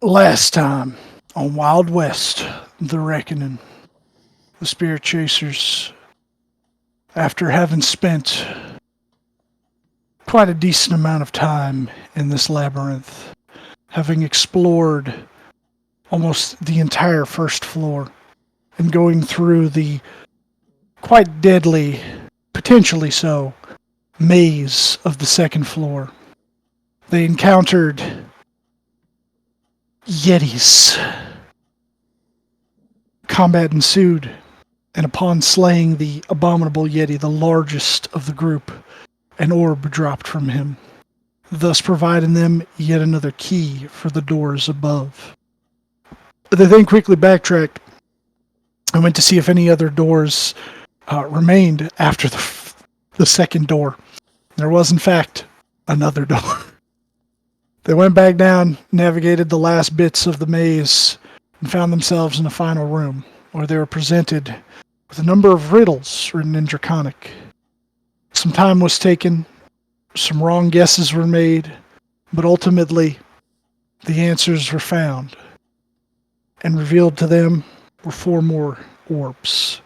Last time on Wild West, The Reckoning, the Spirit Chasers, after having spent quite a decent amount of time in this labyrinth, having explored almost the entire first floor and going through the quite deadly, potentially so, maze of the second floor, they encountered Yetis. Combat ensued, and upon slaying the abominable Yeti, the largest of the group, an orb dropped from him, thus providing them yet another key for the doors above. They then quickly backtracked and went to see if any other doors remained after the second door. There was, in fact, another door. They went back down, navigated the last bits of the maze, and found themselves in a final room where they were presented with a number of riddles written in Draconic. Some time was taken, some wrong guesses were made, but ultimately the answers were found. And revealed to them were 4 more orbs,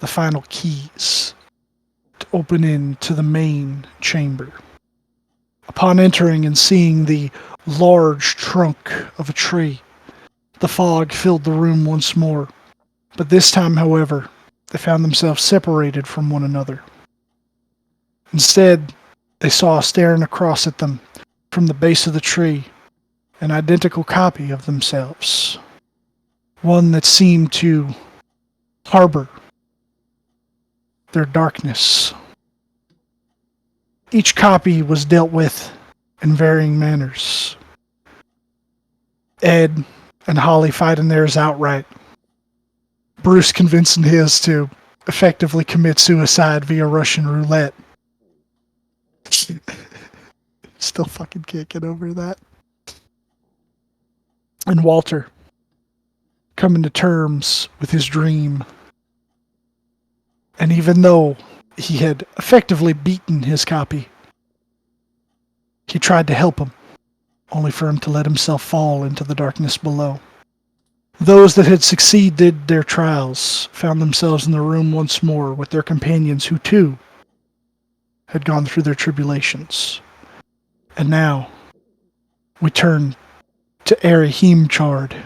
the final keys to open into the main chamber. Upon entering and seeing the large trunk of a tree, the fog filled the room once more. But this time, however, they found themselves separated from one another. Instead, they saw staring across at them from the base of the tree an identical copy of themselves. One that seemed to harbor their darkness. Each copy was dealt with in varying manners. Ed and Holly fighting theirs outright. Bruce convincing his to effectively commit suicide via Russian roulette. Still fucking can't get over that. And Walter coming to terms with his dream. And even though he had effectively beaten his copy, he tried to help him, only for him to let himself fall into the darkness below. Those that had succeeded their trials found themselves in the room once more with their companions who too had gone through their tribulations. And now we turn to Arahimchard.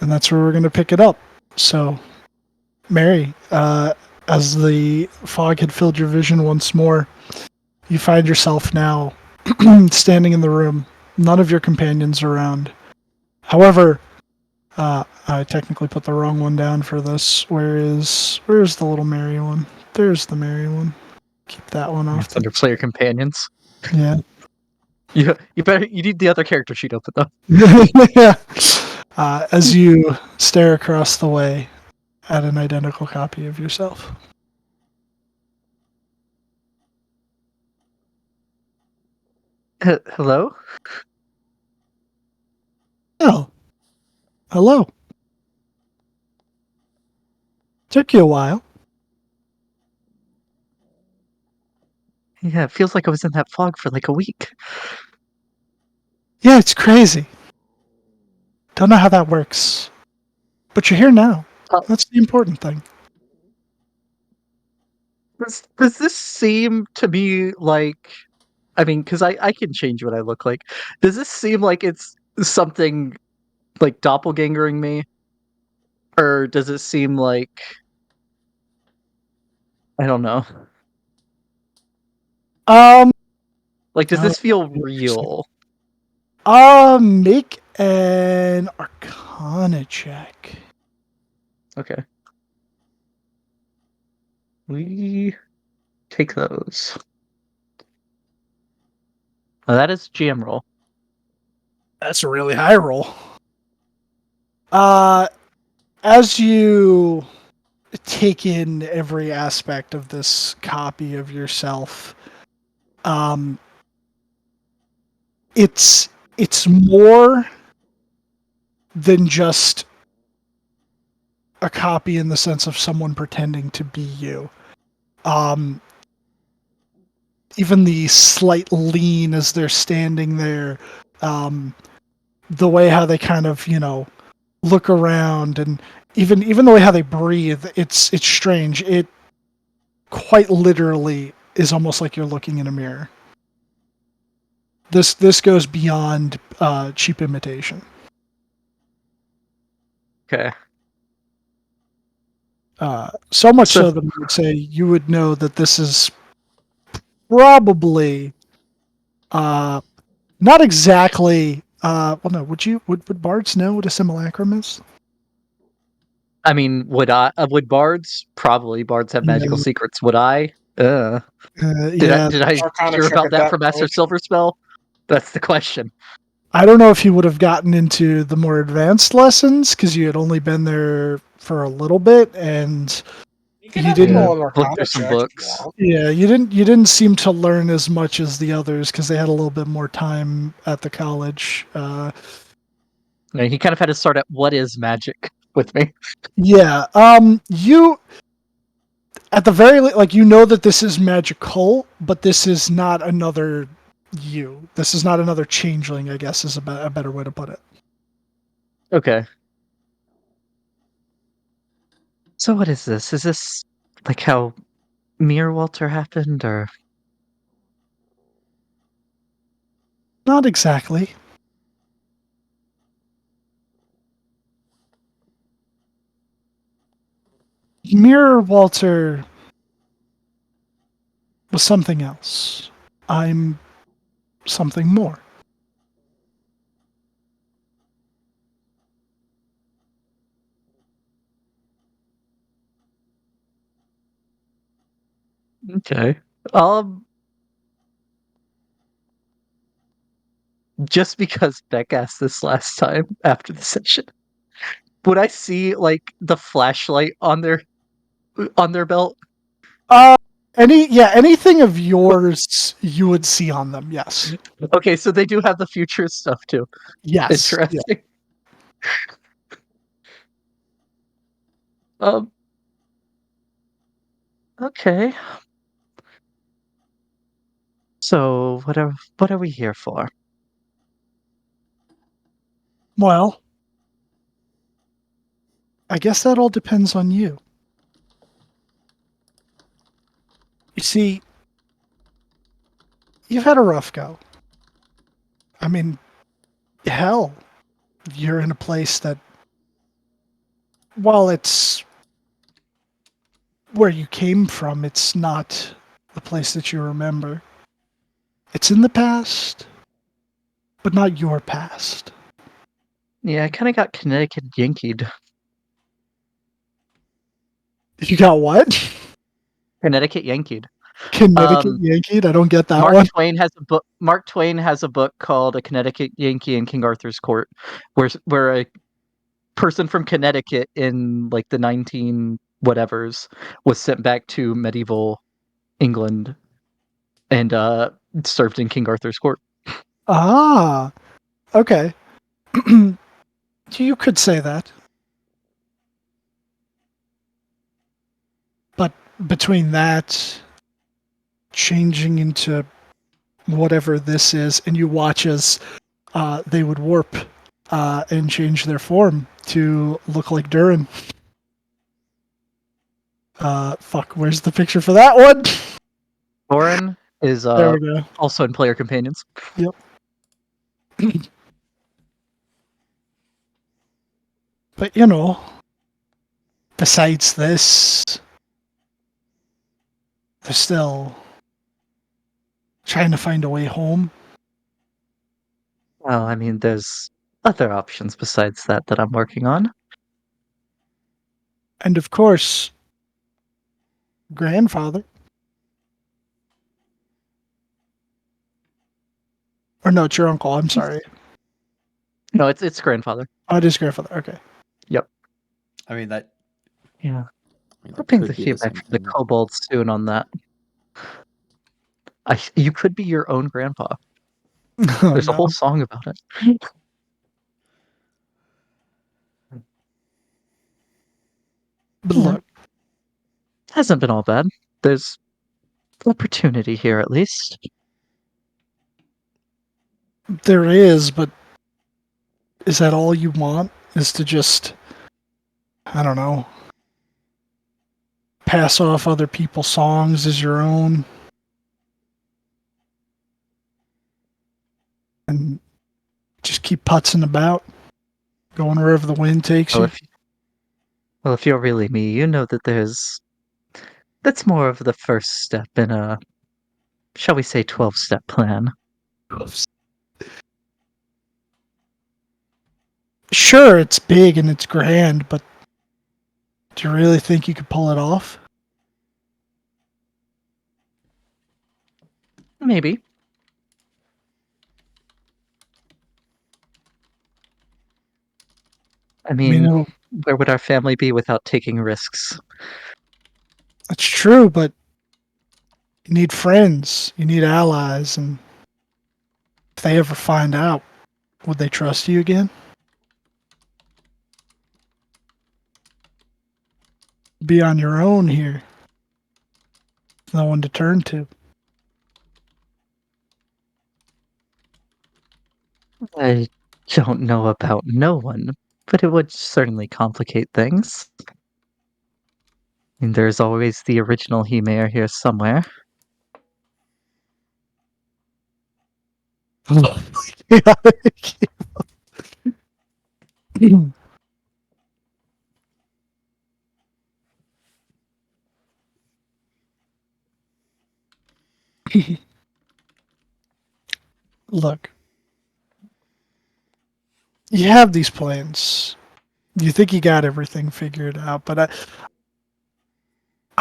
And that's where we're going to pick it up. So, Mary, as the fog had filled your vision once more, you find yourself now standing in the room. None of your companions around. However, I technically put the wrong one down for this. Where's the little Mary one? There's the Mary one. Keep that one off. It's under player companions. Yeah. You need the other character sheet open though. Yeah. As you stare across the way at an identical copy of yourself. Hello? Oh. Hello. Took you a while. Yeah, it feels like I was in that fog for like a week. Yeah, it's crazy. Don't know how that works. But you're here now. That's the important thing. Does this seem to me like... I mean, because I can change what I look like. Does this seem like it's something like doppelgangering me? Or does it seem like... I don't know. Like, does this feel real? Make an Arcana check. Okay. We take those. Now that is GM roll. That's a really high roll. As you take in every aspect of this copy of yourself, it's more than just a copy in the sense of someone pretending to be you. Even the slight lean as they're standing there, The way how they kind of, look around, and even the way how they breathe, it's strange. It quite literally is almost like you're looking in a mirror. This goes beyond cheap imitation. Okay. So much So so that I would say you would know that this is probably not exactly. Well, no. Would bards know what a simulacrum is? I mean, would bards? Probably bards have magical Yeah, secrets. Would I? Did I yeah. did I Arcana hear check about at that that from Master point. Silverspell? That's the question. I don't know if you would have gotten into the more advanced lessons because you had only been there for a little bit, and You can you have me Yeah, didn't. roll an look Arcana through some check if you books. want. Yeah, you didn't seem to learn as much as the others because they had a little bit more time at the college. Yeah, he kind of had to start at what is magic with me. Yeah. You at the like you know that this is magical, but this is not another you. This is not another changeling. I guess is a better way to put it. Okay. So what is this? Is this like how Mir Walter happened, or Not exactly. Mirror Walter was something else. I'm something more. okay? Um, just because Beck asked this last time after the session, would I see like the flashlight on their belt? Uh, anything of yours you would see on them. Yes. Okay, so they do have the future stuff too. Yes. Yeah. Interesting. Um, okay. So what are we here for? Well, I guess that all depends on you. You see, you've had a rough go. I mean, hell, you're in a place that, while it's where you came from, it's not the place that you remember. It's in the past, but not your past. Yeah, I kind of got Connecticut yankeed. You got what? Connecticut yankeed. Connecticut Um, Yankee? I don't get that one. Mark Twain has a book called A Connecticut Yankee in King Arthur's Court, where a person from Connecticut in like the 19 whatevers was sent back to medieval England and served in King Arthur's Court. Ah, okay. You could say that. But between that, changing into whatever this is, and you watch as they would warp and change their form to look like Durin. Fuck, where's the picture for that one? Thorin is There we go. also in Player Companions. Yep. But besides this, they're still trying to find a way home. Well, I mean, there's other options besides that I'm working on. And of course, grandfather. Or no, it's your uncle. I'm sorry. No, it's grandfather. Oh, it is grandfather. Okay. Yep. I mean that. Yeah. I mean, that Hoping to could be hear the back same from the thing. kobolds soon on that. You could be your own grandpa. Oh, There's a no. whole song about it. But Yeah. look, Hasn't been all bad. There's opportunity here at least. There is, but is that all you want? Is to just, I don't know, pass off other people's songs as your own and just keep putzing about, going wherever the wind takes Well, you? if you're really me, you know that that's more of the first step in a, shall we say, 12-step plan. Sure, it's big and it's grand, but do you really think you could pull it off? Maybe. I I mean, mean, where would our family be without taking risks? it's true, but you need friends, you need allies, and if they ever find out, would they trust you again? Be on your own here. No one to turn to. I don't know about no one, but it would certainly complicate things. I mean, there's always the original He-Mayor here somewhere. Look, you have these plans. You think you got everything figured out, but I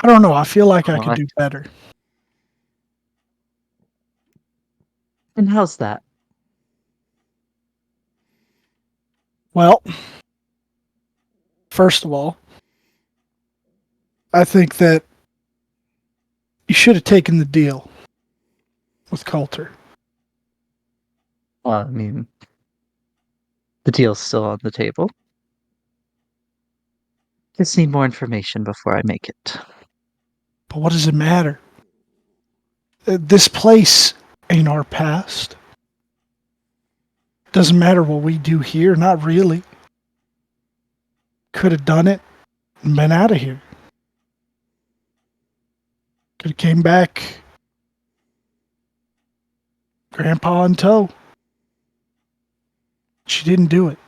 don't know. I feel like I Well, could do better. and how's that? Well, first of all, I think that you should have taken the deal with Coulter. Well, I mean, the deal's still on the table. Just need more information before I make it. But what does it matter? This place ain't our past. Doesn't matter what we do here, not really. Could have done it and been out of here. Could have came back, Grandpa in tow. She didn't do it.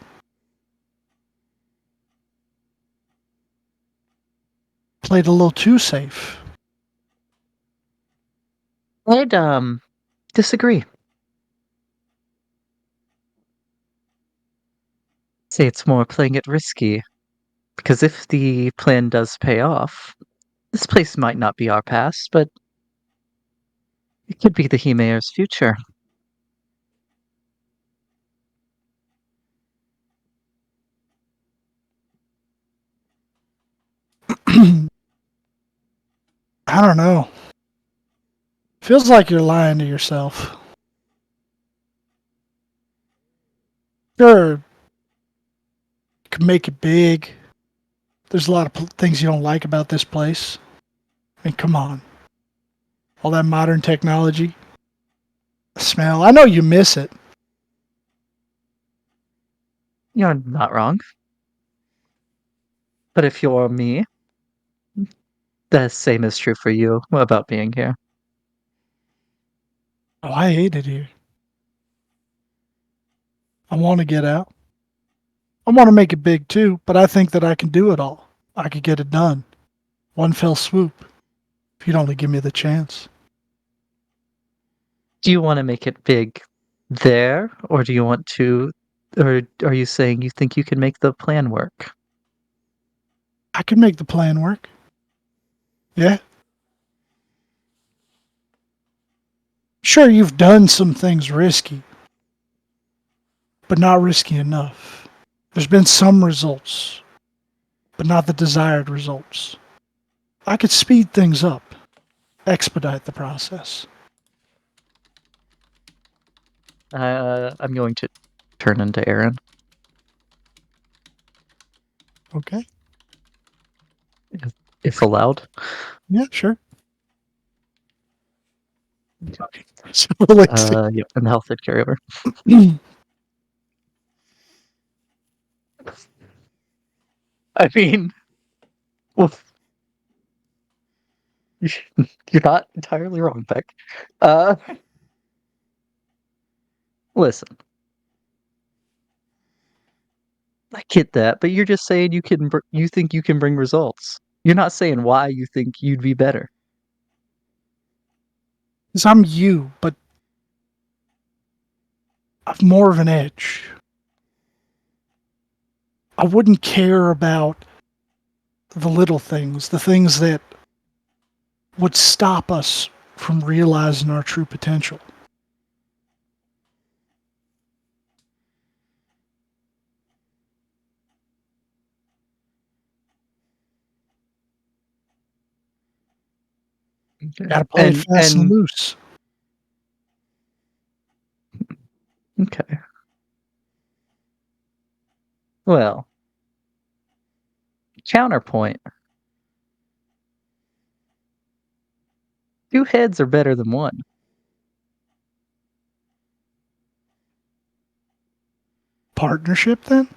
Played a little too safe. I'd disagree. Say it's more playing it risky. Because if the plan does pay off, this place might not be our past, but it could be the He-Mayor's future. I don't know. Feels like you're lying to yourself. Sure, you can make it big. There's a lot of things you don't like about this place. I mean, come on. All that modern technology, the smell. I know you miss it. You're not wrong. But if you're me, the same is true for you about being here. Oh, I hate it here. I want to get out. I want to make it big too, but I think that I can do it all. I could get it done. One fell swoop. If you'd only give me the chance. Do you want to make it big there, or do you want to, or are you saying you think you can make the plan work? I can make the plan work. Yeah. Sure, you've done some things risky, but not risky enough. There's been some results, but not the desired results. I could speed things up, expedite the process. I'm going to turn into Aaron. Okay. If allowed. Yeah, sure. So, like, Yep, and the health did carry over. I mean, well, you're not entirely wrong, Beck. Listen, I get that, but you're just saying you think you can bring results. You're not saying why you think you'd be better. 'cause I'm you, but I've more of an edge. I wouldn't care about the little things, the things that would stop us from realizing our true potential. Gotta play it fast and loose. Okay. Well, counterpoint. 2 heads are better than 1. Partnership, then?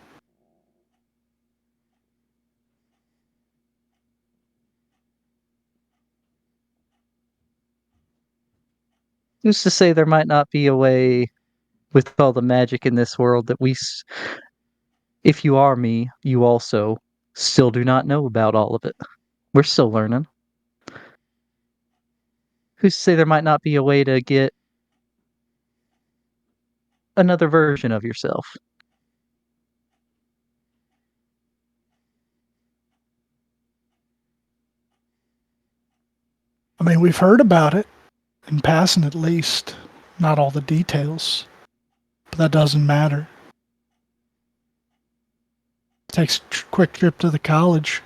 Who's to say there might not be a way with all the magic in this world that if you are me, you also still do not know about all of it. We're still learning. Who's to say there might not be a way to get another version of yourself? I mean, we've heard about it, in passing at least. Not all the details, but that doesn't matter. Takes a quick trip to the college.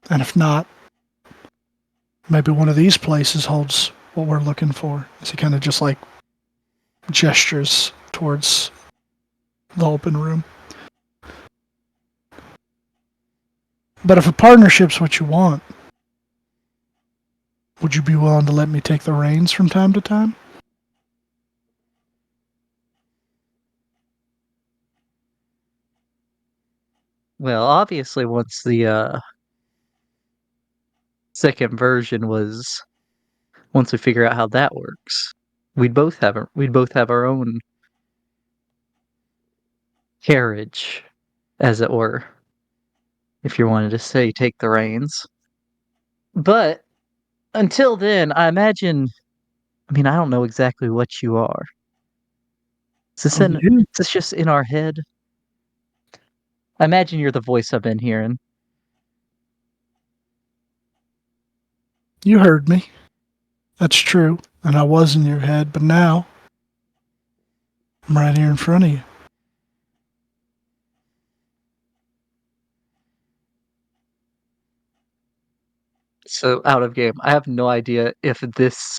And if not, maybe one of these places holds what we're looking for. As he kind of just like gestures towards the open room. But if a partnership's what you want, would you be willing to let me take the reins from time to time? Well, obviously, once the second version once we figure out how that works, we'd both have our own carriage, as it were. If you wanted to say take the reins. But until then, I mean, I don't know exactly what you are. Oh, you? Is this just in our head? I imagine you're the voice I've been hearing. You heard me. That's true. And I was in your head, but now I'm right here in front of you. So out of game. I have no idea if this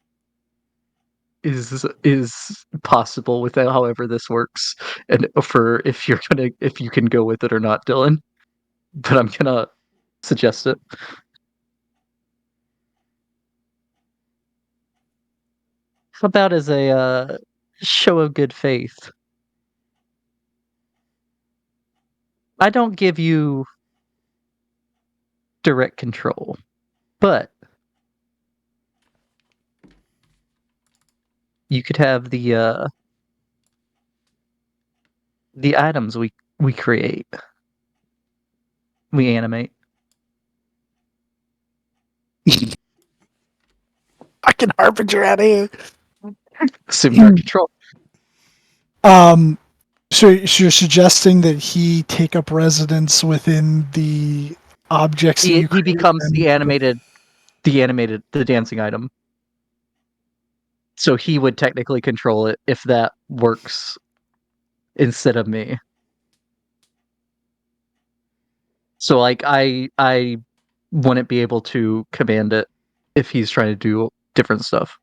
is possible without however this works, and for if you can go with it or not, Dylan. But I'm gonna suggest it. How about as a show of good faith? I don't give you direct control, but you could have the items we create, we animate. I can harbinger out of here. Assume direct control. Um, so you're suggesting that he take up residence within the objects that you He create becomes and the dancing item. So he would technically control it if that works instead of me. So like I wouldn't be able to command it if he's trying to do different stuff.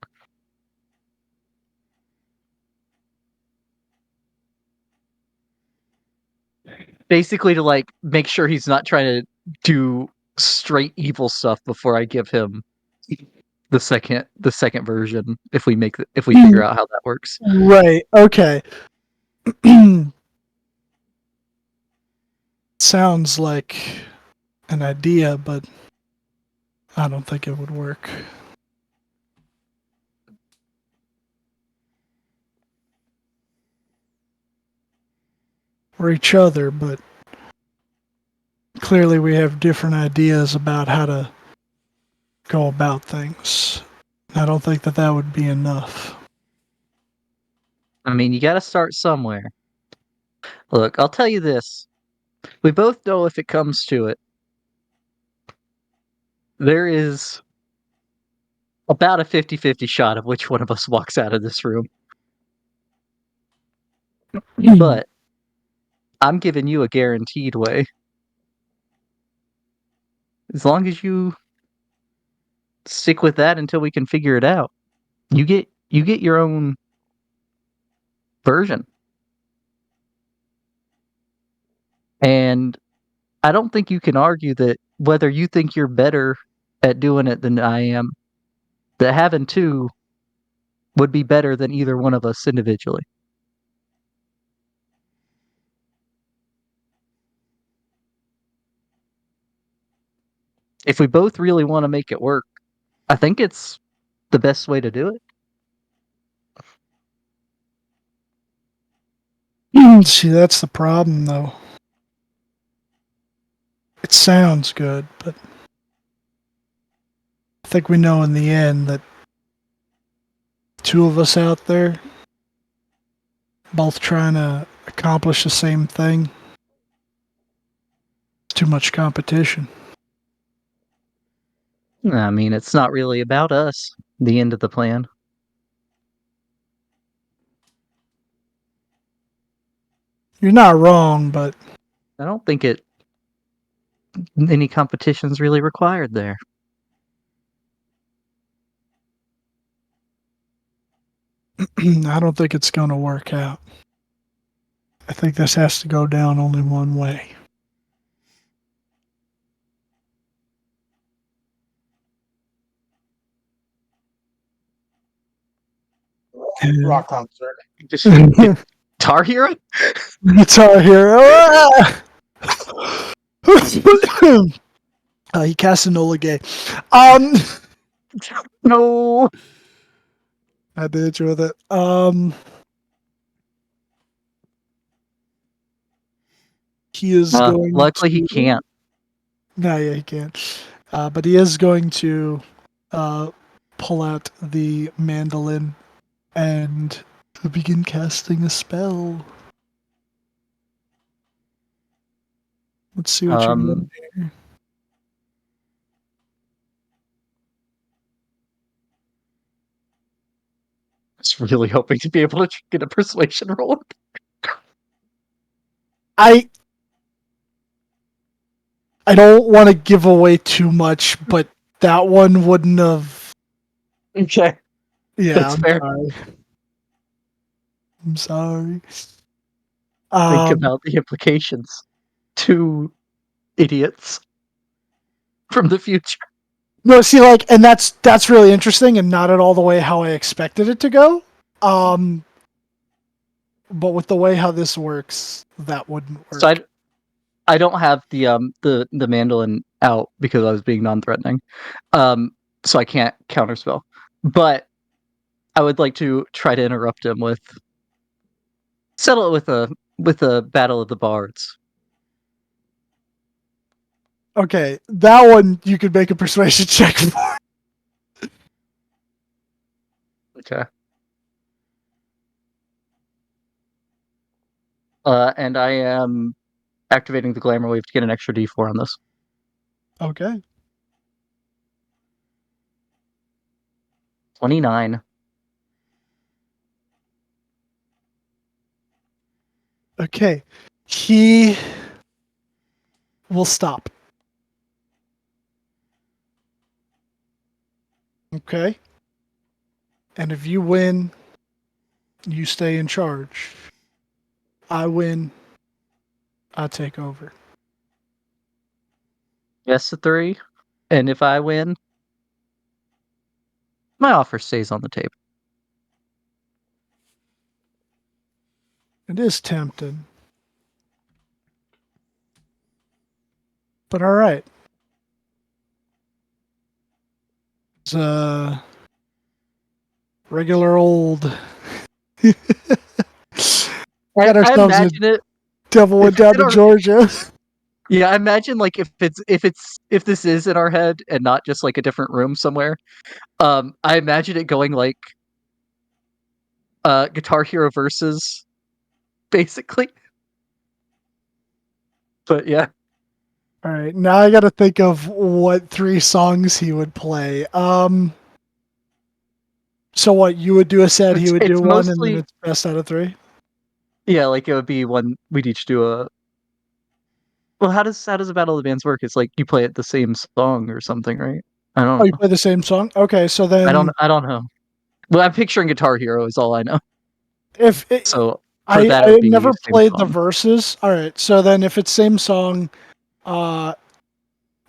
Basically to like make sure he's not trying to do straight evil stuff before I give him the second version if we figure out how that works. Right. Okay. Sounds like an idea, but I don't think it would work. Or each other, but clearly we have different ideas about how to go about things. I don't think that would be enough. I mean, you got to start somewhere. Look, I'll tell you this. We both know if it comes to it, there is about a 50-50 shot of which one of us walks out of this room. But I'm giving you a guaranteed way. As long as you stick with that until we can figure it out. You get your own version. And I don't think you can argue that whether you think you're better at doing it than I am, that having two would be better than either one of us individually. If we both really want to make it work, I think it's the best way to do it. See, that's the problem, though. It sounds good, but I think we know in the end that two of us out there, both trying to accomplish the same thing, it's too much competition. I mean, it's not really about us, the end of the plan. You're not wrong, but I don't think any competition's really required there. I don't think it's going to work out. I think this has to go down only one way. Rock concert. Guitar Hero? Guitar Hero. He cast Enola Gay. No. I had to hit you with it. He is going. Luckily, he can't. No, yeah, he can't. But he is going to pull out the mandolin and begin casting a spell. Let's see what you're doing here. I was really hoping to be able to get a persuasion roll. I don't want to give away too much, but that one wouldn't have. Okay. Yeah, That's I'm fair. sorry. I'm sorry. Think about the implications. Two idiots from the future. No, see, like, and that's really interesting, and not at all the way how I expected it to go. But with the way how this works, that wouldn't work. So I don't have the mandolin out because I was being non-threatening, so I can't counterspell. But I would like to try to interrupt him settle it with a battle of the bards. Okay, that one you could make a persuasion check for. Okay. And I am activating the glamour wave to get an extra D4 on this. Okay. 29. Okay. He will stop. Okay. And if you win, you stay in charge. I win, I take over. Yes to 3. And if I win, My offer stays on the table. It is tempting. But all right. It's a regular old. Got I ourselves a imagine it. devil went If it's down in to our- Georgia. Yeah, I imagine like if this is in our head and not just like a different room somewhere. I imagine it going like Guitar Hero versus basically. But yeah. All right, now I got to think of what 3 songs he would play. So what you would do a set, he would It's do one, and then mostly it's best out of 3. yeah, like it would be one we'd each do a well, how does a battle of the bands work? It's like you play it the same song or something, right? I Oh, don't you know. play the same song? Okay, so then I don't know. Well, I'm picturing Guitar Hero is all I know. if it, So for that it I would be never same played the song. verses. All right, so then if it's same song, uh,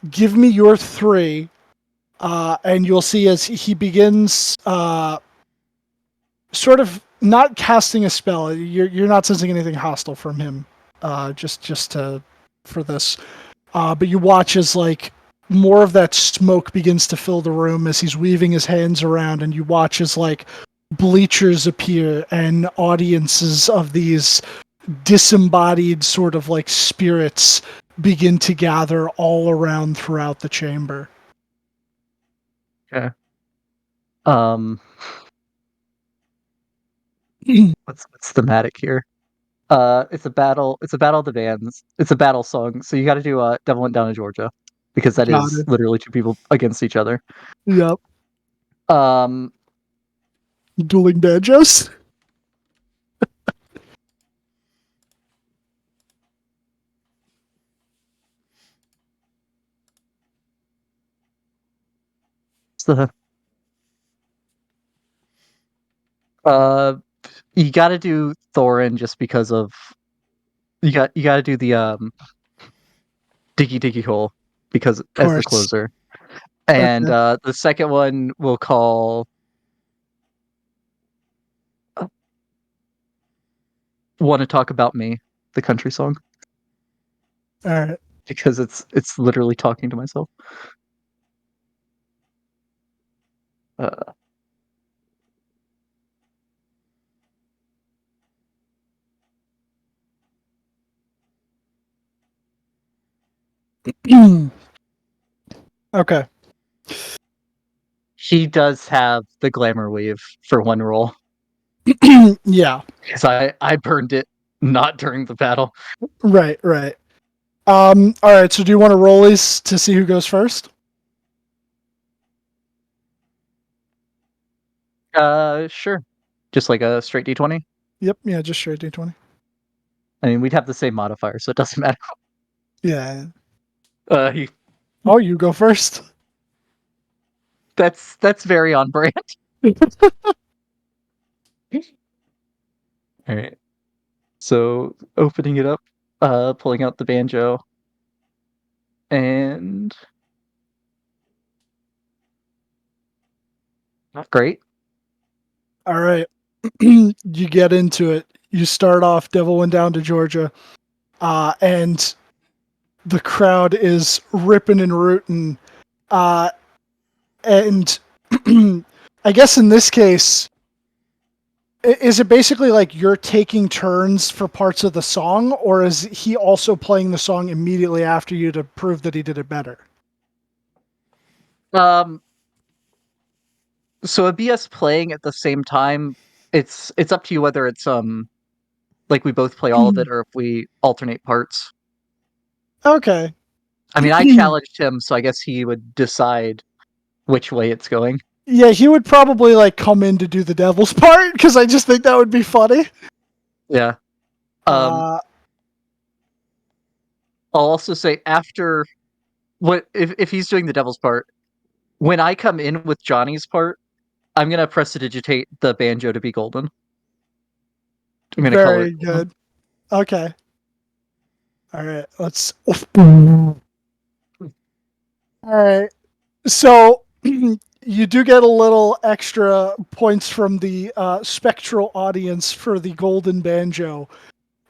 give me your 3, and you'll see as he begins, sort of not casting a spell. You're not sensing anything hostile from him. Just to for this. But you watch as like more of that smoke begins to fill the room as he's weaving his hands around, and you watch as like bleachers appear and audiences of these disembodied sort of like spirits begin to gather all around throughout the chamber. Okay. What's thematic here? It's a battle. It's a battle of the bands. It's a battle song. So you got to do "Devil Went Down to Georgia" because that Got is it. literally two people against each other. Yep. Um, Dueling banjos. the uh, you got to do Thorin just because of you got to do the Diggy Diggy Hole because Of as the course. closer, and Okay. the second one we'll call "Want to Talk About Me," the country song, All right. because it's literally talking to myself. Uh, Okay. he does have the glamour weave for one roll. Yeah. Because I burned it not during the battle. Right. Right. All right. So do you want to roll these to see who goes first? Sure. Just like a straight D20. Yep. Yeah. Just straight D20. I mean, we'd have the same modifier, so it doesn't matter. Yeah. He, Oh, you go first. that's very on brand. All right. So opening it up, pulling out the banjo, and not great. All right. You get into it. You start off Devil Went Down to Georgia, and the crowd is ripping and rooting. And I guess in this case, is it basically like you're taking turns for parts of the song, or is he also playing the song immediately after you to prove that he did it better? Um, so a BS playing at the same time. It's up to you whether it's like we both play all of it or if we alternate parts. Okay. I mean, I challenged him, so I guess he would decide which way it's going. Yeah, he would probably like come in to do the devil's part because I just think that would be funny. Yeah. Uh, I'll also say after what if he's doing the devil's part, when I come in with Johnny's part, I'm gonna prestidigitate the banjo to be golden. I'm gonna color very it golden. good. Okay. All right. Let's. All right. So You do get a little extra points from the spectral audience for the golden banjo.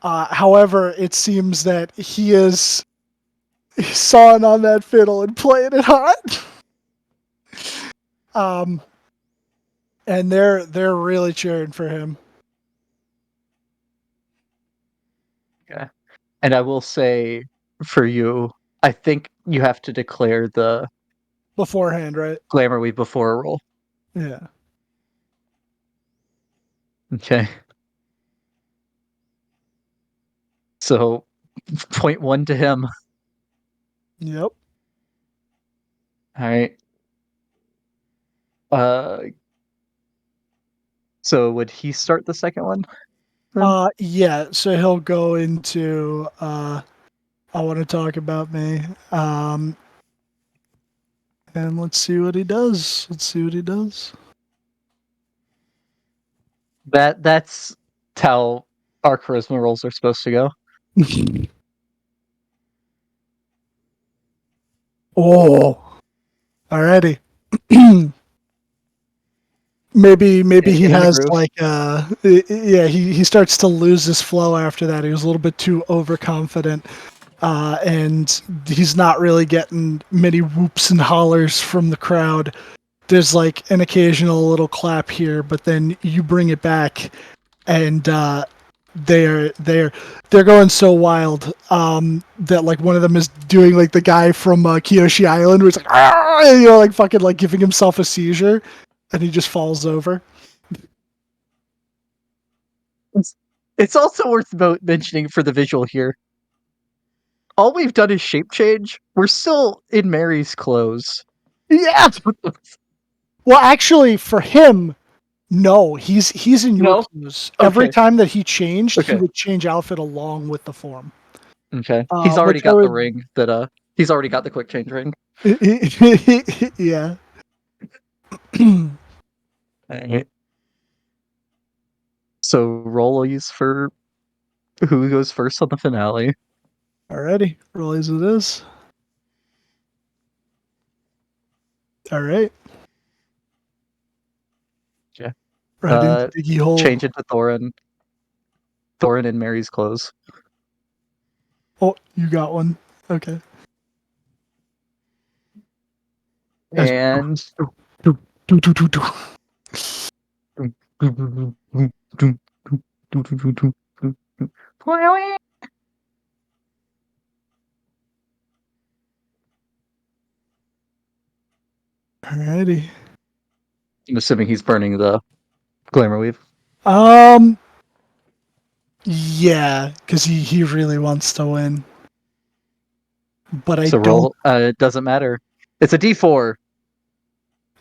However, it seems that he's sawing on that fiddle and playing it hot. And they're really cheering for him. Okay. And I will say for you, I think you have to declare the Beforehand, right? glamour weave before a roll. Yeah. Okay. So 0.1 to him. Yep. All right. So would he start the second one? Yeah, so he'll go into I want to talk about me. And let's see what he does. That's how our charisma rolls are supposed to go. Oh. Alrighty. maybe he In the has groove. like yeah, he starts to lose his flow after that. He was a little bit too overconfident. And he's not really getting many whoops and hollers from the crowd. There's like an occasional little clap here, but then you bring it back, and they're going so wild that like one of them is doing like the guy from Kyoshi Island, where it's like, "Ah!" Like fucking like giving himself a seizure, and he just falls over. It's also worth mentioning for the visual here. All we've done is shape change. We're still in Mary's clothes. Yeah. Well, actually, for him, no, he's in your No? clothes. Every Okay. time that he changed, he Okay. would change outfit along with the form. Okay. He's already Which I got the would, ring that he's already got the quick change ring. yeah. Alright. So roll use for who goes first on the finale. Alrighty, roll as it is. All right. Yeah. Right into Diggy Hole. Change it to Thorin. Thorin in Mary's clothes. Oh, you got one. Okay. And Do, do, do, do, do. Alrighty. I'm assuming he's burning the glamour weave. Yeah, because he really wants to win. But I So don't. roll. It doesn't matter. It's a D4.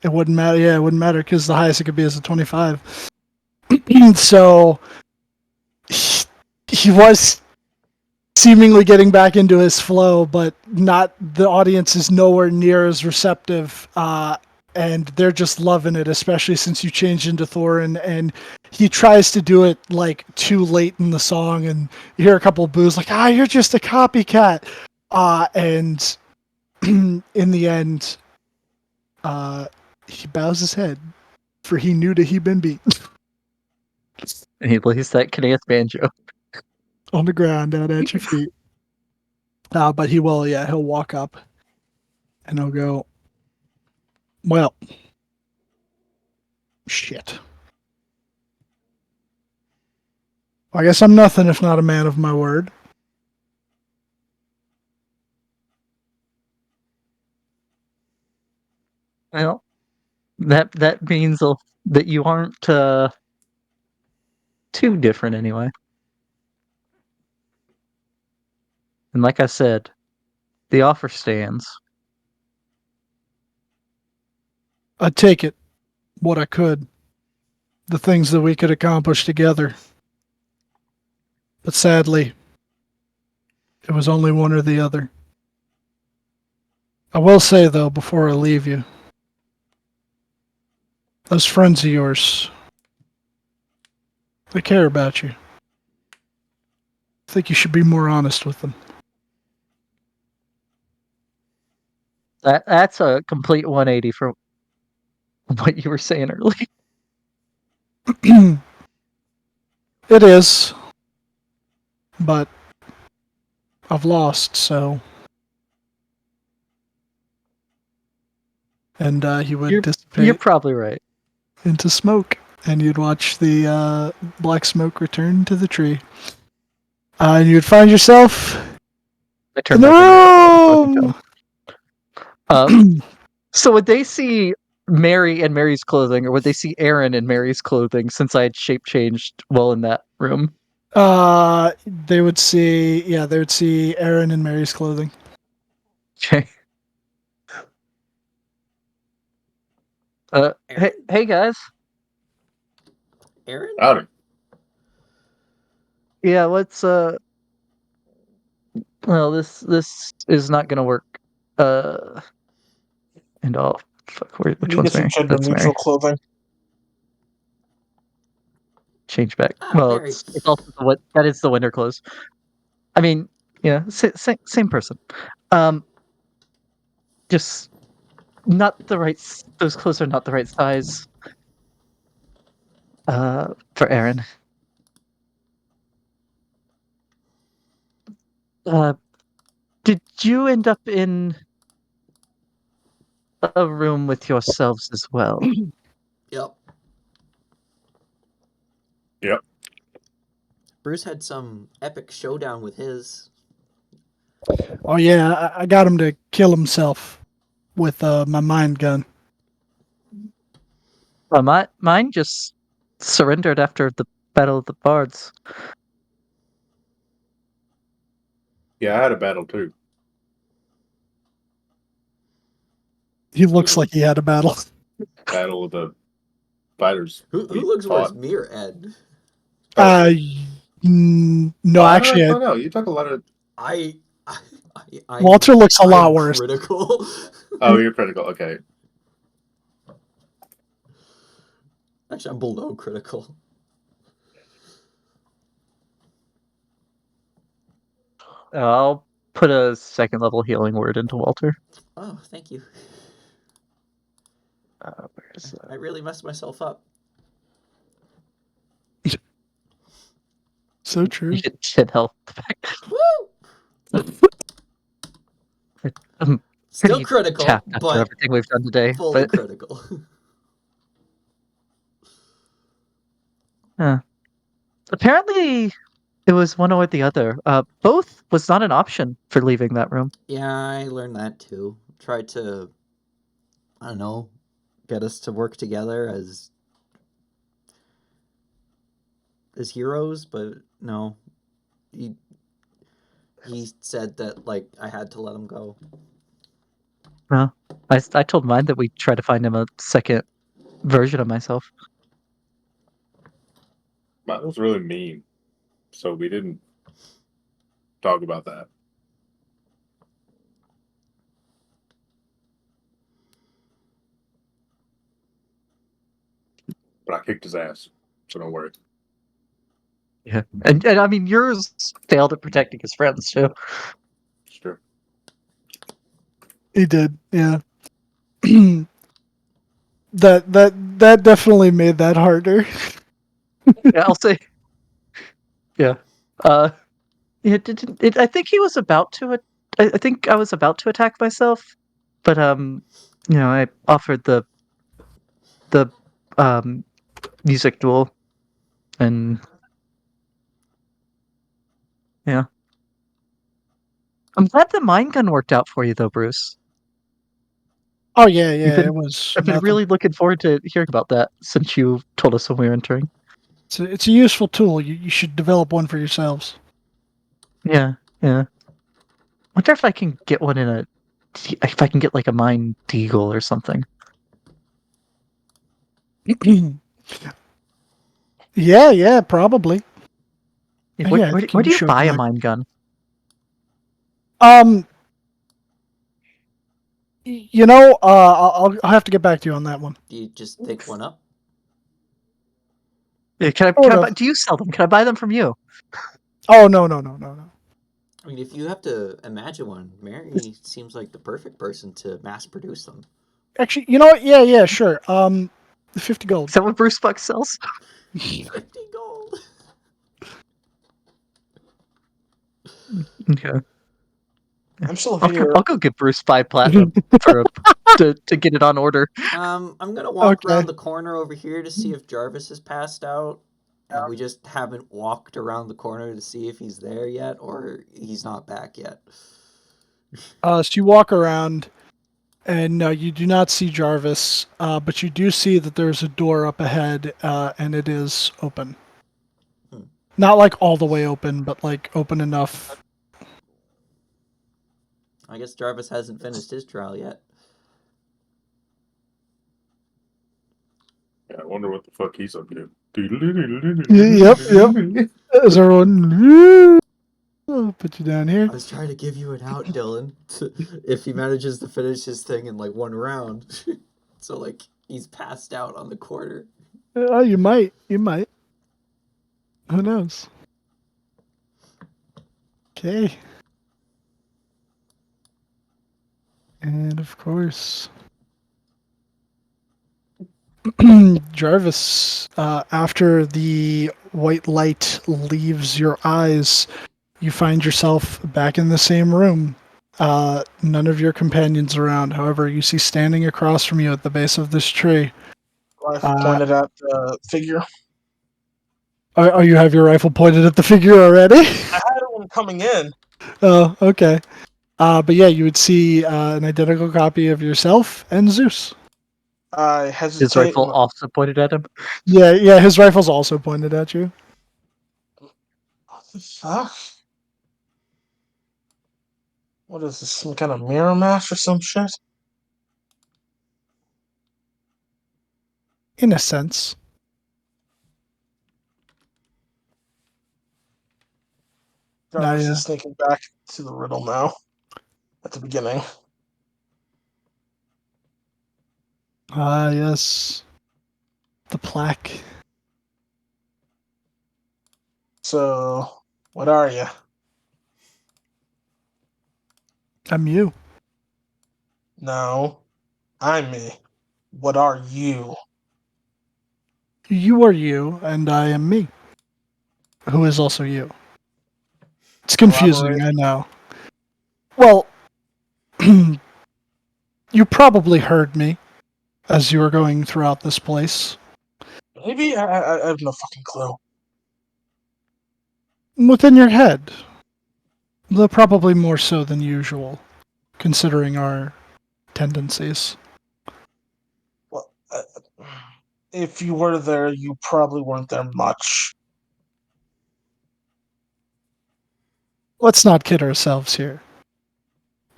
It wouldn't matter. Yeah, it wouldn't matter because the highest it could be is a 25. So he was seemingly getting back into his flow, but not. The audience is nowhere near as receptive, and they're just loving it, especially since you changed into Thorin. And he tries to do it like too late in the song, and you hear a couple of boos like, "Ah, you're just a copycat," and in the end, he bows his head, for he knew that he'd been beat. And he plays that Kenneth banjo. On the ground out at your feet. But he will, yeah, he'll walk up and he'll go, well, shit. I guess I'm nothing if not a man of my word. Well, that means that you aren't too different anyway. And like I said, the offer stands. I'd take it, what I could, the things that we could accomplish together. But sadly, it was only one or the other. I will say, though, before I leave you, those friends of yours, they care about you. I think you should be more honest with them. That's a complete 180 what you were saying earlier. It is, but I've lost, so. And he would You're dissipate probably right. into smoke, and you'd watch the black smoke return to the tree. And you'd find yourself I in turned the back into room. So would they see Mary in Mary's clothing, or would they see Aaron in Mary's clothing? Since I had shape changed while in that room. They would see Aaron in Mary's clothing. Okay. Hey guys. Aaron? Howdy. Yeah, let's well, this is not gonna work. And all. Fuck, which You one's get some Mary? gender That's Mary. neutral clothing. Change back. Ah, Well, Mary. it's also that is the winter clothes. I mean, yeah, same person. Just not the right. Those clothes are not the right size. For Aaron. Did you end up in a room with yourselves as well? Yep. Yep. Bruce had some epic showdown with his. Oh yeah, I got him to kill himself with my mind gun. Mine just surrendered after the Battle of the Bards. Yeah, I had a battle too. He looks like he had a battle. Battle of the fighters. Who we looks worse, fought. me or Ed? No, How did I actually, find out? You talk a lot of. I Walter looks a lot I'm worse. critical. Oh, you're critical. Okay. Actually, I'm below critical. I'll put a second level healing word into Walter. Oh, thank you. Where's I really messed myself up. So true. you get health back? Woo! I'm Still pretty critical, tapped after but everything we've done today. fully But critical. apparently, it was one or the other. Both was not an option for leaving that room. Yeah, I learned that too. Tried to, I don't know, get us to work together as heroes, but no. He said that like I had to let him go. No, I told mine that we try to find him a second version of myself. That was really mean. So we didn't talk about that. But I kicked his ass. So don't worry. Yeah, and I mean yours failed at protecting his friends too. It's true. He did, yeah. that definitely made that harder. Yeah, I'll say. Yeah. I think he was about to. I think I was about to attack myself, but I offered the music duel, and yeah. I'm glad the mind gun worked out for you though, Bruce. Oh yeah, it was I've been nothing. really looking forward to hearing about that since you told us when we were entering. It's a useful tool. You should develop one for yourselves. Yeah. Wonder if I can get one if I can get like a mind deagle or something. Yeah, probably. Yeah, Yeah, I where think do you show buy a black. mind gun? I'll have to get back to you on that one. Do you just pick one up? Yeah, can Sort I of. buy, do you sell them? Can I buy them from you? Oh no. I mean, if you have to imagine one, Mary seems like the perfect person to mass produce them. Actually, you know what? Yeah, sure. The 50 gold. Is that what Bruce Buck sells? 50 gold. Okay. I'm still I'll here. go give Bruce 5 platinum for to get it on order. I'm gonna walk Okay. around the corner over here to see if Jarvis has passed out, and we just haven't walked around the corner to see if he's there yet or he's not back yet. So you walk around, and you do not see Jarvis, but you do see that there's a door up ahead, and it is open. Hmm. Not like all the way open, but like open enough. I guess Jarvis hasn't finished his trial yet. Yeah, I wonder what the fuck he's up to. Yep. Is everyone? I'll put you down here. I was trying to give you an out, Dylan, if he manages to finish his thing in like one round. So like he's passed out on the corner. Oh, you might. You might. Who knows? Okay. And of course, Jarvis, after the white light leaves your eyes, you find yourself back in the same room. None of your companions around. However, you see standing across from you at the base of this tree. Rifle pointed at the figure. Oh, you have your rifle pointed at the figure already? I had it when coming in. Oh, okay. But yeah, you would see an identical copy of yourself and Zeus. I His hesitate. rifle also pointed at him. Yeah, his rifle's also pointed at you. What the fuck? What is this? Some kind of mirror match or some shit? In a sense. Jarvis yeah. is thinking back to the riddle now. At the beginning. Ah, yes. The plaque. So, what are you? I'm you. No, I'm me. What are you? You are you, and I am me. Who is also you. It's confusing, Elaborate. I know. Well, you probably heard me as you were going throughout this place. Maybe I have no fucking clue. Within your head. Though probably more so than usual, considering our tendencies. Well, if you were there, you probably weren't there much. Let's not kid ourselves here.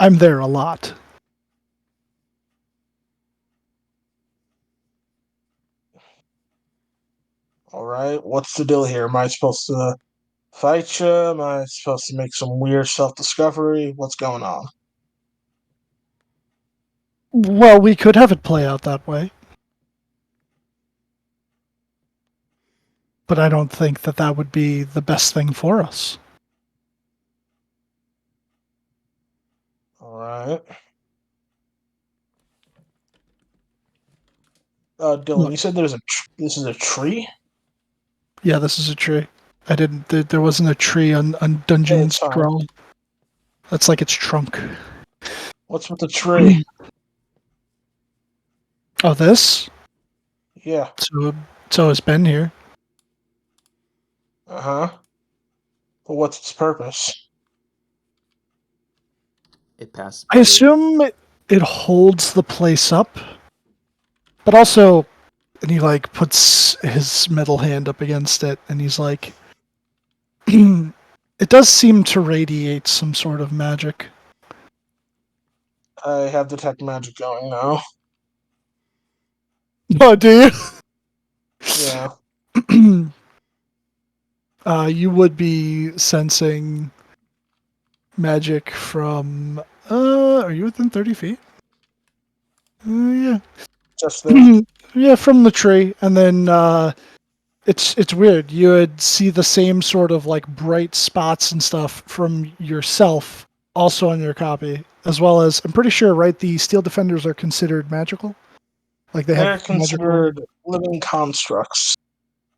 I'm there a lot. All right, what's the deal here? Am I supposed to fight you? Am I supposed to make some weird self-discovery? What's going on? Well, we could have it play out that way. But I don't think that that would be the best thing for us. All right. Dylan, Look. you said this is a tree? Yeah, this is a tree. I didn't. There wasn't a tree on Dungeon It's fine. Scroll. That's like its trunk. What's with the tree? Oh, this? Yeah. So it's been here. Uh-huh. But what's its purpose? It passed. I assume it holds the place up, but also, and he like puts his metal hand up against it, and he's like, it does seem to radiate some sort of magic. I have detect magic going now. Oh, do Yeah. you? You would be sensing magic from. Are you within 30 feet? Yeah. Just there. Yeah, from the tree, and then it's weird. You would see the same sort of like bright spots and stuff from yourself also on your copy, as well as I'm pretty sure, right? The Steel Defenders are considered magical, like they They're have magical. considered living constructs.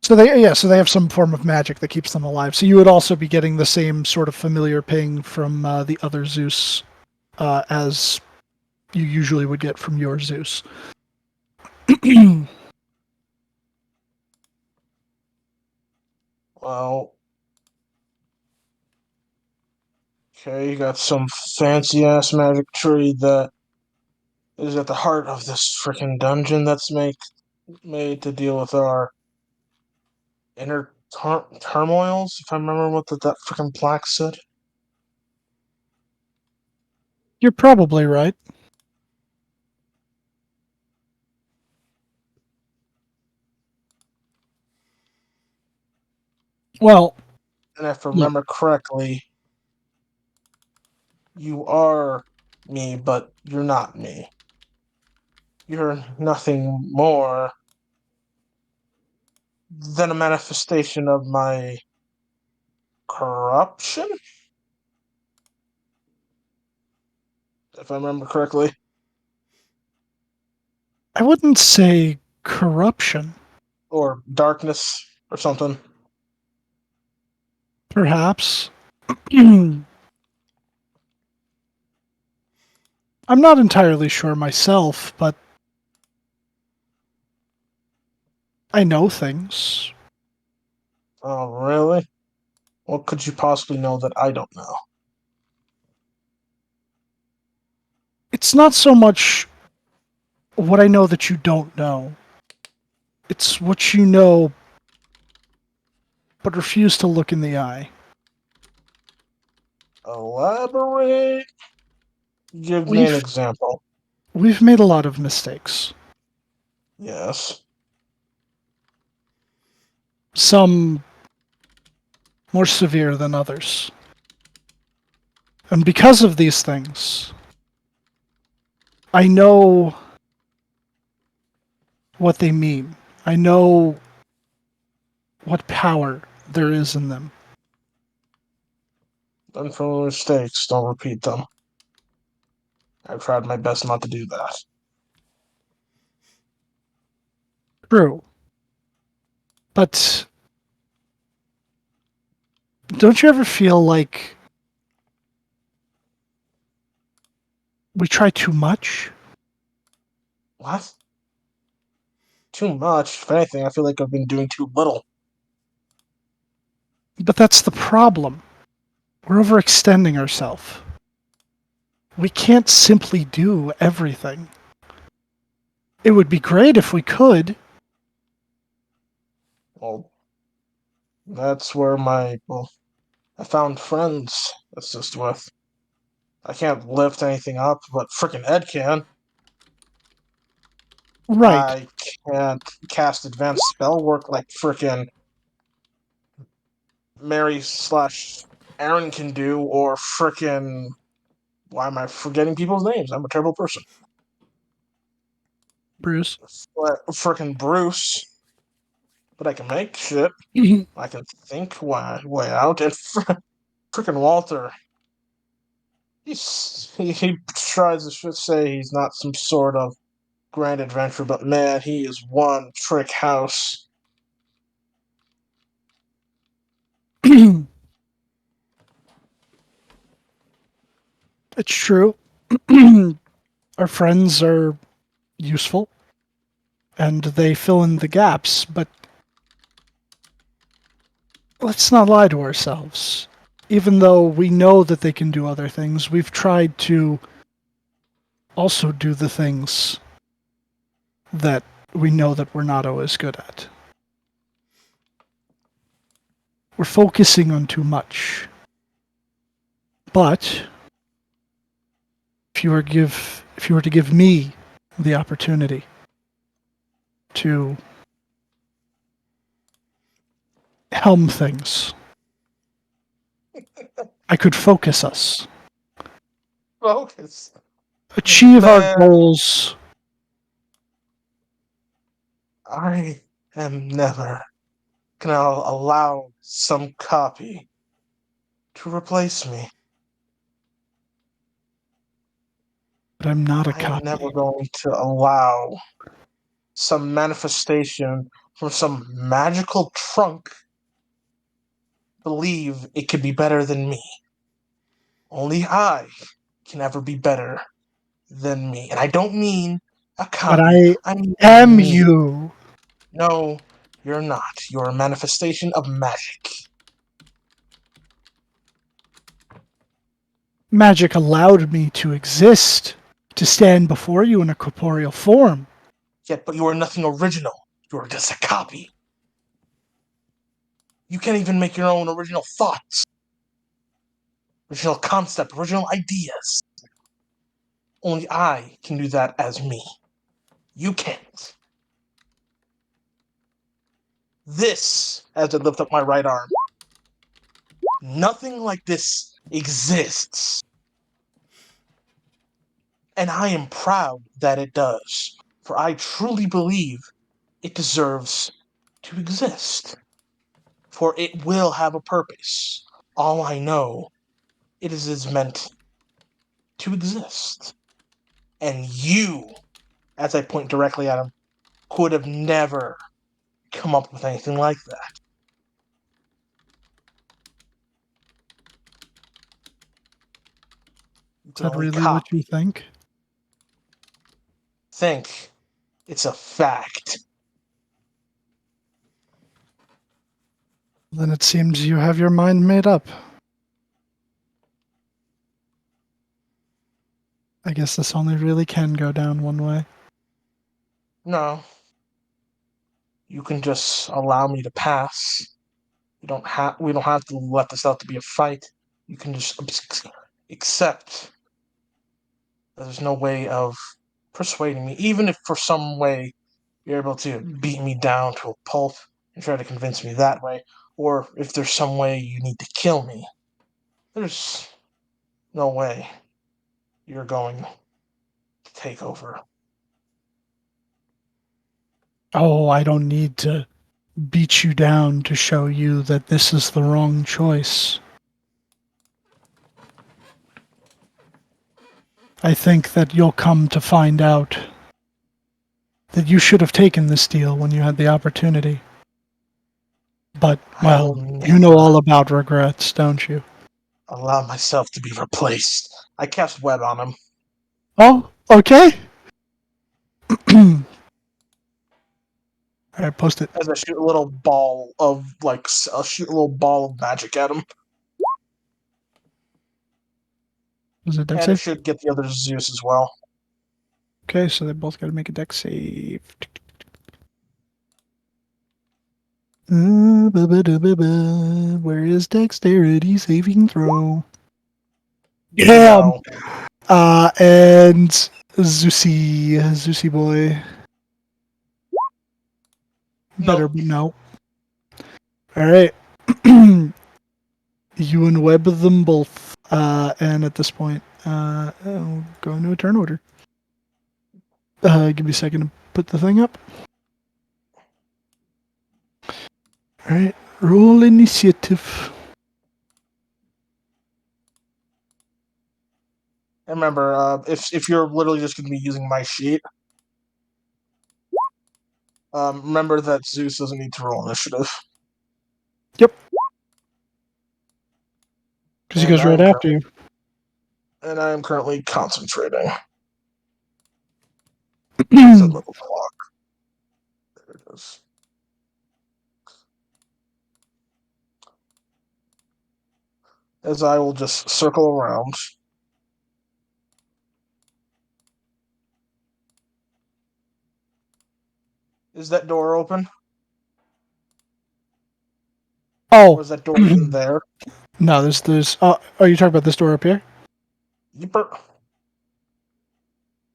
So they have some form of magic that keeps them alive. So you would also be getting the same sort of familiar ping from the other Zeus as you usually would get from your Zeus. Well, okay, you got some fancy ass magic tree that is at the heart of this freaking dungeon that's made to deal with our inner turmoils, if I remember what that freaking plaque said. You're probably right. Well, And if I look, remember correctly, you are me, but you're not me. You're nothing more than a manifestation of my corruption, if I remember correctly. I wouldn't say corruption. Or darkness, or something. Perhaps. I'm not entirely sure myself, but I know things. Oh, really? What could you possibly know that I don't know? It's not so much what I know that you don't know. It's what you know, but refuse to look in the eye. Elaborate. Give me an We've example. we've made a lot of mistakes. Yes. Some more severe than others. And because of these things, I know what they mean. I know what power there is in them. Learn from your mistakes. Don't repeat them. I've tried my best not to do that. True. But don't you ever feel like we try too much? What? Too much? If anything, I feel like I've been doing too little. But that's the problem. We're overextending ourselves. We can't simply do everything. It would be great if we could. Well, that's where I found friends to assist with. I can't lift anything up, but frickin' Ed can. Right, I can't cast advanced spell work like frickin' Mary slash Aaron can do, or frickin' why am I forgetting people's names? I'm a terrible person. Bruce. Frickin' Bruce, but I can make shit. I can think way out, and frickin' Walter. He tries to say he's not some sort of grand adventure, but man, he is one trick house. It's true. Our friends are useful and they fill in the gaps, but let's not lie to ourselves. Even though we know that they can do other things, we've tried to also do the things that we know that we're not always good at. We're focusing on too much. But if you were to give me the opportunity to helm things, I could focus us, Focus. achieve our Man, goals. I am never gonna allow some copy to replace me. But I'm not a I am copy. never going to allow some manifestation from some magical trunk believe it could be better than me. Only I can ever be better than me. And I don't mean a But copy. I mean am me. you. No, you're not. You're a manifestation of magic. Magic allowed me to exist, to stand before you in a corporeal form. Yet, but you are nothing original. You are just a copy. You can't even make your own original thoughts, original concept, original ideas. Only I can do that as me. You can't. This, as I lift up my right arm, nothing like this exists. And I am proud that it does, for I truly believe it deserves to exist. For it will have a purpose. All I know, it is meant to exist. And you, as I point directly at him, could have never come up with anything like that. You Is can that only really what copy. you think? Think it's a fact. Then it seems you have your mind made up. I guess this only really can go down one way. No. You can just allow me to pass. We don't have to let this out to be a fight. You can just accept that there's no way of persuading me, even if for some way you're able to beat me down to a pulp and try to convince me that way, or if there's some way you need to kill me. There's no way you're going to take over. Oh, I don't need to beat you down to show you that this is the wrong choice. I think that you'll come to find out that you should have taken this deal when you had the opportunity. But, I will well, you know never all about regrets, don't you? allow myself to be replaced. I cast web on him. Oh, okay. Alright, post it. As I shoot a little ball of I'll shoot a little ball of magic at him, Was it deck and it save? should get the other Zeus as well. Okay, so they both gotta make a deck save. Where is dexterity saving throw? Damn! No, And Zeusy boy. Better Nope. be no. Alright. You unweb them both. And at this point, I'll go into a turn order. Give me a second to put the thing up. Alright. Roll initiative. And remember, if you're literally just going to be using my sheet, remember that Zeus doesn't need to roll initiative. Because he goes right after you. And I am currently concentrating. It's a little clock. There it is. As I will just circle around. Is that door open? Oh. Or is that door even there? No, there's. Oh, are you talking about this door up here? Yipper.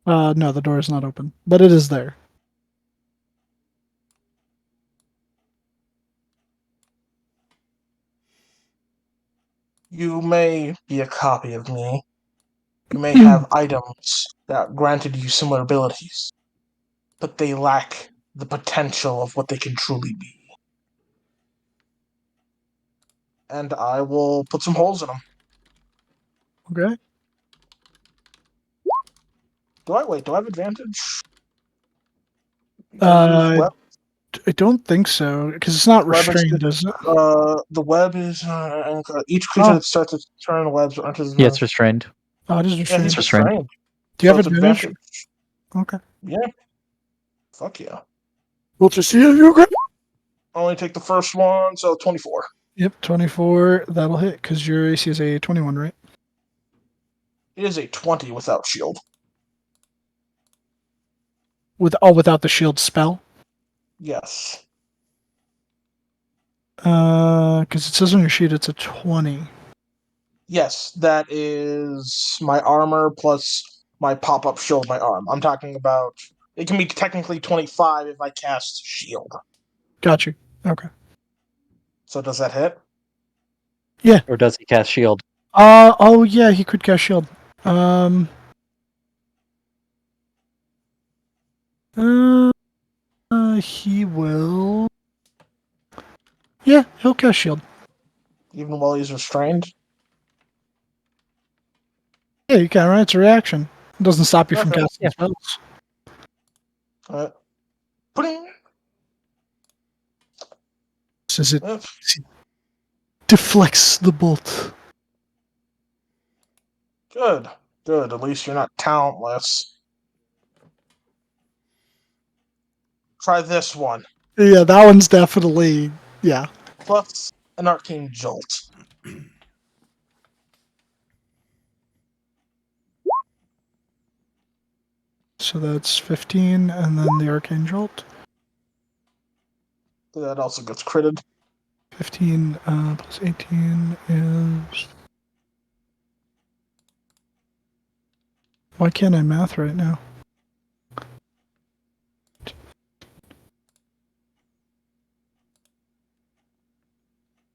No, the door is not open, but it is there. You may be a copy of me. You may have items that granted you similar abilities, but they lack the potential of what they can truly be. And I will put some holes in them. Okay. Do I have advantage? Uh, Web, I don't think so because it's not web is restrained, is it? the web is each creature Oh. that starts its turn webs or enters. Yeah, it's restrained. Oh, it is Yeah, restrained. he's restrained. restrained. Do you have it's advantage? Okay. Yeah. Fuck yeah. We'll just see if you okay. Only take the first one, so 24. Yep, 24. That'll hit because your AC is a 21, right? It is a 20 without shield. Without the shield spell. Yes. Because it says on your sheet it's a 20. Yes, that is my armor plus my pop-up shield, my arm. I'm talking about. It can be technically 25 if I cast shield. Got you. Okay. So does that hit? Or does he cast shield? Oh yeah, he could cast shield. He will. Yeah, he'll cast shield. Even while he's restrained? Yeah, you can, right? It's a reaction. It doesn't stop you from Okay. casting Yeah. spells. Putting. Says it deflects the bolt. Good. Good. At least you're not talentless. Try this one. Yeah, that one's definitely Plus an arcane jolt. So that's 15, and then the arcane jolt. That also gets critted. 15 plus 18 is. Why can't I math right now?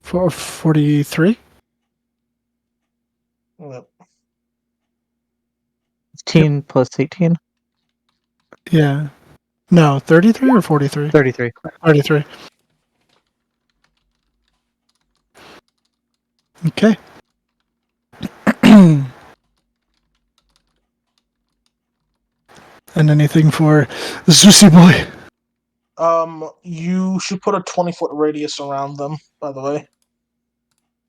For 43? Yep. 15 plus 18? Yeah. No, 33 or 43? 33. 33. Okay. And anything for the Zusi boy? You should put a 20-foot radius around them, by the way.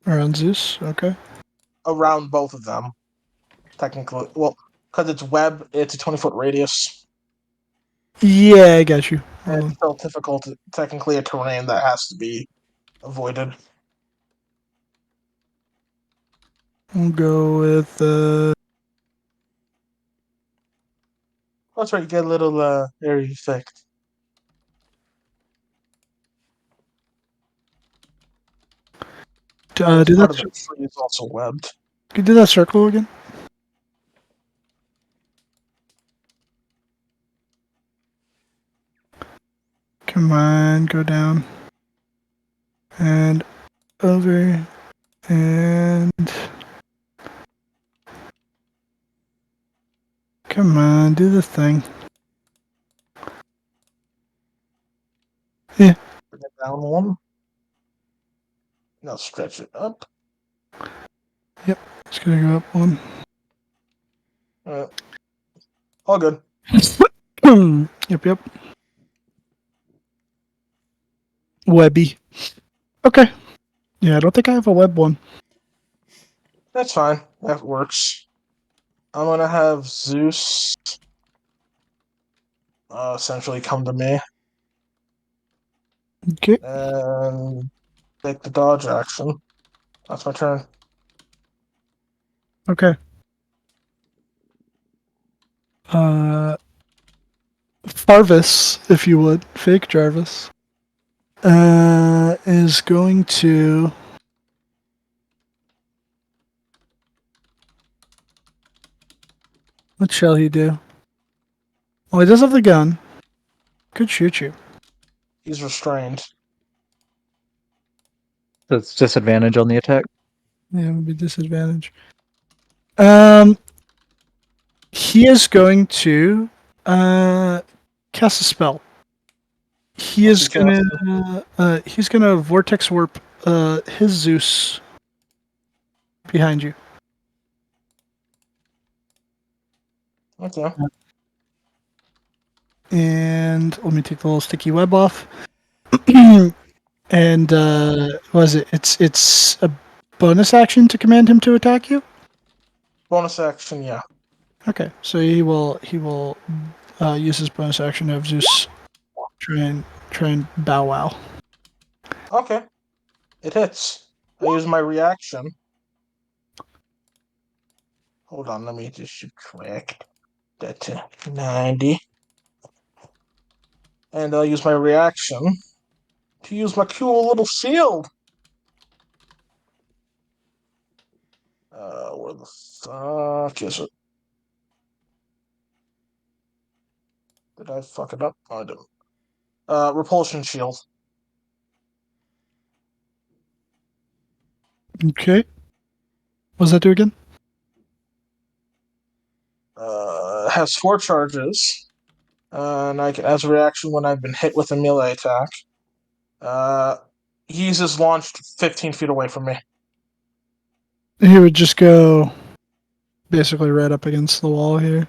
Around Zeus? Okay. Around both of them. Technically. Well, because it's web, it's a 20-foot radius. Yeah, I got you. And it's still difficult, technically a terrain that has to be avoided. We'll go with That's right, you get a little area effect. do Part that. of the tree is also webbed. Can you do that circle again? Come on, go down. And over. And. Come on, do the thing. Bring it down one. Now stretch it up. It's gonna go up one. All good. Yep. Webby. Okay. Yeah, I don't think I have a web one. That's fine. That works. I'm gonna have Zeus essentially come to me Okay. and take the dodge action. That's my turn. Okay. Jarvis, if you would, fake Jarvis, is going to. What shall he do? Well, he does have the gun. Could shoot you. He's restrained. So it's disadvantage on the attack. Yeah, it would be disadvantage. He is going to cast a spell. He's gonna vortex warp his Zeus behind you. Okay. And let me take the little sticky web off. And what is it? It's a bonus action to command him to attack you. Bonus action, yeah. Okay, so he will use his bonus action to have Zeus try and bow wow. Okay. It hits. I use my reaction. Hold on, let me just subtract that to 90. And I'll use my reaction to use my cool little shield. Where the fuck is it? Did I fuck it up? Oh, I didn't. Repulsion shield. Okay. What does that do again? Has 4 charges. And I can, as a reaction when I've been hit with a melee attack. He's just launched 15 feet away from me. He would just go basically right up against the wall here.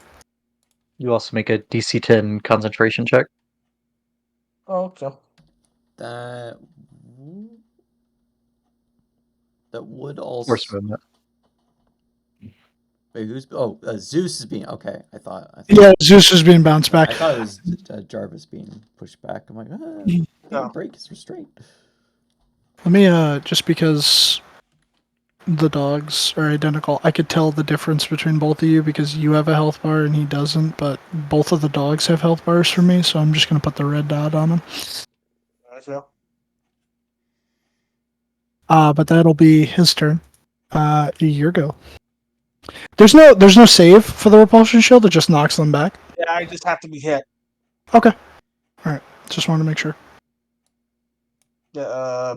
You also make a DC 10 concentration check. Oh, okay. That would Or also. swim it. Wait, who's? Oh, Zeus is being. Okay, I thought. Yeah, Zeus is being bounced back. I thought it was Jarvis being pushed back. I'm like, can't break his restraint. Let me just because the dogs are identical, I could tell the difference between both of you because you have a health bar and he doesn't, but both of the dogs have health bars for me, so I'm just gonna put the red dot on them. Okay. But that'll be his turn. Your go. There's no save for the repulsion shield, it just knocks them back. Yeah, I just have to be hit. Okay. Alright. Just wanted to make sure. Yeah,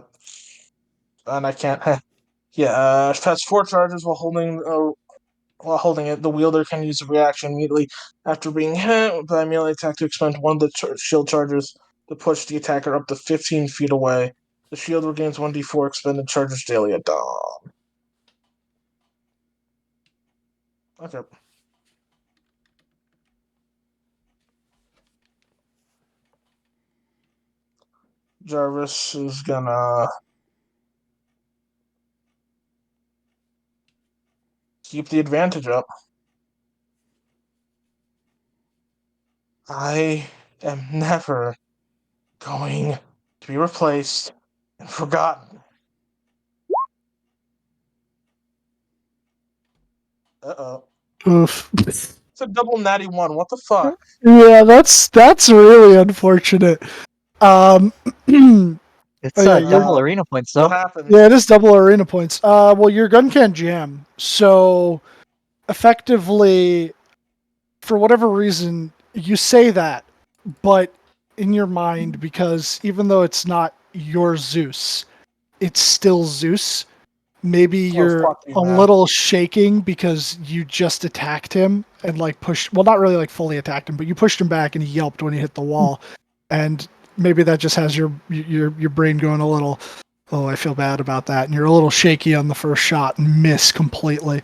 and I can't. Has 4 charges while holding it. The wielder can use a reaction immediately after being hit by a melee attack to expend one of the shield charges to push the attacker up to 15 feet away. The shield regains 1d4 expended charges daily at dawn. Okay. Jarvis is gonna keep the advantage up. I am never going to be replaced and forgotten. Uh-oh. Oof. It's a double natty 1. What the fuck? Yeah, that's really unfortunate. It's Oh, yeah, double arena points, What though. happened? Yeah, it is double arena points. Well, your gun can't jam, so effectively, for whatever reason, you say that, but in your mind, because even though it's not your Zeus, it's still Zeus. Maybe you're fuck you, a man. little shaking because you just attacked him and like pushed. Well, not really like fully attacked him, but you pushed him back and he yelped when he hit the wall, and maybe that just has your brain going a little. Oh, I feel bad about that, and you're a little shaky on the first shot and miss completely.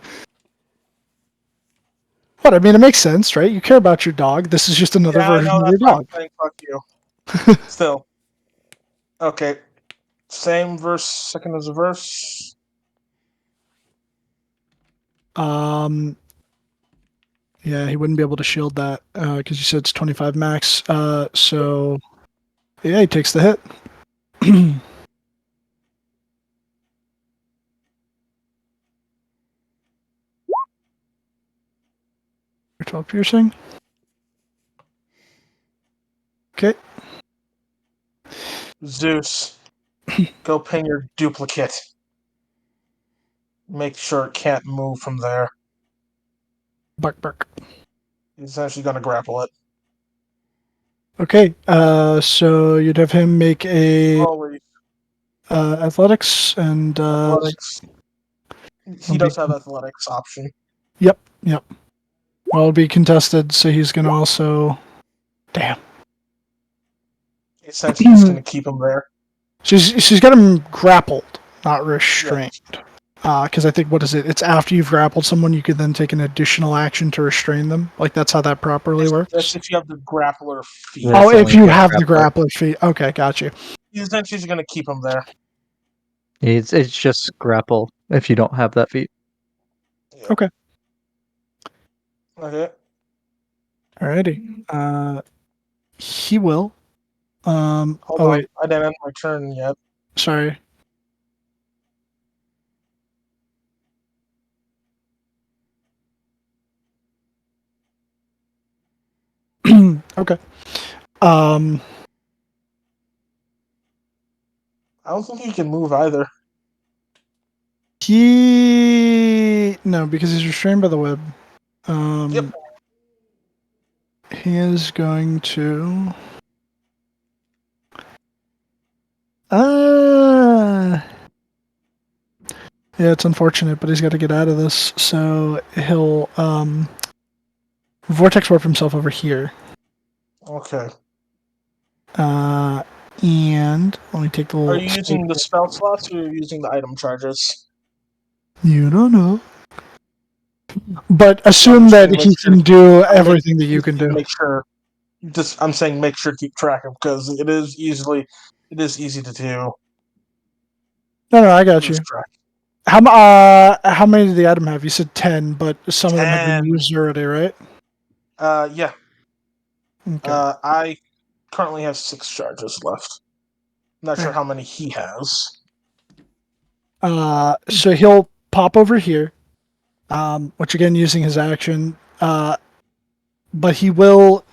But I mean, it makes sense, right? You care about your dog. This is just another Yeah, I version know, of your that's why I'm dog. saying fuck you. Still. Okay. Same verse, second as a verse. Yeah, he wouldn't be able to shield that because you said it's 25 max. So yeah, he takes the hit. 12 piercing. Okay. Zeus, go ping your duplicate. Make sure it can't move from there. Bark, bark. He's actually going to grapple it. Okay. So you'd have him make a Always athletics and athletics. He I'll does be- have athletics option. Yep. Well, it'll be contested, so he's gonna also. Damn. Essentially, just going to keep him there. She's got him grappled, not restrained. Because I think, what is it? It's after you've grappled someone, you can then take an additional action to restrain them. Like, that's how that properly works. That's if you have the grappler feat. Yeah. Oh, That's if only you against have the grappler. grappler feat. Okay, got you. He's essentially going to keep him there. It's just grapple if you don't have that feat. Okay. Okay. Alrighty. He will. Hold Oh, on. wait. I didn't end my turn yet. Sorry. Okay. I don't think he can move either. No, because he's restrained by the web. Yep. He is going to. Yeah, it's unfortunate, but he's got to get out of this. So he'll vortex warp himself over here. Okay. And let me take the little. Are you using the spell slots or are you using the item charges? You don't know. But I'm assume just that gonna make he sure can to do everything that you can do. Make sure. I'm saying make sure to keep track of because it is easy to do. No, I got Lose you. track. How many did the item have? You said 10, but some of them have been 10. used already, right? Yeah. Okay. I currently have 6 charges left. Not sure Alright. how many he has. So he'll pop over here, which again using his action, but he will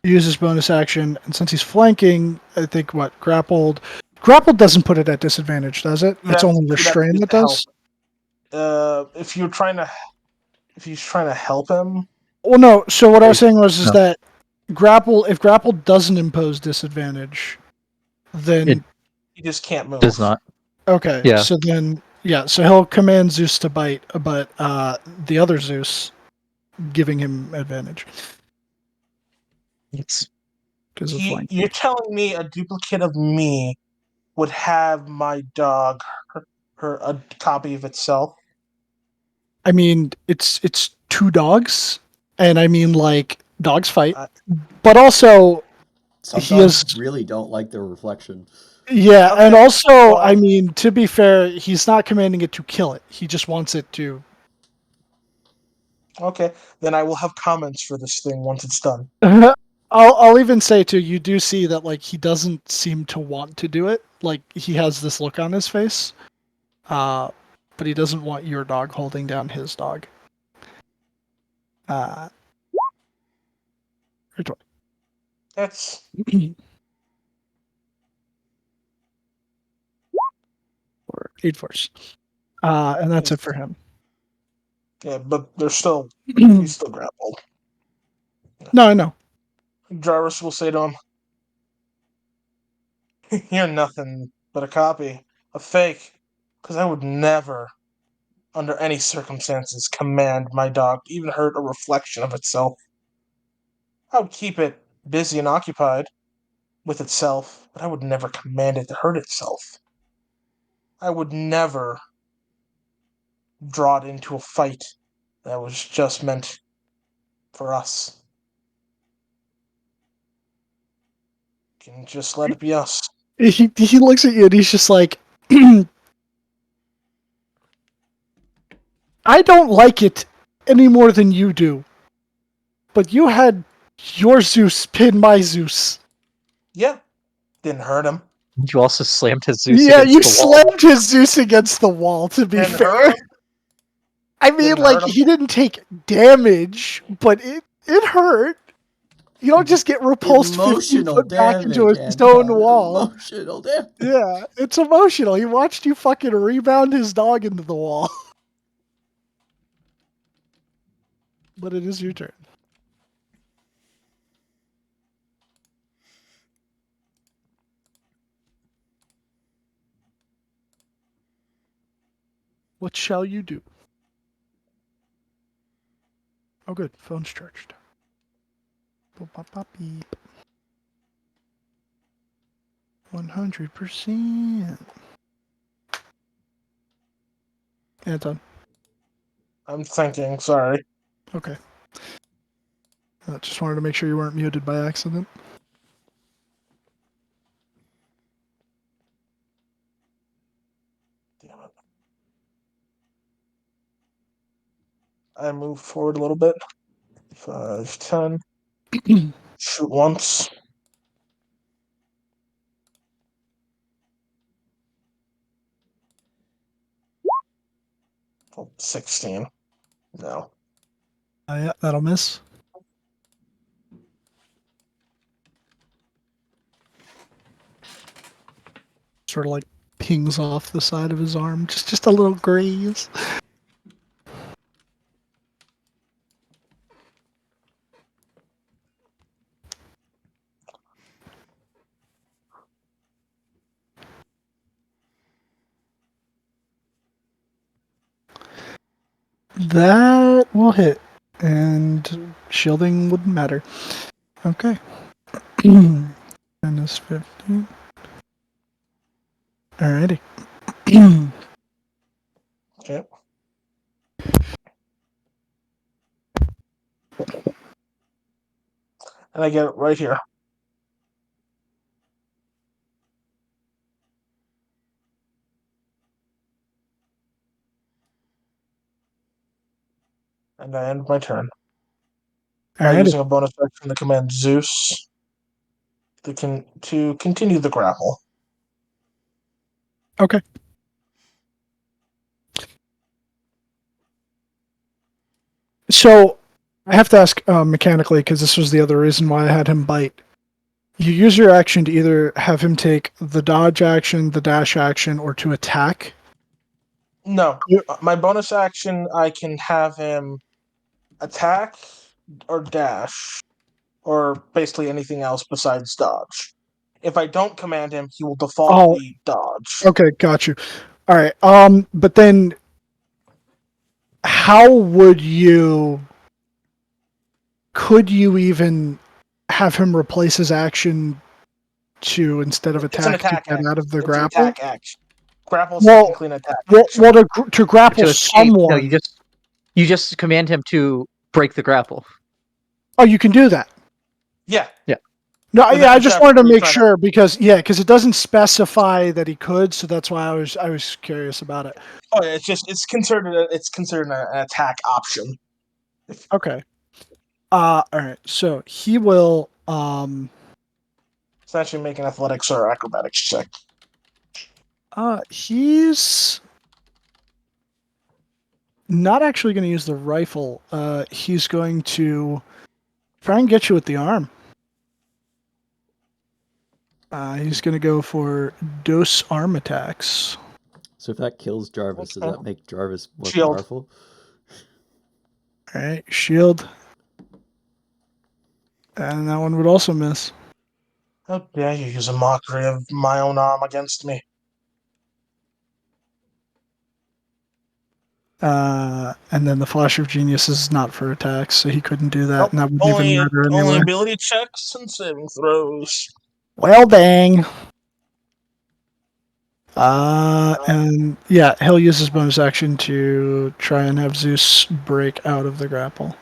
use his bonus action, and since he's flanking, I think grappled doesn't put it at disadvantage, does it? It's only You'd have to restrain use that the help. does. If he's trying to help him, Well, no. So what I was saying was No. that if grapple doesn't impose disadvantage, then It he just can't move. does not. okay. Yeah. So then so he'll command Zeus to bite, but the other Zeus giving him advantage It's because of flank. You're telling me a duplicate of me would have my dog a copy of itself? I mean, it's 2 dogs, and I mean like dogs fight, but also Some he dogs is really don't like their reflection. yeah, Okay, and also well- I mean to be fair, he's not commanding it to kill it. He just wants it to. Okay, then I will have comments for this thing once it's done. I'll even say too, you do see that like he doesn't seem to want to do it. Like he has this look on his face, but he doesn't want your dog holding down his dog. That's Or 8 force. And that's it for him. yeah, but he's still grappled. No, I know. Jarvis will say to him, "You're nothing but a copy, a fake, because I would never, under any circumstances, command my dog to even hurt a reflection of itself. I would keep it busy and occupied with itself, but I would never command it to hurt itself. I would never draw it into a fight that was just meant for us. Can just let it be us." He looks at you and he's just like, I don't like it any more than you do. But you had your Zeus pin my Zeus. Yeah, didn't hurt him. You also slammed his Zeus Yeah, against you the wall. slammed his Zeus against the wall, to be Didn't fair. hurt him. I mean, Didn't like, hurt him. he didn't take damage, but it hurt. You don't just get repulsed 15 Emotional foot back into damage, a stone Anton. wall. Emotional damage. Yeah, it's emotional. He watched you fucking rebound his dog into the wall. But it is your turn. What shall you do? Oh, good. Phone's charged. Boop, bop, bop, beep. 100%. Anton. I'm thinking. Sorry. Okay. Just wanted to make sure you weren't muted by accident. Damn it. I move forward a little bit. 5, 10. Shoot once. Oh, 16. No. Yeah, that'll miss. Sort of like pings off the side of his arm. Just a little graze. That will hit. And shielding wouldn't matter. Okay. Minus 15. Alrighty. Okay. And I get it right here. And I end my turn by Alrighty. using a bonus action to command Zeus to continue the grapple. Okay. So, I have to ask mechanically, because this was the other reason why I had him bite. You use your action to either have him take the dodge action, the dash action, or to attack. No. Yep. My bonus action, I can have him attack or dash, or basically anything else besides dodge. If I don't command him, he will defaultly dodge. Okay, got you. All right. But then, how would you? Could you even have him replace his action to instead of It's an attack to attack get action. out of the It's an grapple? attack action. Grapple is Well, technically an attack Well, action. well to grapple To escape. No, someone. you just command him to break the grapple. Oh, you can do that. Yeah. No, But yeah, I that's just after wanted to we make try to- sure because it doesn't specify that he could, so that's why I was curious about it. Oh, yeah, it's considered an attack option. Okay. All right. So he will Essentially, make an athletics or acrobatics check. he's not actually going to use the rifle. He's going to try and get you with the arm. He's going to go for dose arm attacks. So if that kills Jarvis, does Okay. that make Jarvis more Shield. powerful? All right, shield. And that one would also miss. How dare you use a mockery of my own arm against me? And then the Flash of Genius is not for attacks, so he couldn't do that, Nope. and that wouldn't even matter Only anyway. ability checks and saving throws. Well, dang. And yeah, he'll use his bonus action to try and have Zeus break out of the grapple.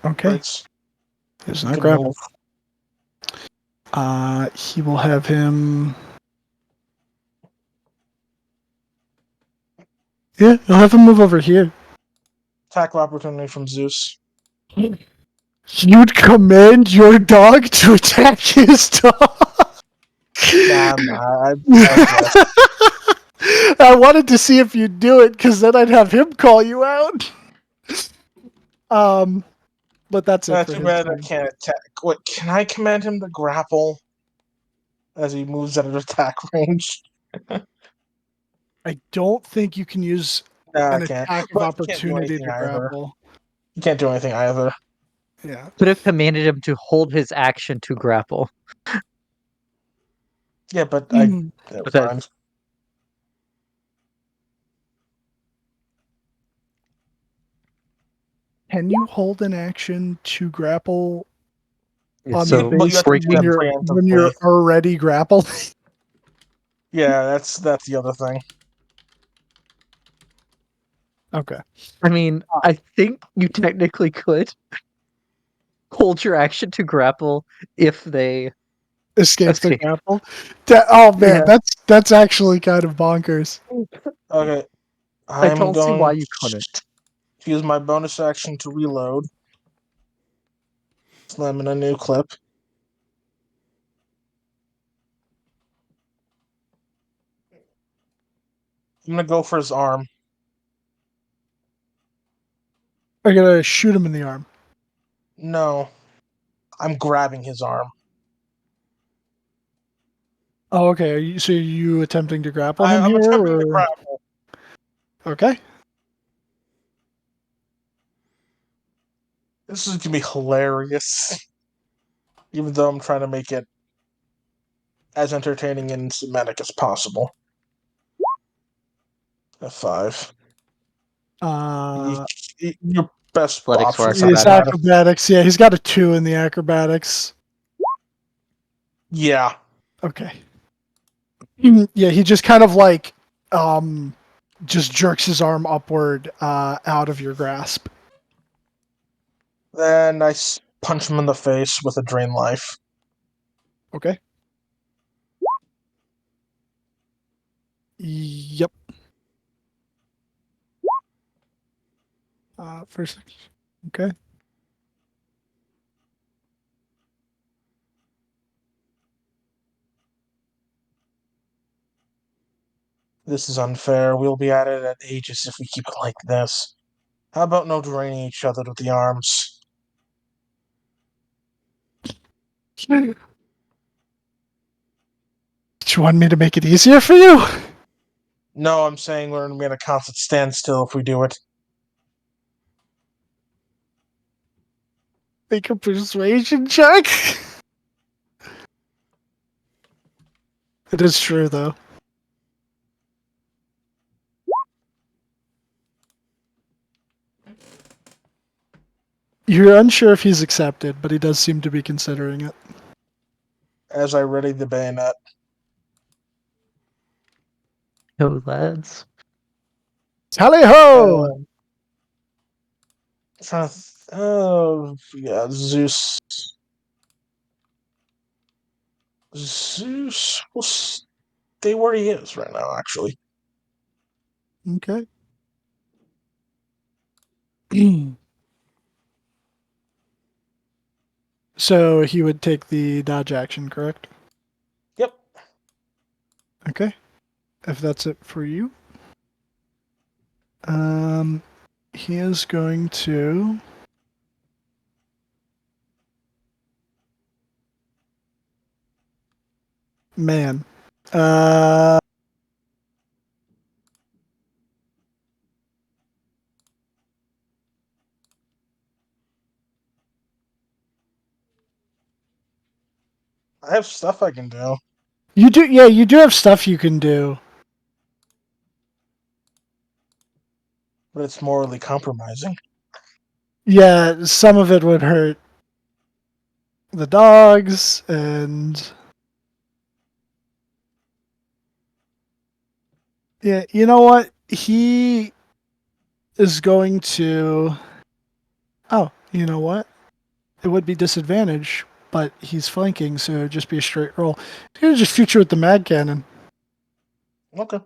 Okay, Breaks. he's not Good grappled. move. He will have him. Yeah, he'll have him move over here. Tackle opportunity from Zeus. You'd command your dog to attack his dog. Nah, I guess. I wanted to see if you'd do it, because then I'd have him call you out. But that's it for Too his bad I turn. can't attack. Wait, can I command him to grapple as he moves out of attack range? I don't think you can use No, an I can't. attack of But he can't do opportunity anything to either. grapple. You can't do anything either. Yeah. Could have commanded him to hold his action to grapple. Yeah, but But that- fine. Can you hold an action to grapple on So the But you have base to break do that when you're preemptively. already grappled. Yeah, that's the other thing. Okay. I mean, I think you technically could hold your action to grapple if they Escape the escape. grapple. Oh man, Yeah. that's actually kind of bonkers. Okay, I I'm don't see why going you couldn't. to use my bonus action to reload. Slam in a new clip. I'm gonna go for his arm. I gotta shoot him in the arm. No, I'm grabbing his arm. Oh, okay. So are you attempting to grapple him I'm here? attempting to Or... grapple. Okay. This is gonna be hilarious. Even though I'm trying to make it as entertaining and cinematic as possible. F5. Uh, Your best Athletics or option is his acrobatics. acrobatics. Yeah, he's got a 2 in the acrobatics. Yeah. Okay. Yeah, he just kind of like just jerks his arm upward out of your grasp. Then I punch him in the face with a drain life. Okay. Yep. First. Okay. This is unfair. We'll be at it at ages if we keep it like this. How about no draining each other with the arms? Do you want me to make it easier for you? No, I'm saying we're going to be at a constant standstill if we do it. Make a persuasion check. It is true, though. You're unsure if he's accepted, but he does seem to be considering it. As I ready the bayonet. Yo, lads. Tally ho! Trying to. Oh, yeah, Zeus. Zeus will stay where he is right now, actually. Okay. So he would take the dodge action, correct? Yep. Okay. If that's it for you. He is going to... Man. I have stuff I can do. You do, yeah, you do have stuff you can do. But it's morally compromising. Yeah, some of it would hurt the dogs, and... Yeah, you know what? He is going to... Oh, you know what? It would be disadvantage, but he's flanking, so it'd just be a straight roll. He's going to just shoot you with the mag cannon. Okay.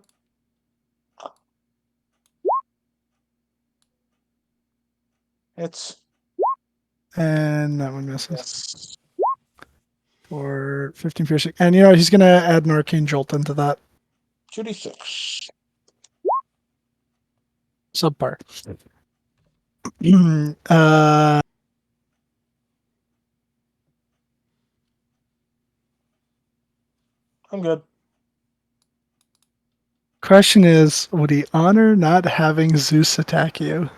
It's... And that one misses. Yes. For 15 piercing. And you know, he's going to add an arcane jolt into that. 2d6. Subpar. I'm good. Question is, would he honor not having Zeus attack you?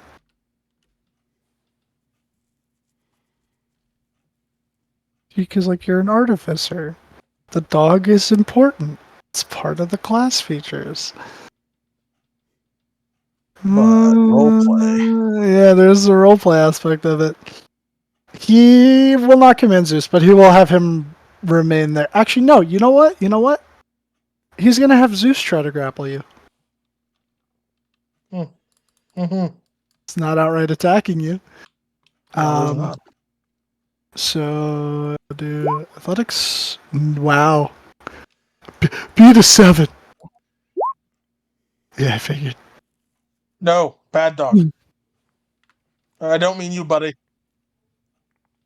Because, like, you're an artificer. The dog is important. It's part of the class features. But roleplay. Yeah, there's the roleplay aspect of it. He will not command Zeus, but he will have him remain there. Actually, no. You know what? He's gonna have Zeus try to grapple you. Mm-hmm. It's not outright attacking you. No, it's not. So do athletics. Wow. Beat a 7. Yeah, I figured. No, bad dog. I don't mean you, buddy.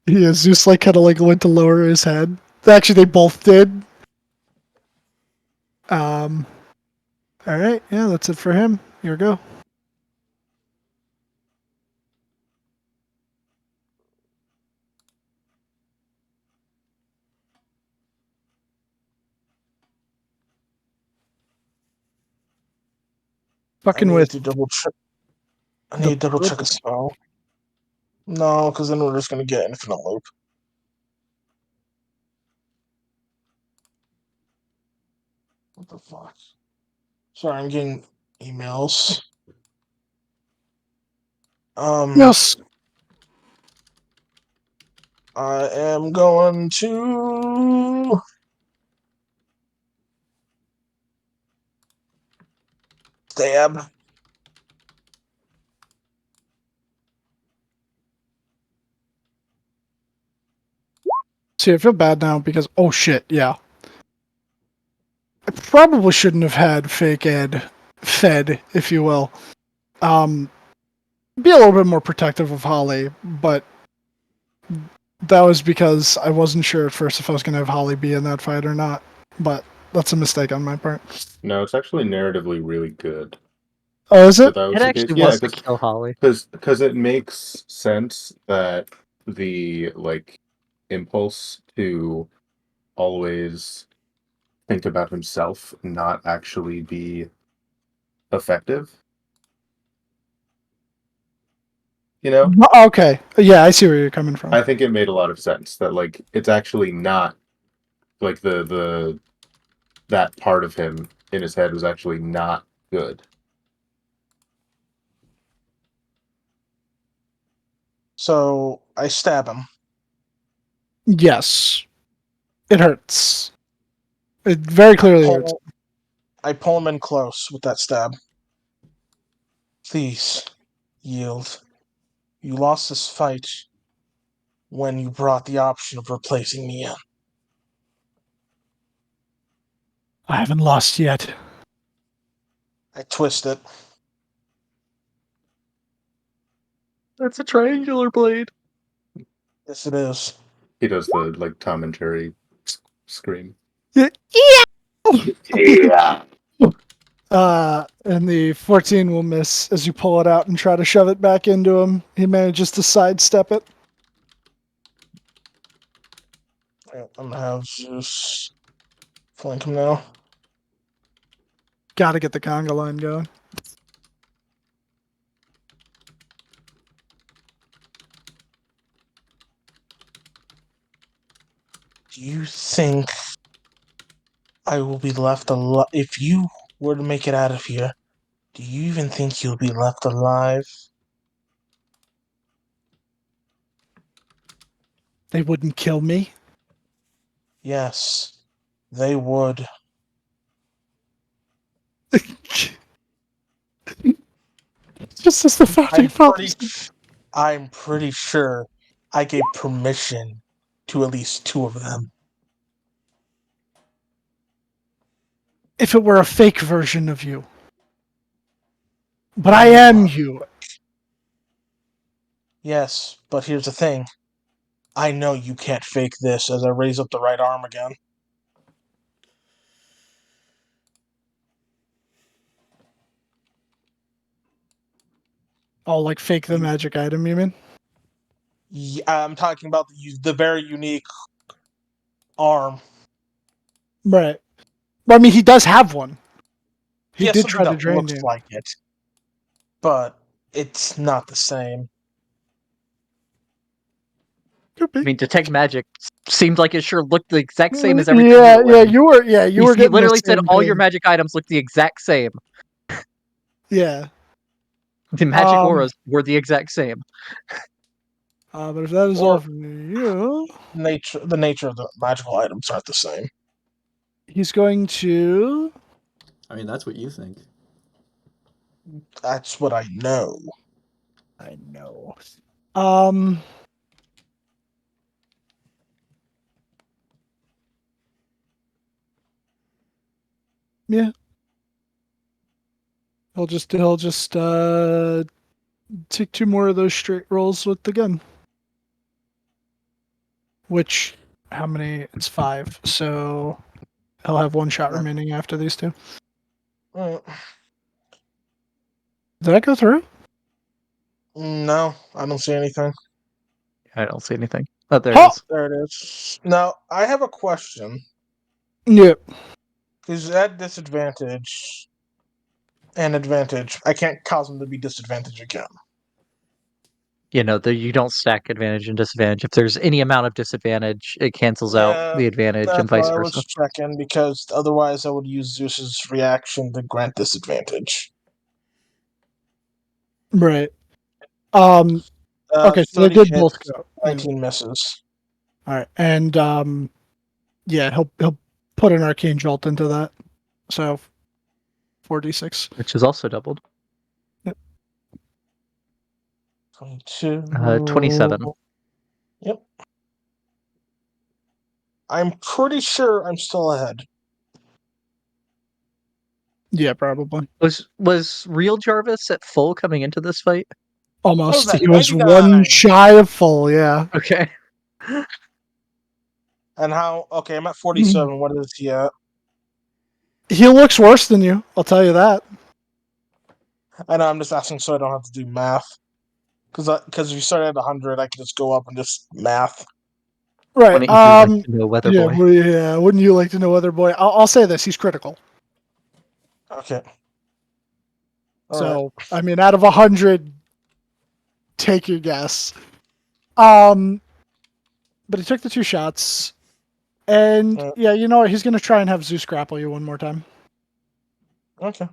Yeah, Zeus kind of went to lower his head. Actually, they both did. All right, yeah, that's it for him. Here we go. Fucking I need with to double check. I the need to double check a spell. No, because then we're just gonna get infinite loop. What the fuck? Sorry, I'm getting emails. yes. I am going to stab. See, I feel bad now because oh shit, yeah. I probably shouldn't have had fake Ed fed, if you will. Be a little bit more protective of Holly, but that was because I wasn't sure at first if I was going to have Holly be in that fight or not. But that's a mistake on my part. No, it's actually narratively really good Oh, is it? that was It the actually case. Yeah, wants to kill Holly. because it makes sense that the impulse to always think about himself not actually be effective. You know, Okay. Yeah, I see where you're coming from. I think it made a lot of sense that it's actually not the that part of him in his head was actually not good. So I stab him. Yes. It hurts. It very clearly hurts. I pull him in close with that stab. Please, yield. You lost this fight when you brought the option of replacing me in. I haven't lost yet. I twist it. That's a triangular blade. Yes, it is. He does the Tom and Jerry scream. Yeah. Yeah. And the 14 will miss as you pull it out and try to shove it back into him. He manages to sidestep it. I'm gonna have Zeus flank him now. Gotta get the conga line going. Do you think I will be left alive? If you were to make it out of here, do you even think you'll be left alive? They wouldn't kill me. Yes, they would. Just as the founding fathers. I'm pretty sure I gave permission to at least 2 of them. If it were a fake version of you. But I am you. Yes, but here's the thing. I know you can't fake this as I raise up the right arm again. Oh, fake the magic item, you mean? Yeah, I'm talking about the very unique arm. Right. Well, I mean, he does have one. He has did something try to that drain looks you. like it, but it's not the same. Could be. I mean, detect magic seemed like it sure looked the exact same as everything. You were He getting literally the said same all your thing. magic items look the exact same. Yeah. The magic auras were the exact same. But if that is Or- all from you, The nature of the magical items aren't the same. he's going to. I mean, that's what you think. That's what I know. I know. Um. Yeah. He'll just take 2 more of those straight rolls with the gun. Which, how many? It's 5. So he'll have 1 shot Yeah. remaining after these 2. Mm, Did that go through? No, I don't see anything. I don't see anything. Oh, there Huh! it is. There it is. Now, I have a question. Yep. Is at disadvantage and advantage, I can't cause them to be disadvantaged again. You know, you don't stack advantage and disadvantage. If there's any amount of disadvantage, it cancels out Yeah, the advantage and that's vice why I versa. was checking, because otherwise I would use Zeus's reaction to grant disadvantage. Right. Okay, so they 30 did hits, both go. 19 misses. All right, and yeah, he'll put an arcane jolt into that. So 4d6. Which is also doubled. 22. 27. Yep. I'm pretty sure I'm still ahead. Yeah, probably. Was real Jarvis at full coming into this fight? Almost. What was that, He was 99? 1 shy of full. Yeah. Okay. And how? Okay, I'm at 47. What is he at? He looks worse than you. I'll tell you that. I know, I'm just asking so I don't have to do math. Because if you start at 100, I can just go up and just math. Right. Wouldn't you like to know, Weather Yeah. Boy? Well, yeah. Wouldn't you like to know, other boy? I'll say this: he's critical. Okay. All right. So I mean, out of 100, take your guess. But he took the 2 shots, and yeah, you know what? He's gonna try and have Zeus grapple you one more time. Okay.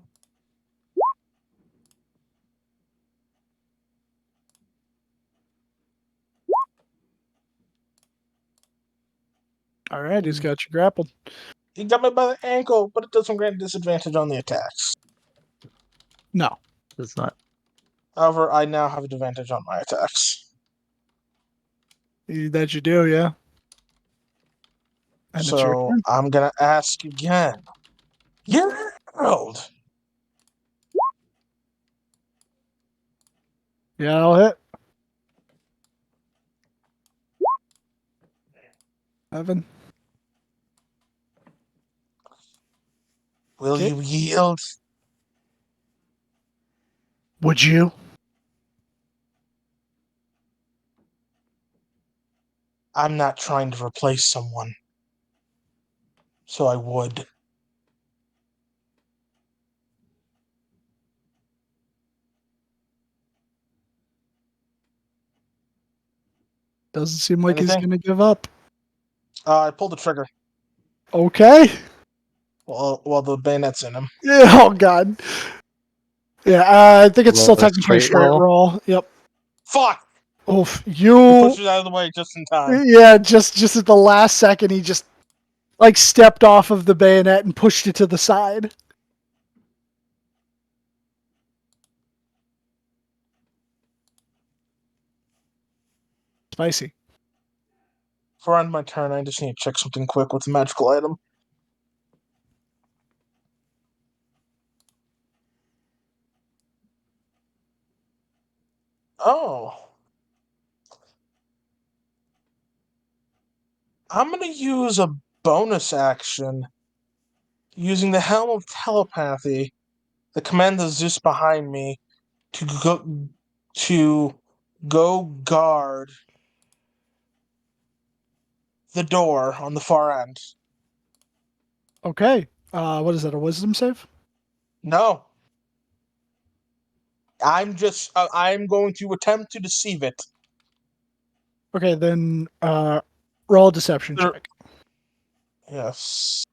All right, he's got you grappled. He got me by the ankle, but it doesn't grant disadvantage on the attacks. No. It's not. However, I now have advantage on my attacks. That you do, yeah. And it's your So turn. I'm gonna ask again. Gerald! Yeah, I'll hit. 7. Will Okay. you yield? Would you? I'm not trying to replace someone. So I would. Doesn't seem like he's Anything? gonna give up. I pulled the trigger. Okay. Well, the bayonet's in him. Yeah. Oh God. Yeah. I think it's still Roll a technically a straight straight roll. roll. Yep. Fuck! Oof. He You. pushes out of the way just in time. Yeah. Just at the last second, he just like stepped off of the bayonet and pushed it to the side. Spicy. Before I end my turn, I just need to check something quick with the magical item. Oh. I'm going to use a bonus action using the Helm of Telepathy to command the Zeus behind me to go guard the door on the far end. Okay. What is that? A wisdom save? No. I'm going to attempt to deceive it. Okay, then roll a deception Sure. check. Yes.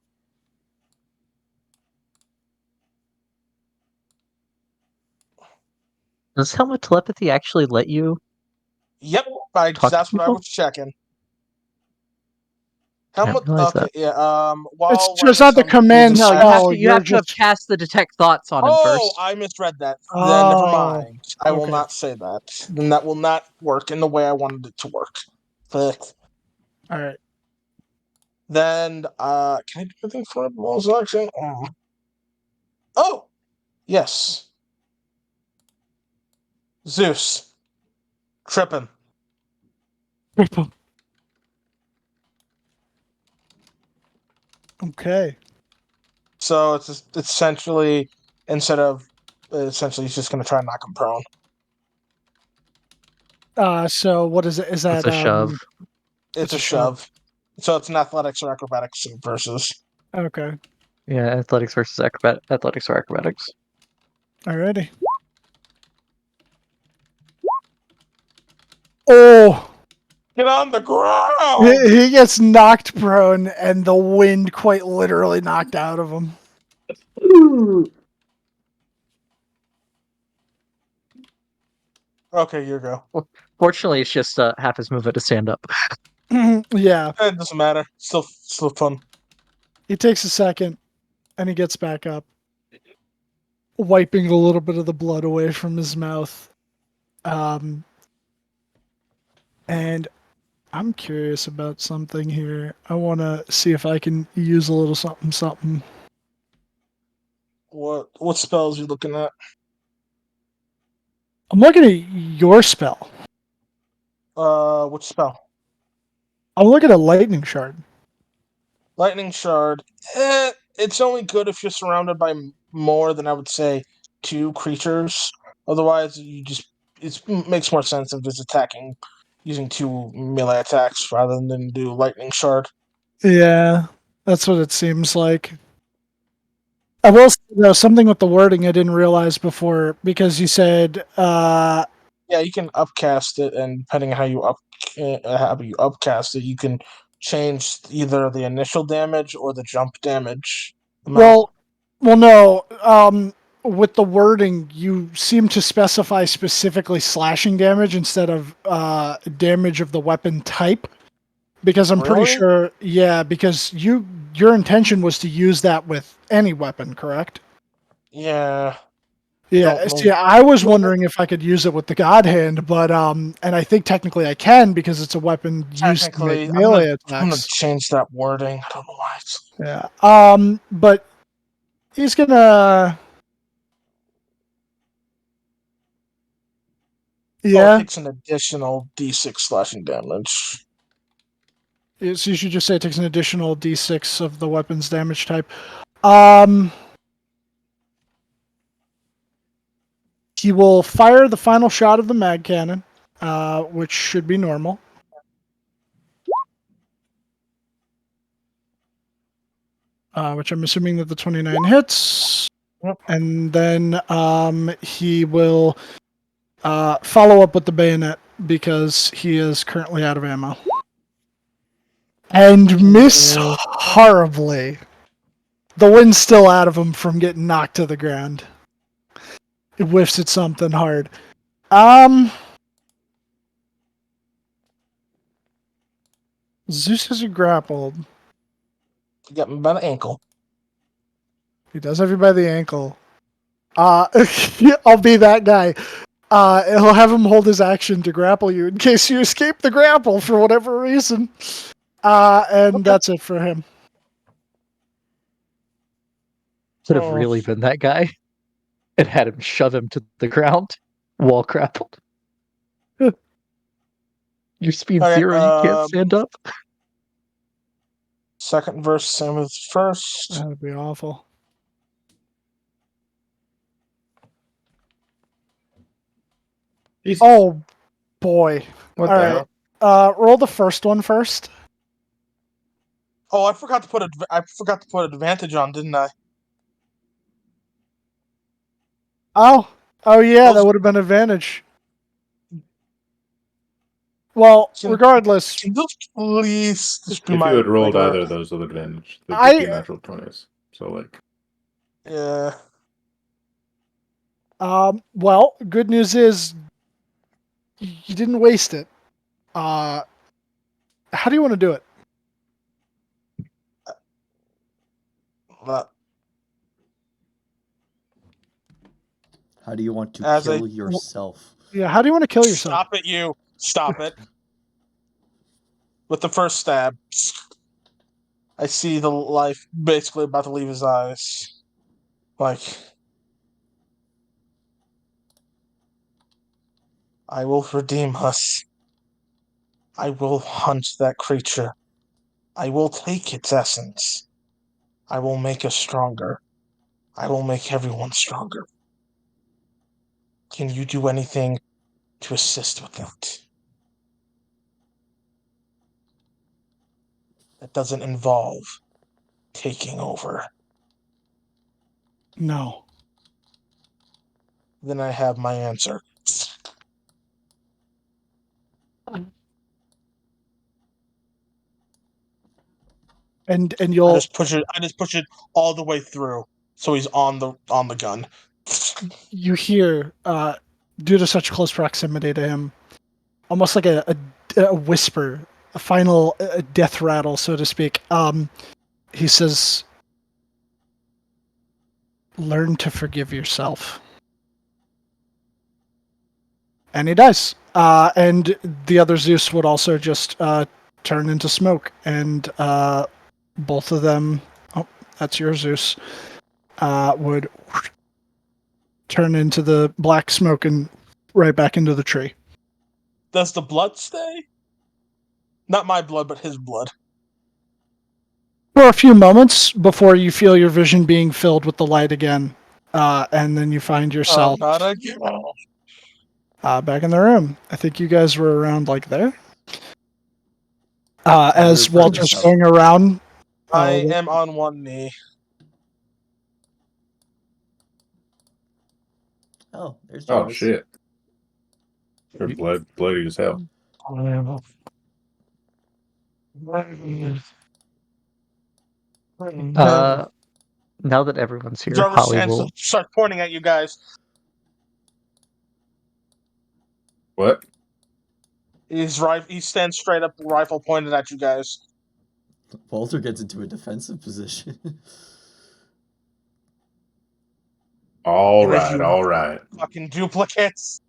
Does Helmet Telepathy actually let you? Yep. Talk to that's what I people? was checking. How I much? didn't realize Okay, that. yeah. It's While just running not the some command using No, my spell. you You're have to have just cast the detect thoughts on him Oh, first. I misread that. Then never oh, mind. I will okay. not say that. Then that will not work in the way I wanted it to work. But All right. then, can I do anything for a bonus action? Oh, yes. Zeus. Tripping. Okay. So it's essentially, instead of, essentially, he's just going to try and knock him prone. So what is it? Is That's that a shove. It's It's a a shove. shove. So it's an athletics or acrobatics versus. Okay. Yeah, athletics versus athletics or acrobatics. Alrighty. Oh, Get on the ground! he gets knocked prone, and the wind quite literally knocked out of him. Okay, you go. Fortunately, it's just half his movement to stand up. Yeah. It doesn't matter. Still fun. He takes a second, and he gets back up, wiping a little bit of the blood away from his mouth. And I'm curious about something here. I want to see if I can use a little something something. What spells you looking at? I'm looking at your spell. Which spell? I'm looking at lightning shard. Lightning shard. It's only good if you're surrounded by more than I would say two creatures. Otherwise, it makes more sense of just attacking using two melee attacks rather than do lightning shard. Yeah, that's what it seems like. I will say, though, something with the wording I didn't realize before, because you said, Yeah, you can upcast it, and depending on how you upcast it, you can change either the initial damage or the jump damage amount. no, with the wording, you seem to specify specifically slashing damage instead of damage of the weapon type. Because I'm pretty Really? sure, yeah, because your intention was to use that with any weapon, correct? Yeah. Don't Yeah, know. see, I was wondering if I could use it with the God Hand, but and I think technically I can because it's a weapon used to make Technically, melee I'm gonna attacks. change that wording. I don't know why. Yeah. But he's gonna. Oh, it Yeah. takes an additional D6 slashing damage. So you should just say it takes an additional D6 of the weapon's damage type. Um. He will fire the final shot of the mag cannon, which should be normal. Which I'm assuming that the 29 hits. Yep. And then he will follow up with the bayonet because he is currently out of ammo. And miss horribly. The wind's still out of him from getting knocked to the ground. It whiffs at something hard. Zeus is grappled. You got me by the ankle. He does have you by the ankle. I'll be that guy. He'll have him hold his action to grapple you in case you escape the grapple for whatever reason. And Okay. that's it for him. Should have Oh. really been that guy and had him shove him to the ground while grappled. Your speed Okay, 0, you can't stand up. second verse, same as first. That'd be awful. Oh boy! What All the right, hell? roll the first one first. Oh, I forgot to put advantage on, didn't I? Oh yeah, that Those would have been advantage. Well, can, regardless, can those please just be If my you had rolled regular? either of those with advantage, they'd just be I natural 20s. So, like, Yeah. well, good news is you didn't waste it. How do you want to do it? But How do you want to As kill I- yourself? Yeah, how do you want to kill yourself? Stop it, you! Stop it! With the first stab, I see the life basically about to leave his eyes. Like, I will redeem us. I will hunt that creature. I will take its essence. I will make us stronger. I will make everyone stronger. Can you do anything to assist with that? That doesn't involve taking over. No. Then I have my answer. And I you'll just push it all the way through, so he's on the gun. you hear due to such close proximity to him, almost like a whisper, a final death rattle, so to speak. He says, "Learn to forgive yourself." And he dies. And the other Zeus would also just turn into smoke, and both of them. Oh, that's your Zeus. Would turn into the black smoke and right back into the tree. Does the blood stay? Not my blood, but his blood. For a few moments before you feel your vision being filled with the light again, and then you find yourself Not again. back in the room. I think you guys were around like there. Yeah, we As were Walter's further going around, I am on one knee. Oh, there's Oh Jarvis. shit! They're bloody as hell. Now that everyone's here, Jarvis Holly will. start pointing at you guys. What? He stands straight up, rifle pointed at you guys. Walter gets into a defensive position. All Because right, you all right. fucking duplicates.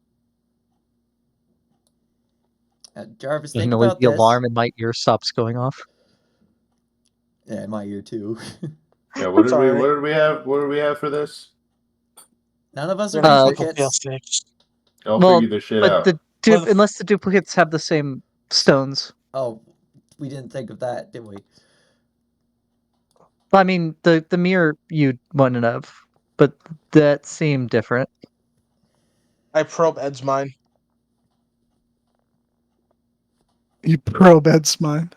Jarvis, You think know, about the this. alarm in my ear stops going off. Yeah, in my ear too. Yeah, what did we Sorry. what did we have? What did we have for this? None of us are There's a couple duplicates. fail-safes. I'll Well, figure this shit but out. unless the duplicates have the same stones. Oh, we didn't think of that, did we? I mean, the mirror you wouldn't have, but that seemed different. I probe Ed's mind. you probe Ed's mind.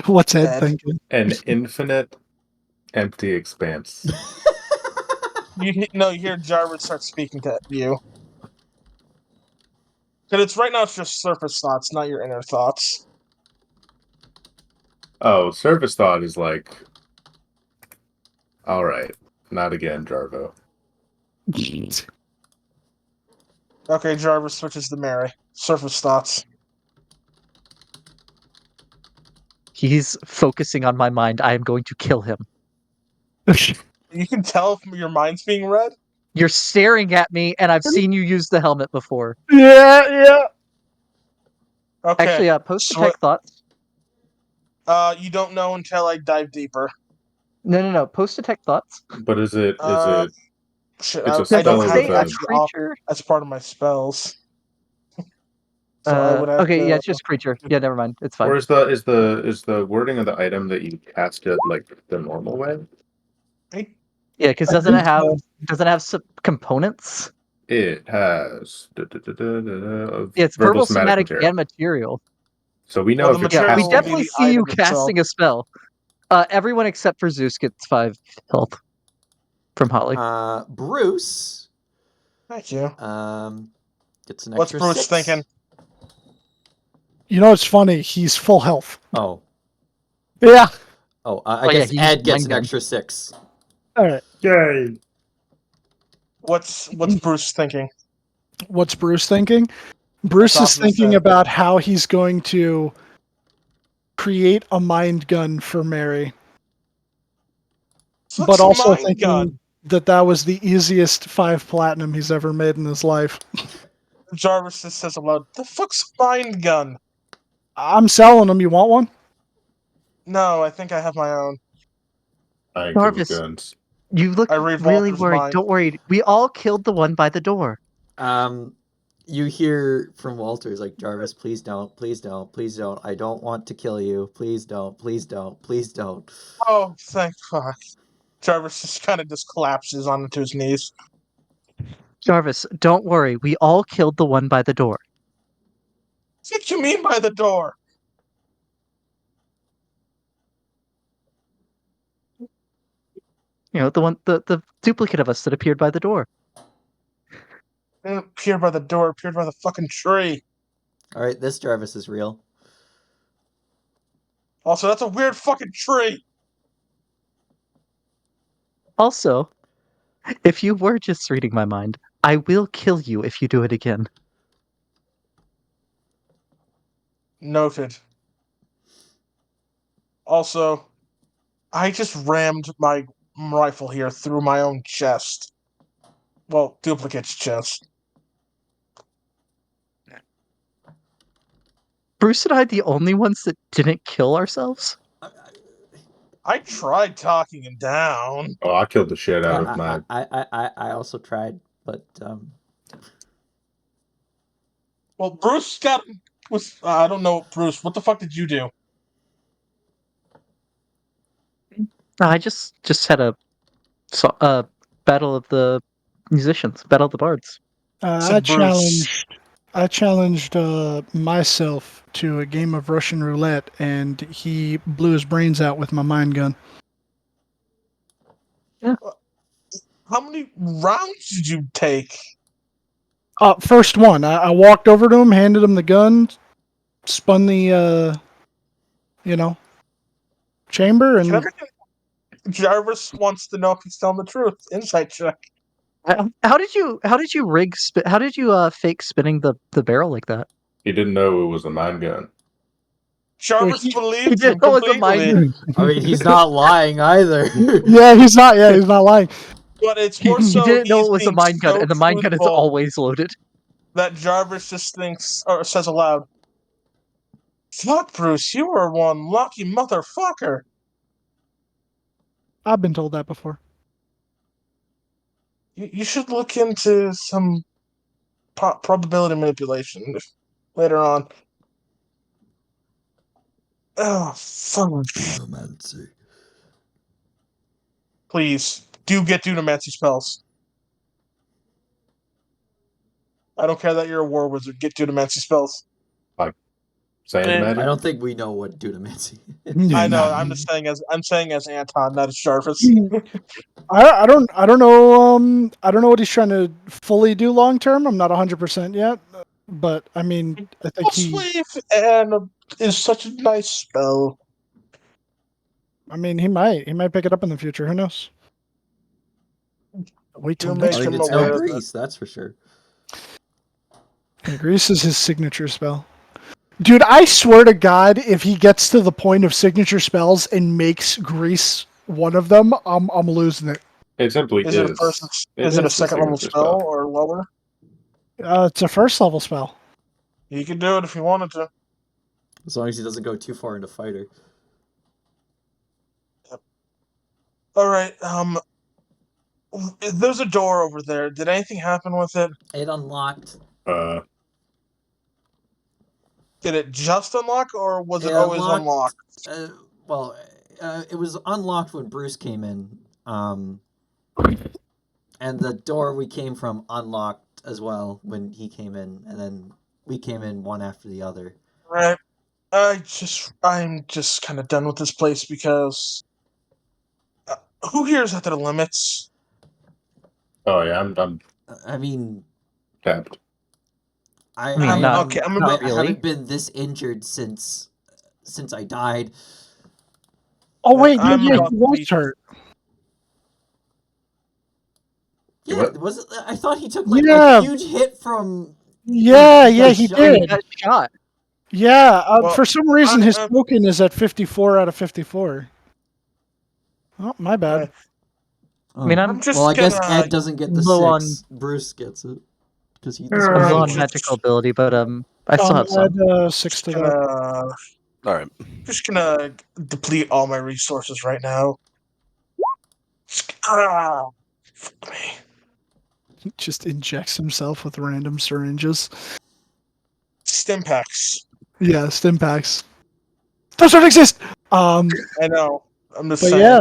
What's Ed Ed. thinking? An infinite, empty expanse. You hear Jarvis start speaking to you. Because right now it's just surface thoughts, not your inner thoughts. Oh, surface thought is like, all right, not again, Jarvo. Okay, Jarvis switches to Mary. Surface thoughts. He's focusing on my mind. I am going to kill him. You can tell if your mind's being read. You're staring at me, and I've seen you use the helmet before. Yeah. Okay. Actually, post detect thoughts. You don't know until I dive deeper. No. Post detect thoughts. But is it Shit, It's a I Does don't it spell have say with it a a actually off creature? as part of my spells. So I would have Okay, to... yeah, it's just creature. Yeah, never mind. It's fine. or is the wording of the item that you cast it like the normal way? Yeah, because I doesn't think it have some components? It has Yeah, it's verbal verbal, somatic somatic, material. and material. So we know Well, if the it's Yeah, we material will be casting. definitely the see you item itself. casting a spell. Everyone except for Zeus gets 5 health from Holly. Bruce. Thank you. Gets an What's extra Bruce 6. thinking? You know what's funny? He's full health. Oh. Yeah. Oh, I yeah, guess he Ed used gets mind an gun. extra 6. All right. Yay! What's Bruce thinking? What's Bruce thinking? Bruce That's is thinking optimistic. about how he's going to create a mind gun for Mary, but Fuck's a also mind thinking gun. that was the easiest 5 platinum he's ever made in his life. Jarvis just says aloud, "The fuck's a mind gun?" I'm selling them. You want one? No, I think I have my own. I ain't good with Jarvis, guns. you look I read really Walter's worried. mind. Don't worry. We all killed the one by the door. You hear from Walter, he's like, Jarvis, please don't, please don't, please don't. I don't want to kill you. Please don't, please don't, please don't. Oh, thank fuck. Jarvis just kind of just collapses onto his knees. Jarvis, don't worry. We all killed the one by the door. What you mean by the door? You know, the duplicate of us that appeared by the door. Didn't appear by the door, appeared by the fucking tree. All right, this Jarvis is real. Also, that's a weird fucking tree. Also, if you were just reading my mind, I will kill you if you do it again. Noted. Also, I just rammed my rifle here through my own chest. Well, duplicate's chest. Bruce and I the only ones that didn't kill ourselves? I tried talking him down. Oh, I killed the shit out of my. I also tried, but Well, Bruce was. I don't know, Bruce. What the fuck did you do? I just had a battle of the musicians, battle of the bards. I Said Bruce. challenged myself to a game of Russian roulette, and he blew his brains out with my mind gun. How many rounds did you take? First one, I walked over to him, handed him the gun, spun the chamber, Can and everything? Jarvis wants to know if he's telling the truth. Insight check. How did you how did you fake spinning the barrel like that? He didn't know it was a mind gun. Jarvis He- believes didn't him know it was a mind completely, I mean, he's not lying either. he's not lying. but it's He- more He so didn't know he's it was a being mind gun, so and the mind gun is truthful always loaded. that Jarvis just thinks or says aloud, "Fuck, Bruce, you are one lucky motherfucker." I've been told that before. You should look into some probability manipulation later on. Oh, fuck. Dunamancy. Please, do get Dunamancy spells. I don't care that you're a war wizard. Get Dunamancy spells. Sand Eh, magic. I don't think we know what dunamancy is. I know. Nah. I'm just saying as Anton, not as Jarvis. I don't know. I don't know what he's trying to fully do long term. I'm not 100% yet, but I mean, I think Slave and is such a nice spell. I mean, he might pick it up in the future. Who knows? Wait till You next I make mean, him it's aware no of it. grease, that's for sure. week. Grease is his signature spell. Dude, I swear to God, if he gets to the point of signature spells and makes Grease one of them, I'm losing it. It simply Is it a first? Is it a the second level signature spell or lower? It's a first level spell. He could do it if he wanted to. As long as he doesn't go too far into fighter. All right. There's a door over there. Did anything happen with it? It unlocked. Did it just unlock, or was it It always unlocked? Well, it was unlocked when Bruce came in. And the door we came from unlocked as well when he came in, and then we came in one after the other. Right. I'm just kind of done with this place because who here is at their limits? Oh yeah, I'm I mean, tapped. I mean, not I really. haven't been this injured since I died. Oh wait, I'm yeah, about he to was be- hurt. Yeah, What? was it? I thought he took like Yeah. a huge hit from Yeah, He yeah, got he shot. He did. got shot. Yeah, Well, for some reason his I- token is at 54 out of 54. Oh, my bad. Oh. mean, I'm just well, I guess gonna- Ed doesn't get the low on- 6. Bruce gets it. Because he I'm low on magical ability, but I still have some. Add 6 to that. All right. Just gonna deplete all my resources right now. Ah, fuck me. Just injects himself with random syringes. Stim packs. Yeah, stim packs. Those don't exist! I know. I'm just But saying. yeah,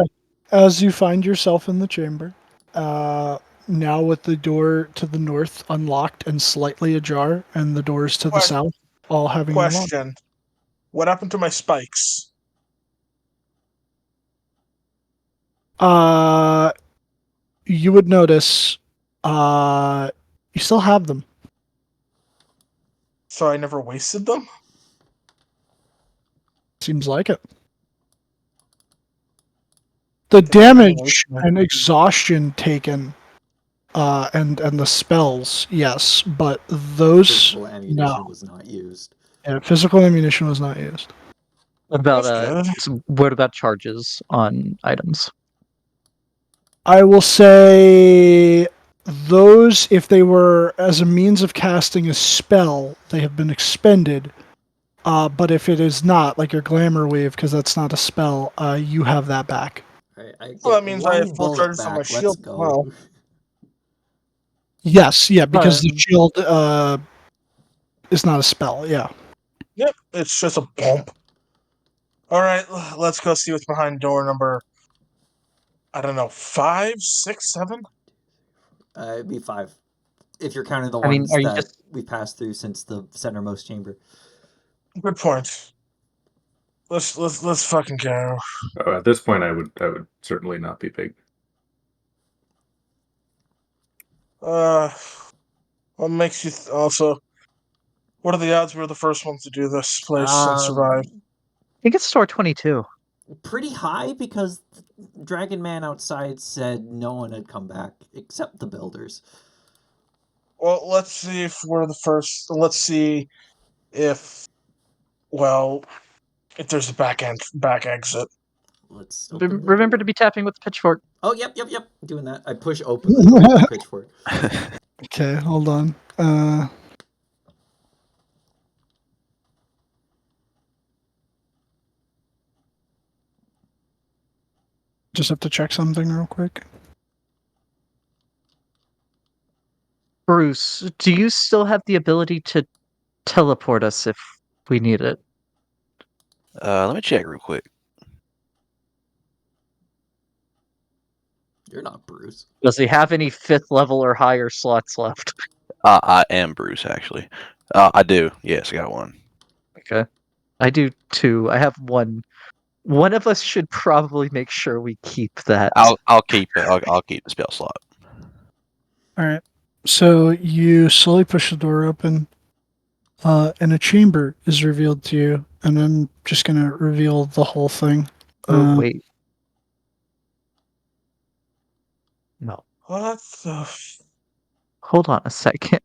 as you find yourself in the chamber, now with the door to the north unlocked and slightly ajar, and the doors to the What? south all having unlocked. Question: what happened to my spikes? You would notice, you still have them. So I never wasted them. Seems like it. The Think I'm gonna damage waste them. and exhaustion taken, and the spells, yes, but those Physical ammunition no. was not used. Yeah, physical ammunition was not used. What about That's good. what about charges on items? I will say those, if they were as a means of casting a spell, they have been expended. But if it is not, like your glamour wave, because that's not a spell, you have that back. Right, I Well, get that means I have one full bullet charges on my back. Let's shield. go. Wow. Yes, yeah, because the Um, shield is not a spell. Yeah. Yep, it's just a bump. All right, let's go see what's behind door number. I don't know, 5, 6, 7. It'd be 5. If you're counting the I mean, ones are you that just we passed through since the centermost chamber. Good point. Let's fucking go. At this point, I would certainly not be big. What makes you also? What are the odds we're the first ones to do this place and survive? I think it's store 22. Pretty high because Dragon Man outside said no one had come back except the builders. Well, let's see if we're the first. Let's see if, well, if there's a back exit. Let's open the Remember door. to be tapping with the pitchfork. Oh, yep. Doing that. I push open the door with the pitchfork. Okay, hold on. Just have to check something real quick. Bruce, do you still have the ability to teleport us if we need it? Let me check real quick. You're not Bruce. Does he have any 5th level or higher slots left? I am Bruce, actually. I do. Yes, I got one. Okay. I do too. I have one. One of us should probably make sure we keep that. I'll keep it. I'll keep the spell slot. All right. So you slowly push the door open, and a chamber is revealed to you, and I'm just gonna reveal the whole thing. Oh, wait. No. What the? Hold on a second.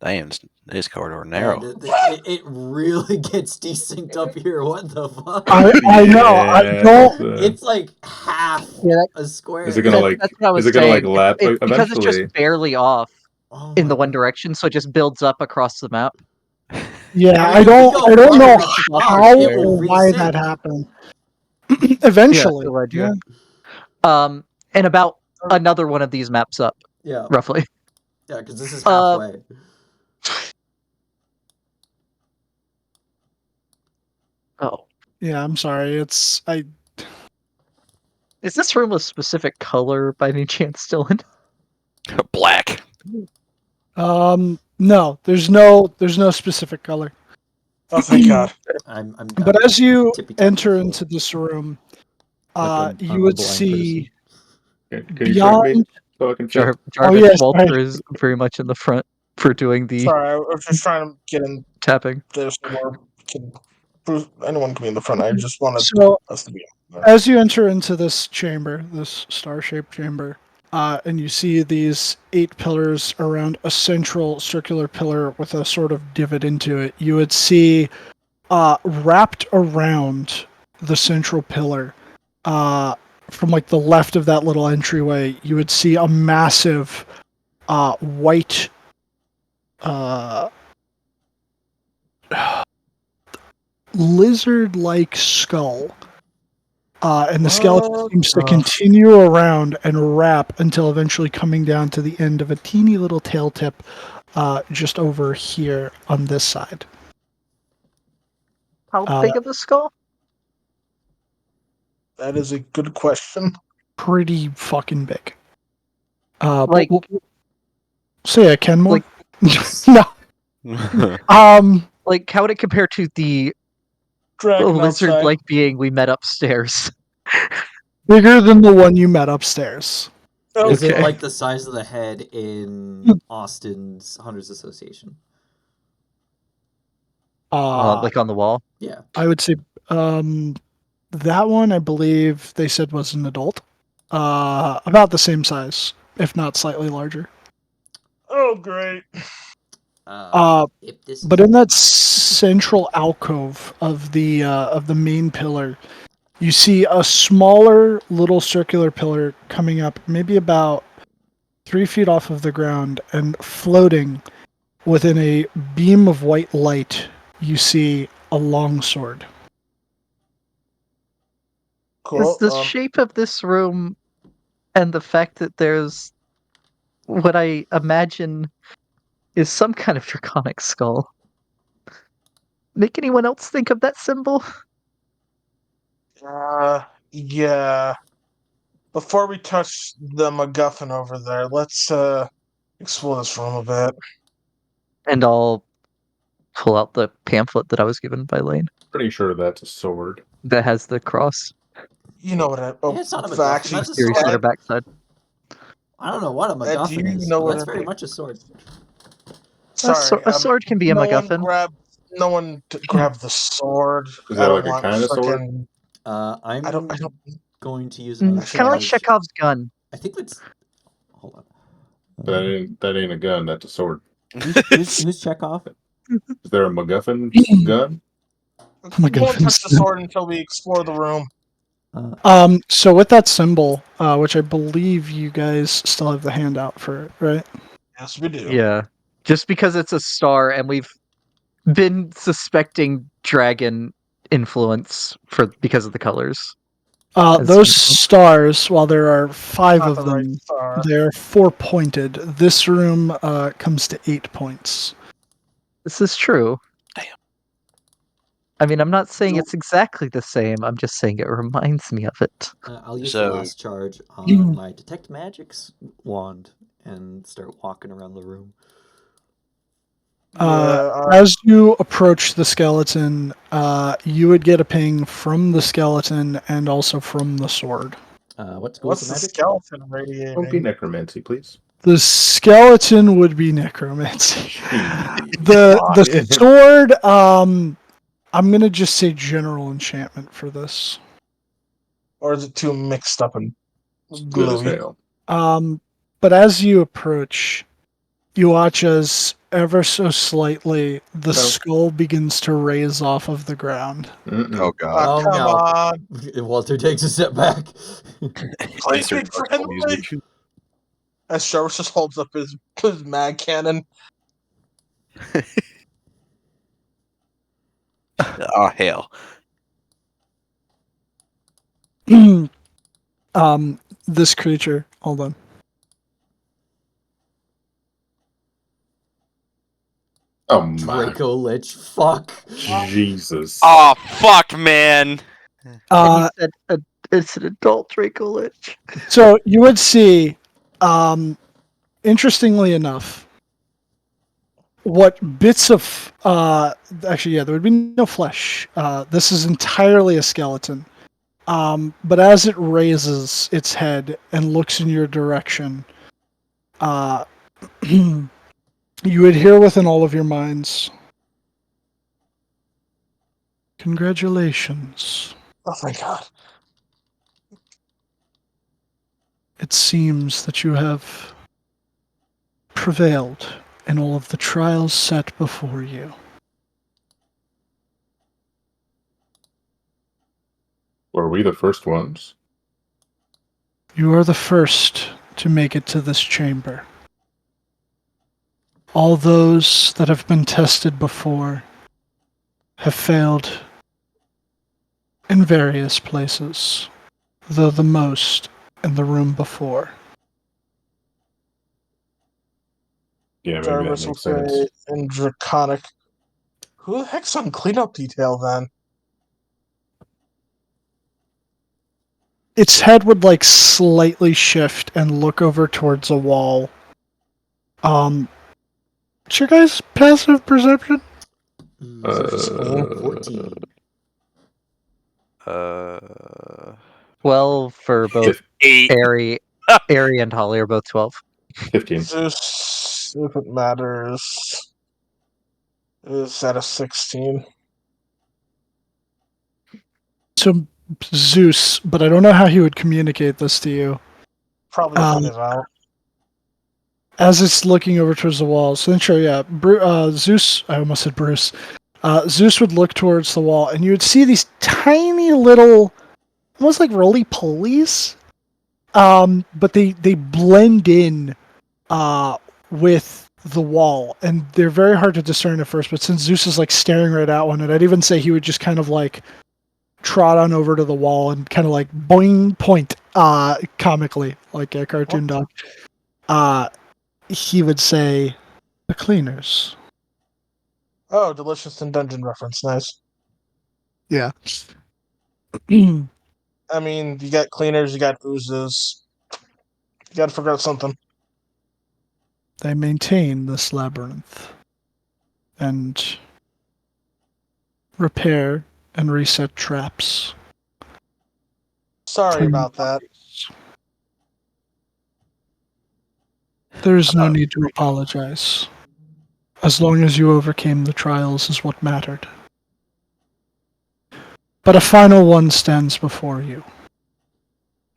Damn, this corridor Yeah, narrow. it really gets desynced up here. What the fuck? I know. I Yeah, don't. It's like half Yeah, a square. Is it gonna like? That's what I was Is it gonna like saying. lap Because it's eventually? just barely off Oh in my the one God. direction, so it just builds up across the map. Yeah, I I mean, if we don't. go I don't far know enough up, how it will or why that resync. happened. Eventually. Yeah, the ledger. Yeah. And about another one of these maps up, Yeah, roughly. because this is Uh, halfway. Oh. Yeah. I'm sorry. Is this room a specific color by any chance, Dylan? Black. No. There's no specific color. Oh, thank God. I'm But as you tippy-tapping enter the into floor. this room, I'm you a would blind see Can you check me beyond. so I can check? Jarvis yes, Walter right. is very much in the front for doing the Sorry, I was just trying to get in tapping. there somewhere. Anyone can be in the front. I just wanted So us to be. as you enter into this chamber, this star-shaped chamber, and you see these 8 pillars around a central circular pillar with a sort of divot into it. You would see wrapped around the central pillar, from like the left of that little entryway, you would see a massive white lizard-like skull. And the skeleton What seems to the continue around and wrap until eventually coming down to the end of a teeny little tail tip just over here on this side. How Uh, big of a skull? That is a good question. Pretty fucking big. Like- So yeah, Kenmore? like- No. Like, how would it compare to the Dragon lizard outside. like being we met upstairs? Bigger than the one you met upstairs. Is it Okay. like the size of the head in Austin's Hunters Association? Like on the wall? Yeah. I would say that one I believe they said was an adult. About the same size, if not slightly larger. Oh, great. If this But is- in that central alcove of the main pillar, you see a smaller little circular pillar coming up, maybe about 3 feet off of the ground, and floating within a beam of white light. You see a longsword. Cool. Is the shape of this room and the fact that there's what I imagine is some kind of draconic skull make anyone else think of that symbol? Yeah. Before we touch the MacGuffin over there, let's explore this room a bit. And I'll pull out the pamphlet that I was given by Lane Pretty sure that's a sword. that has the cross You know what? it's not a MacGuffin, actually, that's a series sword. on her backside. I don't know what a do you MacGuffin is, know but what that's it very is? much a sword. Sorry, A sword can be a MacGuffin. No one grab the sword. Is I that don't like a want kind of sword? frickin'. I'm I don't. going to use Kind another of like charge. Chekhov's gun. I think that's. Hold on. That ain't a gun. That's a sword. Who's Chekhov? Is there a MacGuffin gun? my We won't touch the goodness. sword until we explore the room. So with that symbol, which I believe you guys still have the handout for, right? Yes, we do. Yeah. Just because it's a star and we've been suspecting dragon influence because of the colors. Those stars, while there are 5 Not of the them, right star. they're 4 pointed. This room comes to 8 points. This is true. Damn. I mean, I'm not saying You- it's exactly the same. I'm just saying it reminds me of it. I'll use So- the last charge on my Detect Magics wand and start walking around the room. As you approach the skeleton, you would get a ping from the skeleton and also from the sword. What schools What's of the magic? skeleton Don't be radiating? necromancy, please. The skeleton would be necromancy. The The sword, I'm gonna just say general enchantment for this. Or is it too mixed up and good as gluey? hell. But as you approach, you watch as ever so slightly the skull begins to raise off of the ground. Oh god. Oh, Come no. on. Walter takes a step back. Please be Insert dark friendly. music. As Jarvis just holds up his mag cannon. Oh hell. This creature, hold on. Oh my Draco Lich. Fuck. Jesus. Oh fuck, man. And he said it's an adult Draco Lich. So you would see, interestingly enough, what bits of actually, yeah, there would be no flesh. This is entirely a skeleton. But as it raises its head and looks in your direction, you would hear within all of your minds, "Congratulations. Oh my god. it seems that you have prevailed in all of the trials set before you. Were we the first ones? You are the first to make it to this chamber. All those that have been tested before have failed in various places, though the most in the room before. Yeah, maybe that Jarvis will makes say sense. in Draconic. Who the heck's on cleanup detail then? Its head would like slightly shift and look over towards a wall. What's your guys' passive perception? 14. 12 for both 8. Ari and Holly are both 12. 15. Zeus, if it matters, is at a 16. So Zeus, but I don't know how he would communicate this to you. Probably point it out. As it's looking over towards the wall. So then, sure, yeah. Zeus, I almost said Bruce. Zeus would look towards the wall, and you would see these tiny little, almost like roly-polies. But they blend in with the wall, and they're very hard to discern at first. But since Zeus is like staring right at one, and I'd even say he would just kind of like trot on over to the wall and kind of like boing point, comically, like a cartoon dog. He would say, "The cleaners." Oh, Delicious in Dungeon reference. Nice. Yeah. I mean, you got cleaners, you got oozes. You gotta figure out something. They maintain this labyrinth and repair and reset traps. Sorry about that. There's no need to apologize. As long as you overcame the trials is what mattered. But a final one stands before you.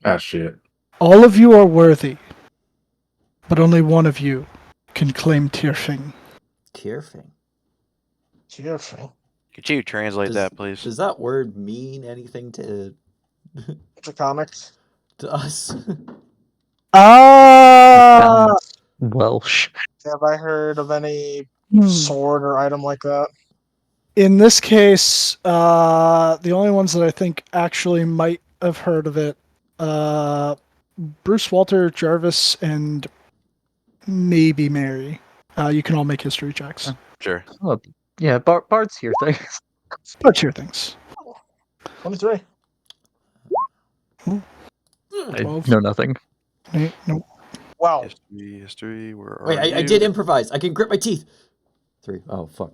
Ah, shit. All of you are worthy, but only one of you can claim Tierfing. Tearfing. Cheerful. Could you translate that, please? Does that word mean anything to Draconic. us? Sounds Welsh. Have I heard of any Hmm. sword or item like that? In this case, the only ones that I think actually might have heard of it, Bruce, Walter, Jarvis, and maybe Mary. You can all make history checks. Sure. Oh, yeah, Bard's here. Things. But your things. 23. I 12. know nothing. No. Wow. History. Where are Wait, I you? did improvise. I can grit my teeth. 3. Oh, fuck.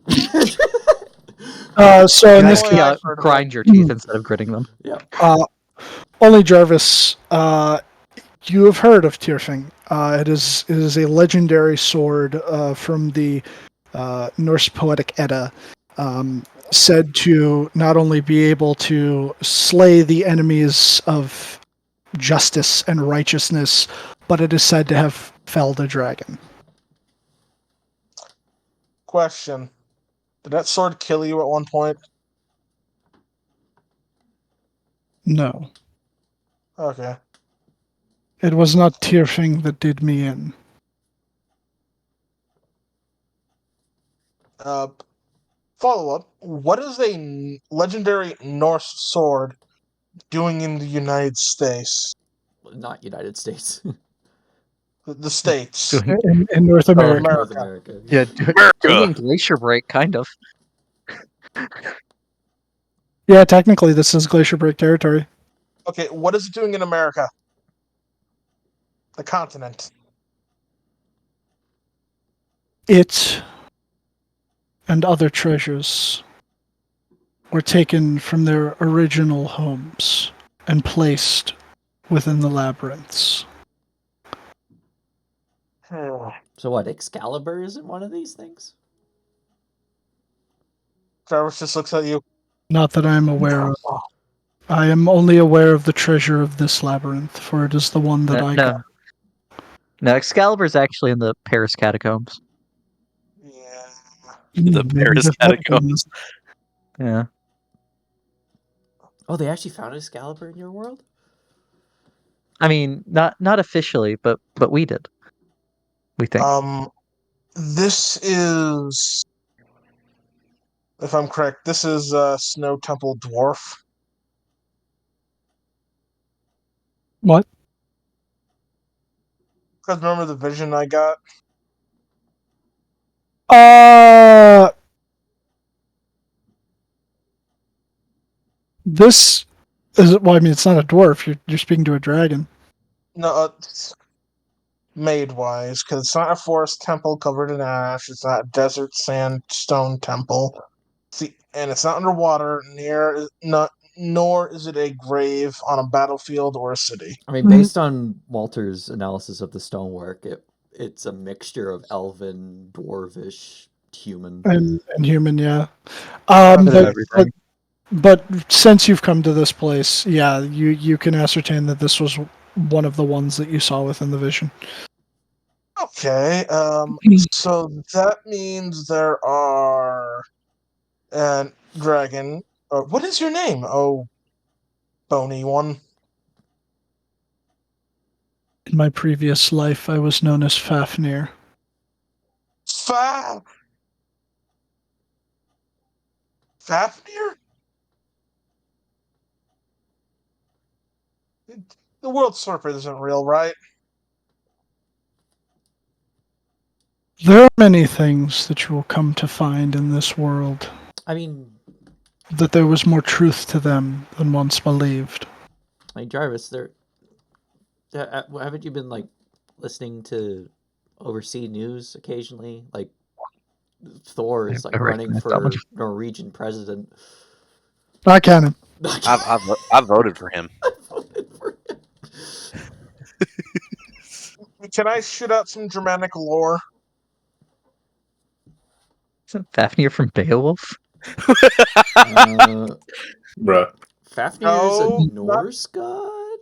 So in this Only case, I've heard of Grind your teeth instead of gritting them. Yeah. only Jarvis, you have heard of Tierfing. It is a legendary sword from the Norse poetic Edda, said to not only be able to slay the enemies of justice and righteousness, but it is said to have felled a dragon. Question. Did that sword kill you at one point? No, Okay. it was not Tierfing that did me in. Follow up. What is legendary Norse sword doing in the United States? Not United States. The States. In North America. North America. Yeah, doing America. Glacier Break, kind of. Yeah, technically this is Glacier Break territory. Okay, what is it doing in America? The continent. It and other treasures were taken from their original homes and placed within the labyrinths. So what, Excalibur isn't one of these things? Jarvis just looks at you. Not that I'm aware of. I am only aware of the treasure of this labyrinth, for it is the one that I got. No, Excalibur's actually in the Paris catacombs. Yeah. The Maybe Paris the catacombs. Yeah. Oh, they actually found Excalibur in your world? I mean, not officially, but we did. We think. This is, if I'm correct, this is Snow Temple Dwarf. What? Because remember the vision I got? This is. Well, I mean, it's not a dwarf. You're speaking to a dragon. No, made wise, because it's not a forest temple covered in ash. It's not a desert sandstone temple. See, and it's not underwater. Nor is it a grave on a battlefield or a city. I mean, Mhm. based on Walter's analysis of the stonework, it's a mixture of elven, dwarvish, human. And human, yeah. Bit of everything. But since you've come to this place, yeah, you can ascertain that this was one of the ones that you saw within the vision. Okay, so that means there are a dragon. What is your name? Oh, bony one. In my previous life, I was known as Fafnir. Fafnir? The world serpent isn't real, right? There are many things that you will come to find in this world, I mean, that there was more truth to them than once believed. Jarvis, haven't you been like listening to overseas news occasionally? Like Thor is like I running recognize that one. for Norwegian president. Not canon. I voted for him. I voted for him. Can I shoot out some Germanic lore? Isn't Fafnir from Beowulf? Bruh. Fafnir is a No, not Norse god?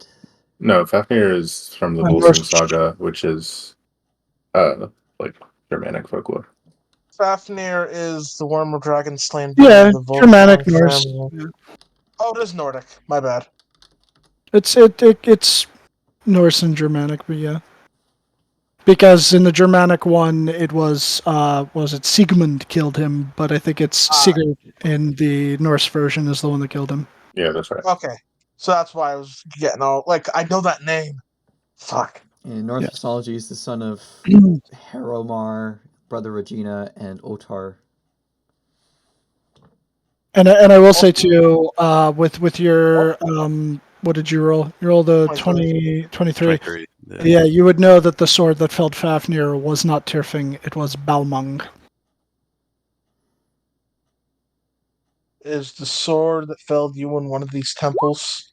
No, Fafnir is from the A Volsung Norse- Saga, which is like Germanic folklore. Fafnir is the worm dragon slain by Yeah, the Germanic Volsung Norse. family. Yeah. Oh, it is Nordic. My bad. It's Norse and Germanic, but yeah. Because in the Germanic one, it was it Sigmund killed him, but I think it's Sigurd in the Norse version is the one that killed him. Yeah, that's right. Okay, so that's why I was getting all like I know that name. Fuck. In Norse Yes. mythology, he's the son of Haromar, brother Regina, and Otar. And I will say too, with your what did you roll? You rolled a 23. 23. Yeah, you would know that the sword that felled Fafnir was not Tirfing, it was Balmung. Is the sword that felled you in one of these temples?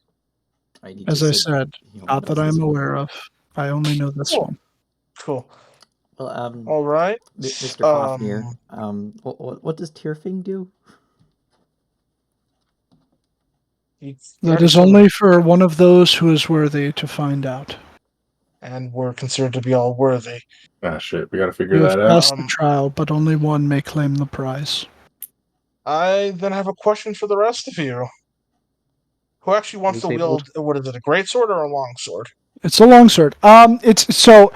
As I said, not that I'm aware of. I only know this Cool. one. Cool. Well, All right. Mr. Fafnir, what does Tirfing do? That is only for one of those who is worthy to find out. And we're considered to be all worthy. Ah, shit. We gotta figure You have that out. passed the trial, but only one may claim the prize. I then have a question for the rest of you. Who actually wants to wield, what is it, a great sword or a long sword? It's a longsword. It's so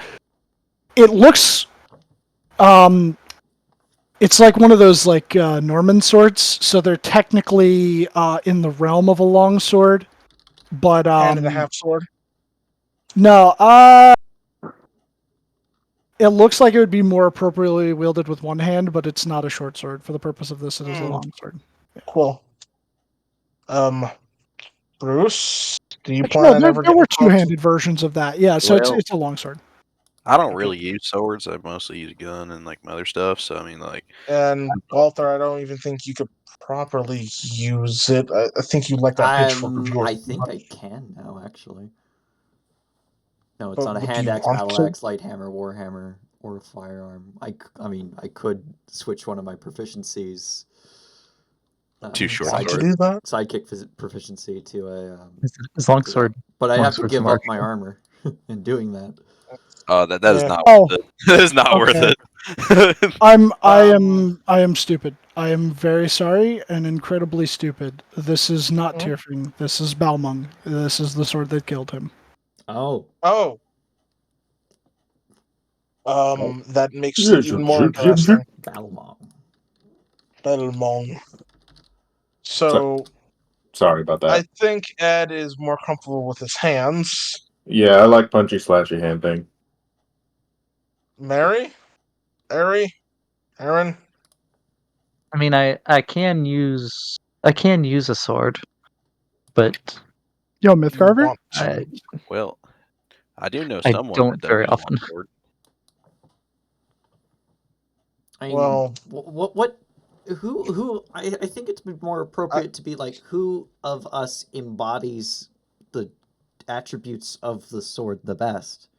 it looks it's like one of those like Norman swords, so they're technically in the realm of a longsword, but Hand and a half sword? no, it looks like it would be more appropriately wielded with one hand, but it's not a short sword. For the purpose of this, it is a long sword. Cool. Bruce, do you Actually, plan on no, ever there getting were close? two-handed versions of that. Yeah, so Well, it's a long sword. I don't really use swords. I mostly use gun and like my other stuff. So I mean, like, And Walter, I don't even think you could properly use it. I think you like that pitchfork of yours. I think I can now, actually. No, it's But not a would hand you axe, want battle to? axe, light hammer, warhammer, or a firearm. I mean, I could switch one of my proficiencies. Too short Want to sword. do that? Sidekick proficiency to a. His longsword. But I have to Longsword's give up my martial. armor in doing that. That is Yeah. not Oh, worth it. That is not worth okay. it. I am stupid. I am very sorry and incredibly stupid. This is not Mhm. Tyrfing. This is Balmung. This is the sword that killed him. Oh, Oh. That makes Yeah, it even more interesting. Balmong. Belmont. So Sorry about I that. think Ed is more comfortable with his hands. Yeah, I like punchy slashy hand thing. Mary? Ari? Aaron? I mean, I can use a sword, but Yo, Do you Mythcarver? want to? Well, I do know I someone that don't does very use often. longsword. I mean, Well- what who I think it's more appropriate to be like, who of us embodies the attributes of the sword the best?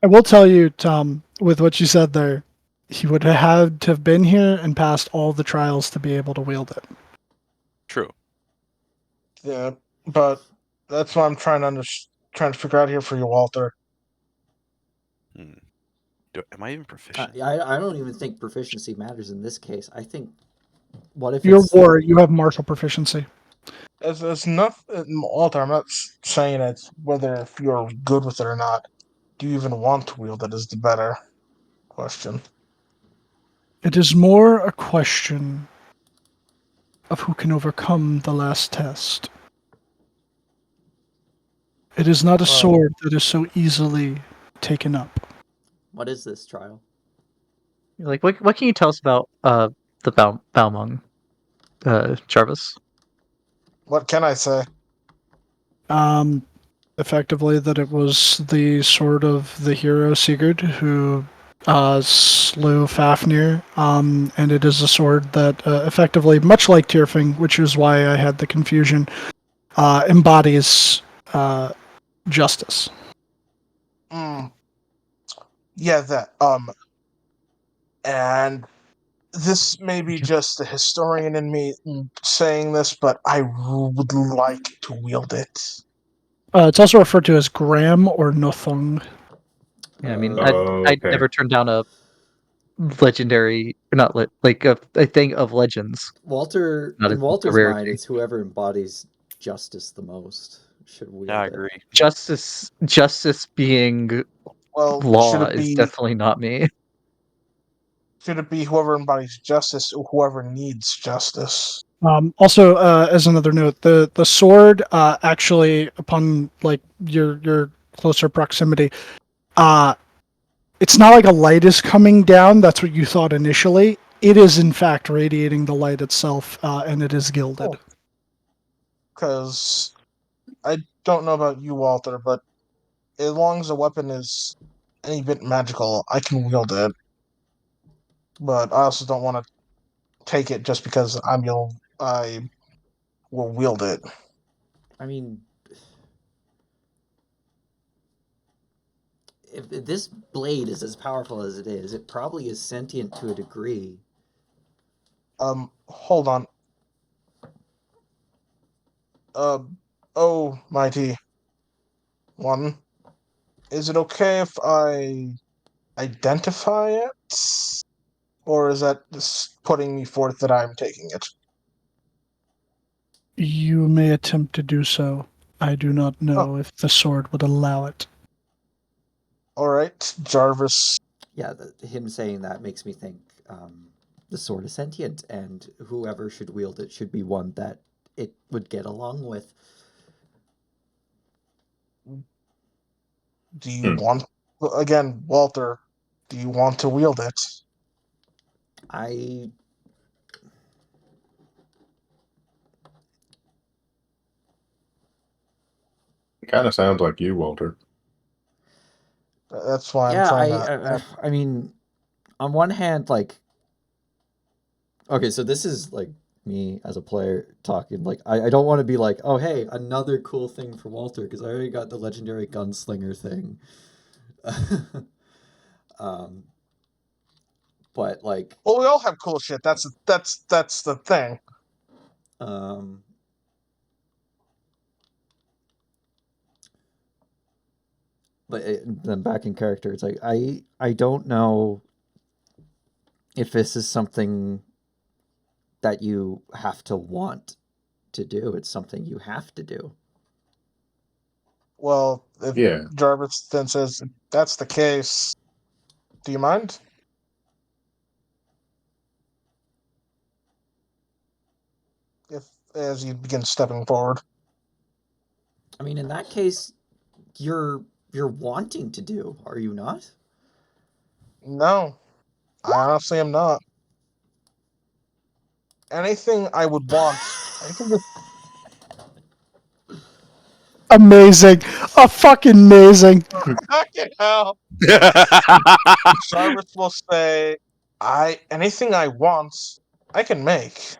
I will tell you, Tom, with what you said there, he would have had to have been here and passed all the trials to be able to wield it. True. Yeah, but that's what I'm trying to figure out here for you, Walter. Am I even proficient? I don't even think proficiency matters in this case. I think, what if You're it's war, you have martial proficiency. It's nothing, Walter. I'm not saying it's whether if you're good with it or not. Do you even want to wield it? Is the better question. It is more a question of who can overcome the last test. It is not a sword that is so easily taken up. what is this trial? like, what can you tell us about the Balmung, Jarvis? What can I say? Effectively, that it was the sword of the hero Sigurd who slew Fafnir, and it is a sword that effectively, much like Tyrfing, which is why I had the confusion, embodies justice. Yeah, that. And this may be just the historian in me saying this, but I would like to wield it. It's also referred to as Gram or Nothung. Yeah, I mean, I'd Okay. never turn down a legendary, or not like a thing of legends. Walter, Not in a Walter's rarity. mind, it's whoever embodies justice the most should wield I it. agree. Justice being Well, law is definitely not me. should it be whoever embodies justice or whoever needs justice? Also, as another note, the sword actually, upon like your closer proximity, it's not like a light is coming down. That's what you thought initially. It is in fact radiating the light itself, and it is gilded. Because I don't know about you, Walter, but as long as the weapon is any bit magical, I can wield it. But I also don't want to take it just because I will wield it. I mean, if this blade is as powerful as it is, it probably is sentient to a degree. Hold on. Oh, mighty one, is it okay if I identify it? Or is that just putting me forth that I'm taking it? You may attempt to do so. I do not know if the sword would allow it. Alright, Jarvis. Yeah, him saying that makes me think the sword is sentient, and whoever should wield it should be one that it would get along with. Do you want, again, Walter, do you want to wield it? I It kind of sounds like you, Walter. That's why I'm yeah, trying to. I mean, on one hand, like, okay, so this is like me as a player talking. Like, I don't want to be like, oh hey, another cool thing for Walter because I already got the legendary gunslinger thing. um, but like, Well, we all have cool shit. That's the thing. Um, but then back in character, it's like I don't know if this is something that you have to want to do. It's something you have to do. Well, if Yeah. Jarvis then says, if that's the case, do you mind? If as you begin stepping forward. I mean, in that case, you're wanting to do, are you not? No, I honestly am not. Anything I would want, I can just Amazing. Fucking amazing. fucking hell. Jarvis will say, anything I want, I can make.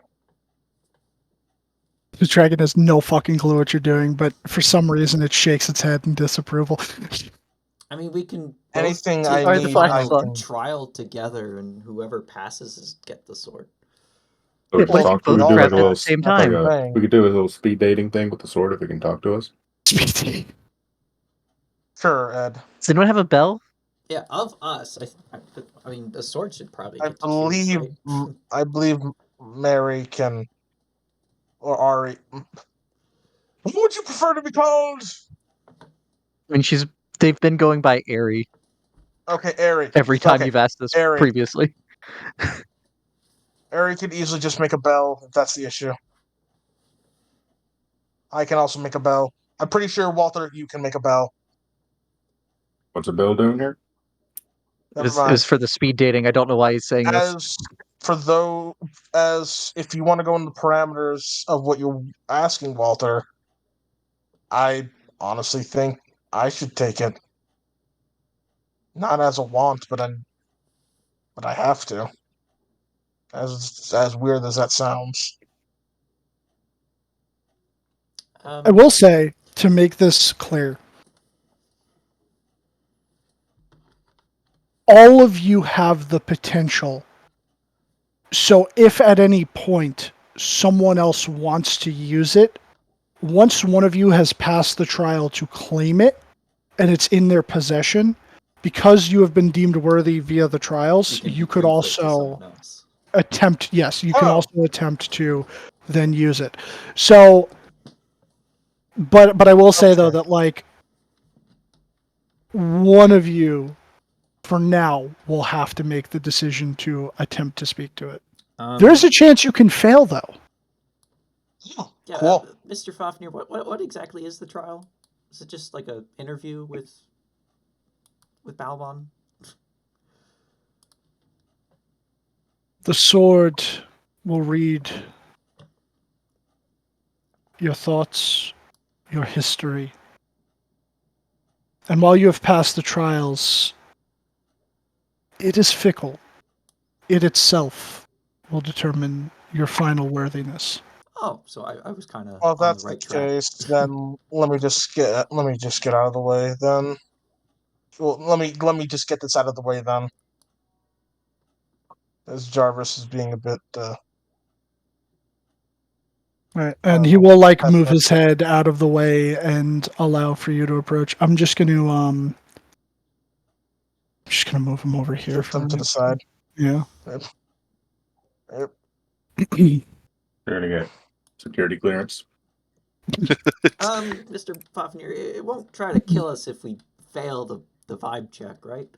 The dragon has no fucking clue what you're doing, but for some reason it shakes its head in disapproval. I mean, we can both Anything take I Or the the need, Black I final can. trial together, and whoever passes is get the sword. So we Yeah, just let's talk. We both could do grab like a it at little, the same That's like time. what I'm a. saying. We could do a little speed dating thing with the sword if it can talk to us. Sure, Ed. Does anyone have a bell? Yeah, of us, I mean, the sword should probably I get to choose, believe, right? I believe Mary can, or Ari. What would you prefer to be called? I mean, they've been going by Airy Okay, Ari. every time Okay, you've asked this Ari. previously. Ari could easily just make a bell if that's the issue. I can also make a bell. I'm pretty sure, Walter, you can make a bell. What's a bill doing here? It Never was, it mind. was for the speed dating. I don't know why he's saying this. As for though, as if you want to go into the parameters of what you're asking, Walter, I honestly think I should take it. Not as a want, but I have to. As weird as that sounds. I will say, to make this clear, all of you have the potential. So if at any point someone else wants to use it, once one of you has passed the trial to claim it and it's in their possession, because you have been deemed worthy via the trials, can you could bequeath it to also someone else. attempt, yes, you can Oh. also attempt to then use it. So, but I will say though Okay. that like one of you for now will have to make the decision to attempt to speak to it. There is a chance you can fail though. Yeah, Cool. Mr. Fafnir, what exactly is the trial? Is it just like a interview with Balbon? The sword will read your thoughts, your history. And while you have passed the trials, it is fickle. It itself will determine your final worthiness. Oh, so I was kind of Well, if on that's the the right track. case, then let me just get out of the way. Then, well, let me just get this out of the way then. As Jarvis is being a bit. Right. I And don't he know. will like That's move not- his head out of the way and allow for you to approach. I'm just gonna move him over here Shift for a them to the minute. side. Yeah. Yep. Yep. You're gonna get security clearance. Mr. Fafnir, it won't try to kill us if we fail the vibe check, right?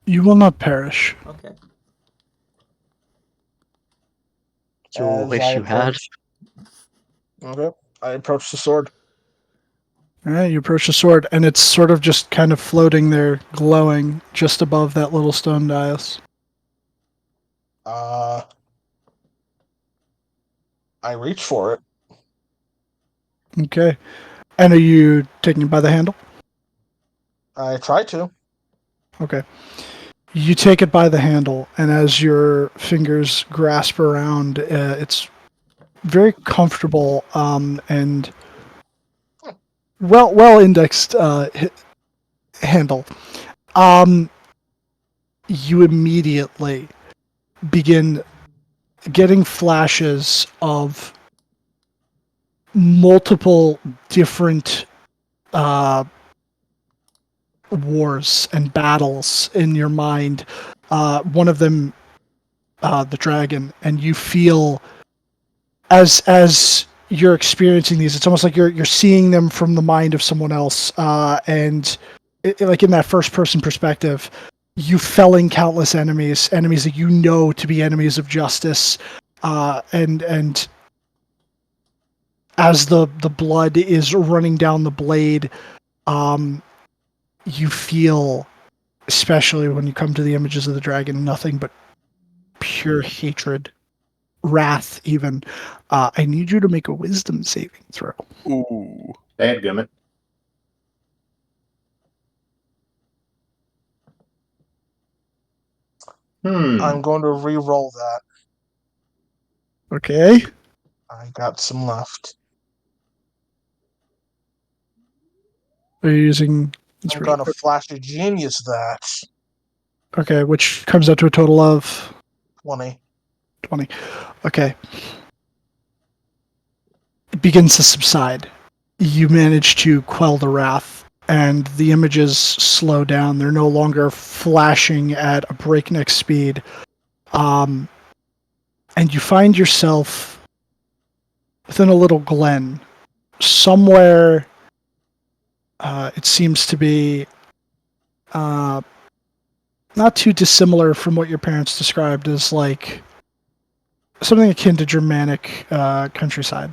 You will not perish. Okay. You As wish I you had. approach. Okay. I approach the sword. All right, you approach the sword, and it's sort of just kind of floating there, glowing just above that little stone dais. I reach for it. Okay. And are you taking it by the handle? I try to. Okay. You take it by the handle, and as your fingers grasp around, it's very comfortable and well indexed handle. You immediately begin getting flashes of multiple different wars and battles in your mind. One of them, the dragon, and you feel as you're experiencing these, it's almost like you're seeing them from the mind of someone else, and like in that first person perspective, you felling countless enemies that you know to be enemies of justice, and as the blood is running down the blade, you feel, especially when you come to the images of the dragon, nothing but pure hatred, wrath even. I need you to make a wisdom saving throw. Ooh. Dadgummit. I'm going to re-roll that. Okay. I got some left. Are you using I'm going to flash a genius that. Okay, which comes out to a total of 20. 20. Okay. It begins to subside. You manage to quell the wrath, and the images slow down. They're no longer flashing at a breakneck speed. And you find yourself within a little glen. Somewhere, it seems to be not too dissimilar from what your parents described as like something akin to Germanic countryside.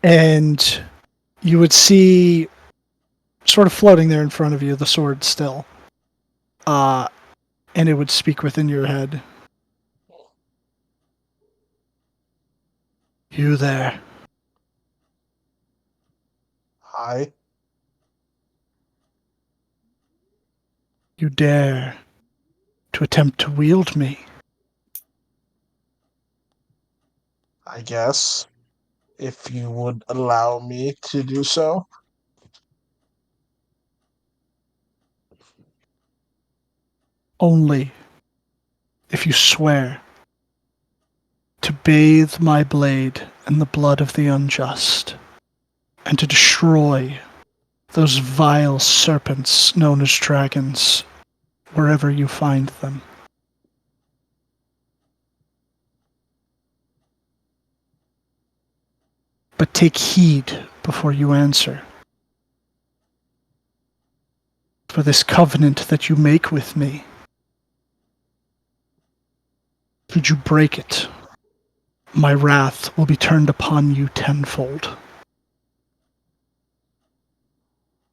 And you would see sort of floating there in front of you the sword still. And it would speak within your head. You there. Hi. You dare to attempt to wield me. I guess. If you would allow me to do so. Only if you swear to bathe my blade in the blood of the unjust, and to destroy those vile serpents known as dragons wherever you find them. But take heed before you answer. For this covenant that you make with me, should you break it, my wrath will be turned upon you tenfold.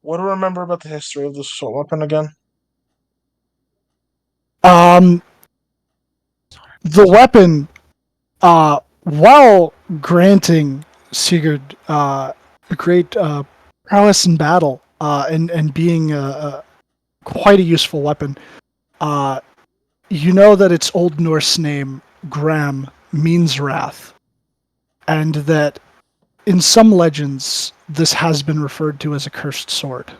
What do I remember about the history of this assault weapon again? The weapon, while granting Sigurd great prowess in battle, and being quite a useful weapon, you know that its Old Norse name, Gram, means wrath, and that in some legends this has been referred to as a cursed sword.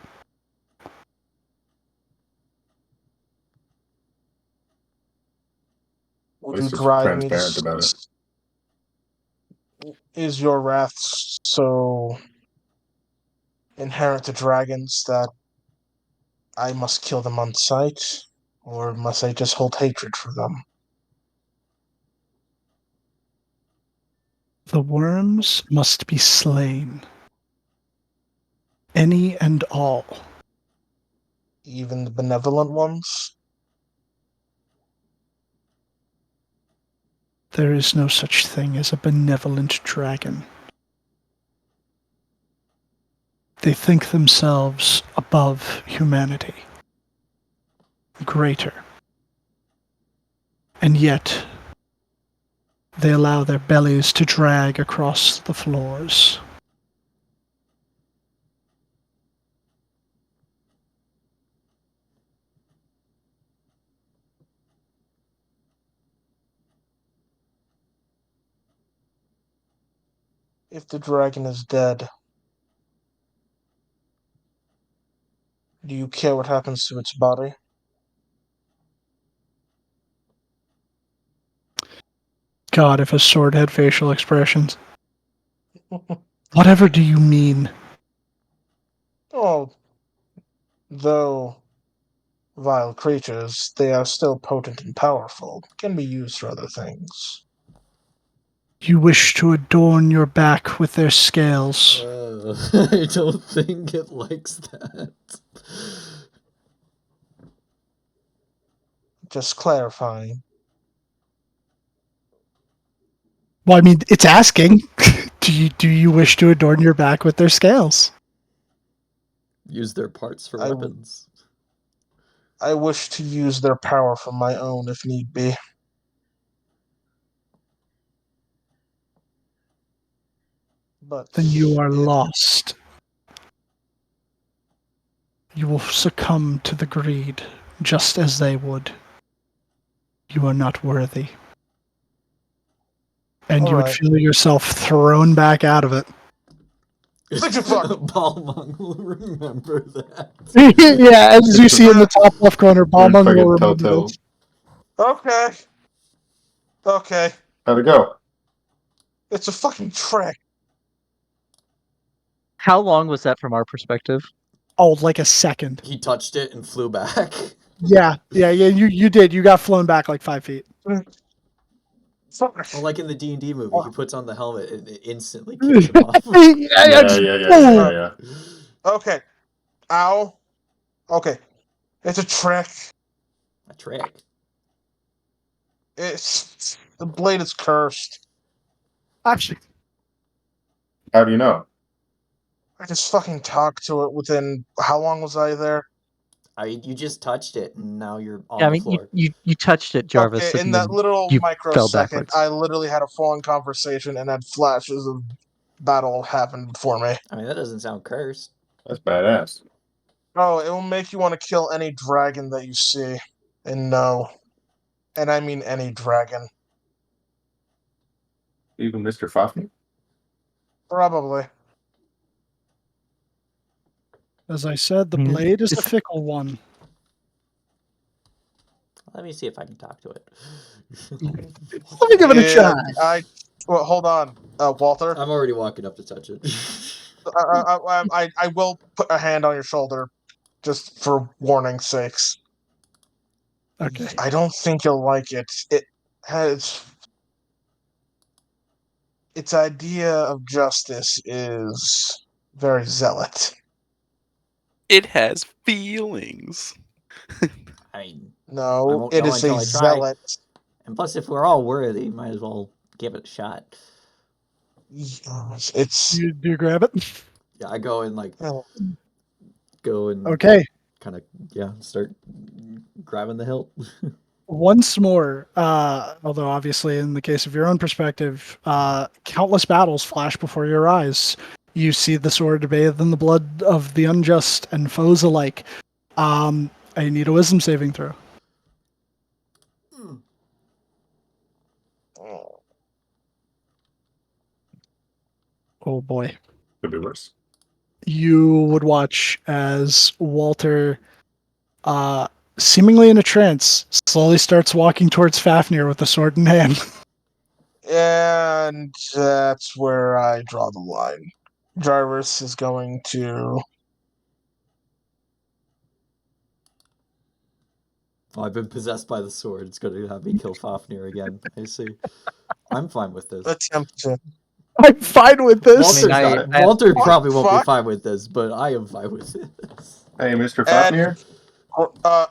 Would At you least it's drive me to... transparent about it. Is your wrath so inherent to dragons that I must kill them on sight? Or must I just hold hatred for them? The worms must be slain. Any and all. Even the benevolent ones? There is no such thing as a benevolent dragon. They think themselves above humanity, greater. And yet, they allow their bellies to drag across the floors. If the dragon is dead, do you care what happens to its body? God, if a sword had facial expressions. Whatever do you mean? Oh, though vile creatures, they are still potent and powerful. Can be used for other things. You wish to adorn your back with their scales. I don't think it likes that. Just clarifying. Well, I mean, it's asking. Do you wish to adorn your back with their scales? Use their parts for I w- weapons. I wish to use their power for my own if need be. But Then you are if- lost. You will succumb to the greed, just as they would. You are not worthy. And you would Alright. feel yourself thrown back out of it. Such a fuck. Balmung will remember that. Yeah, as you see in the top left corner, You're in Balmung will fucking remember Telltale. this. Okay. Okay. How'd it go? It's a fucking trick. How long was that from our perspective? Oh, like a second. He touched it and flew back. Yeah. You did. You got flown back like 5 feet. Fuck. Well, like in the D&D movie, he puts on the helmet and it instantly kicks him off. Yeah. Okay. Ow. Okay. It's a trick. A trick. It's the blade is cursed. Actually, How do you know? I just fucking talked to it within how long was I there? You just touched it and now you're on Yeah, I the mean, floor. you touched it, Jarvis. Okay, in and that then little you microsecond, backwards. I literally had a full-on conversation and had flashes of battle happen before me. I mean, that doesn't sound cursed. That's badass. Oh, it will make you want to kill any dragon that you see. And no. And I mean any dragon. Even Mr. Fafnir? Probably. as I said, the I mean, blade is a it's- fickle one. Let me see if I can talk to it. Let me give it a try. Well, hold on, Walter. I'm already walking up to touch it. I will put a hand on your shoulder, just for warning's sakes. Okay. I don't think you'll like it. It has its idea of justice is very zealot. It has feelings. I mean, I No, won't it know is a until I try. zealot. And plus, if we're all worthy, might as well give it a shot. It's Do you grab it? Yeah, I go and Okay. kind of start grabbing the hilt. Once more, although obviously in the case of your own perspective, countless battles flash before your eyes. You see the sword bathed in the blood of the unjust and foes alike. I need a wisdom saving throw. Oh boy. Could be worse. You would watch as Walter, seemingly in a trance, slowly starts walking towards Fafnir with the sword in hand. and that's where I draw the line. Jarvis is going to Oh, I've been possessed by the sword. It's going to have me kill Fafnir again. I see. I'm fine with this. attempt to. I'm fine with this. Walter's I mean, not. I- Walter What probably won't be fuck? fine with this, but I am fine with this. Hey, Mr. Ed, Fafnir?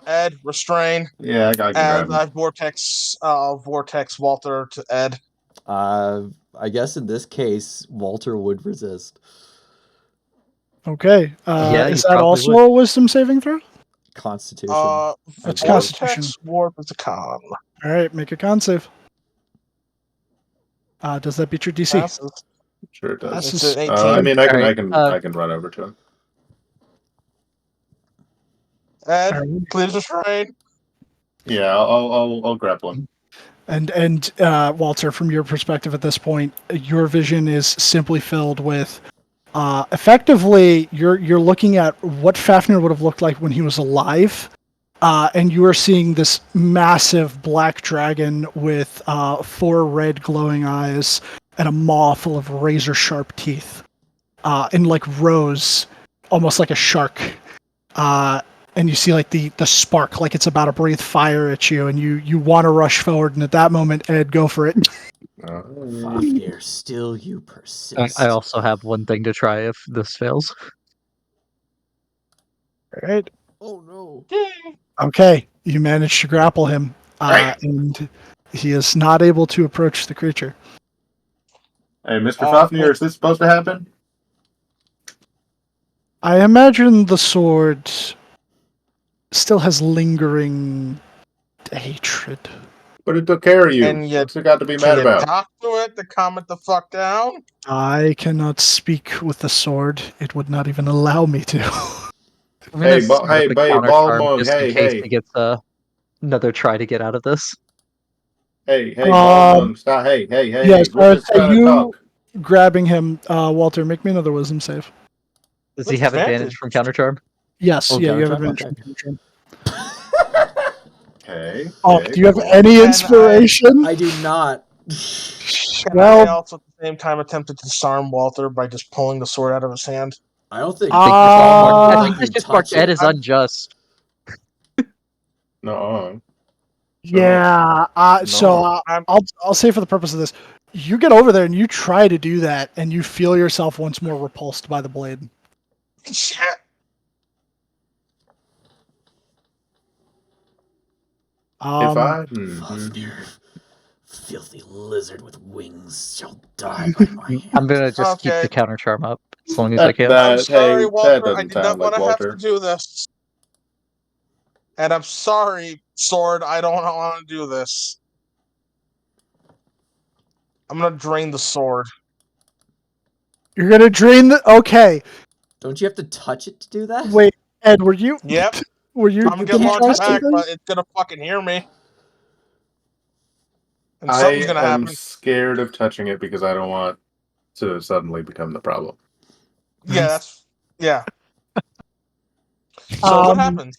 Ed, restrain. Yeah, I can grab And him. I vortex Walter to Ed. I guess in this case, Walter would resist. Okay. Yeah, is you that probably also would. a wisdom saving throw? Constitution. That's I Constitution. Vortex warp is a con. All right, make a con save. Does that beat your DC? Passes. Sure it does. It's Passes. an 18. I mean, Alright, I can run over to him. Ed, Alright. please restrain. Yeah, I'll grapple him. And Walter, from your perspective at this point, your vision is simply filled with, effectively, you're looking at what Fafnir would have looked like when he was alive, and you are seeing this massive black dragon with 4 red glowing eyes and a maw full of razor sharp teeth, in like rows, almost like a shark. And you see like the spark, like it's about to breathe fire at you, and you want to rush forward, and at that moment, Ed, go for it. Fafnir, still you persist. I also have one thing to try if this fails. All right. Oh no. Okay, you managed to grapple him, and he is not able to approach the creature. Hey, Mr. Fafnir, is this supposed to happen? I imagine the sword still has lingering hatred. But it took care of you. And yet, What's it got to be can mad you about? talk to it to calm it the fuck down? I cannot speak with the sword. It would not even allow me to. I'm gonna Hey, set up a counter ball charm mug, just in case he gets another try to get out of this. Hey, ball mug, stop. Hey, Yes, we're just trying to you talk. grabbing him, Walter, make me another wisdom save. Does With he have advantage advantage. from counter charm? Yes, Oh, yeah, you have counter advantage. charm? from Okay. counter charm. Okay. Oh, okay, do you have cool. any And inspiration? I do not. Can Well, I also at the same time attempt to disarm Walter by just pulling the sword out of his hand? I don't think Uh, Walmart would I let think you this just touch marked Ed it. as unjust. No. yeah. So I'm- I'll say for the purpose of this, you get over there and you try to do that, and you feel yourself once more repulsed by the blade. Shit. If I. Fafnir, filthy lizard with wings, shall die by my hand. I'm gonna just keep Okay. the counter charm up as long as I can. I'm sorry, Walter. That I doesn't did not sound want like to have Walter. to do this. And I'm sorry, sword. I don't want to do this. I'm gonna drain the sword. You're gonna drain the. Okay, Don't you have to touch it to do that? wait, Ed, were you? Yep. Were you? I'm gonna get can't launched touch back, it. but it's gonna fucking hear me. And I something's gonna am happen. scared of touching it because I don't want to suddenly become the problem. Yeah, that's yeah. So what happens?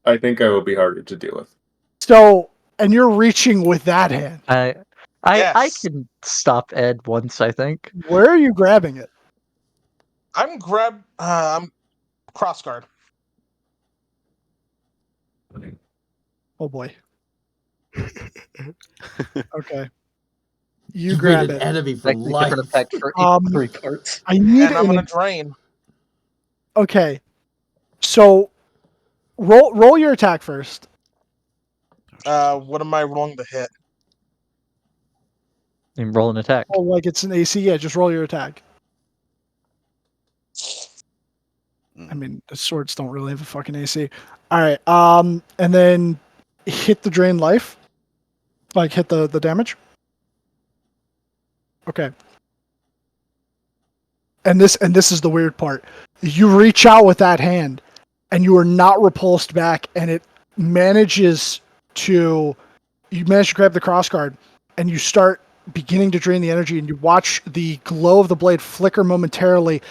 I think I will be harder to deal with. So, and you're reaching with that hand. I Yes. can stop Ed once, I think. Where are you grabbing it? I'm cross guard. Oh boy. Okay. You You grab made an it. enemy for Like the life. different effect for Um, 3 parts. I need And I'm an. gonna drain. Okay. So, roll your attack first. What am I rolling to hit? And roll an attack. Oh, like it's an AC. Yeah, just roll your attack. I mean, the swords don't really have a fucking AC. All right. And then hit the drain life. Like hit the damage. Okay. And this is the weird part. You reach out with that hand, and you are not repulsed back, and it manages to. You manage to grab the crossguard, and you start beginning to drain the energy, and you watch the glow of the blade flicker momentarily,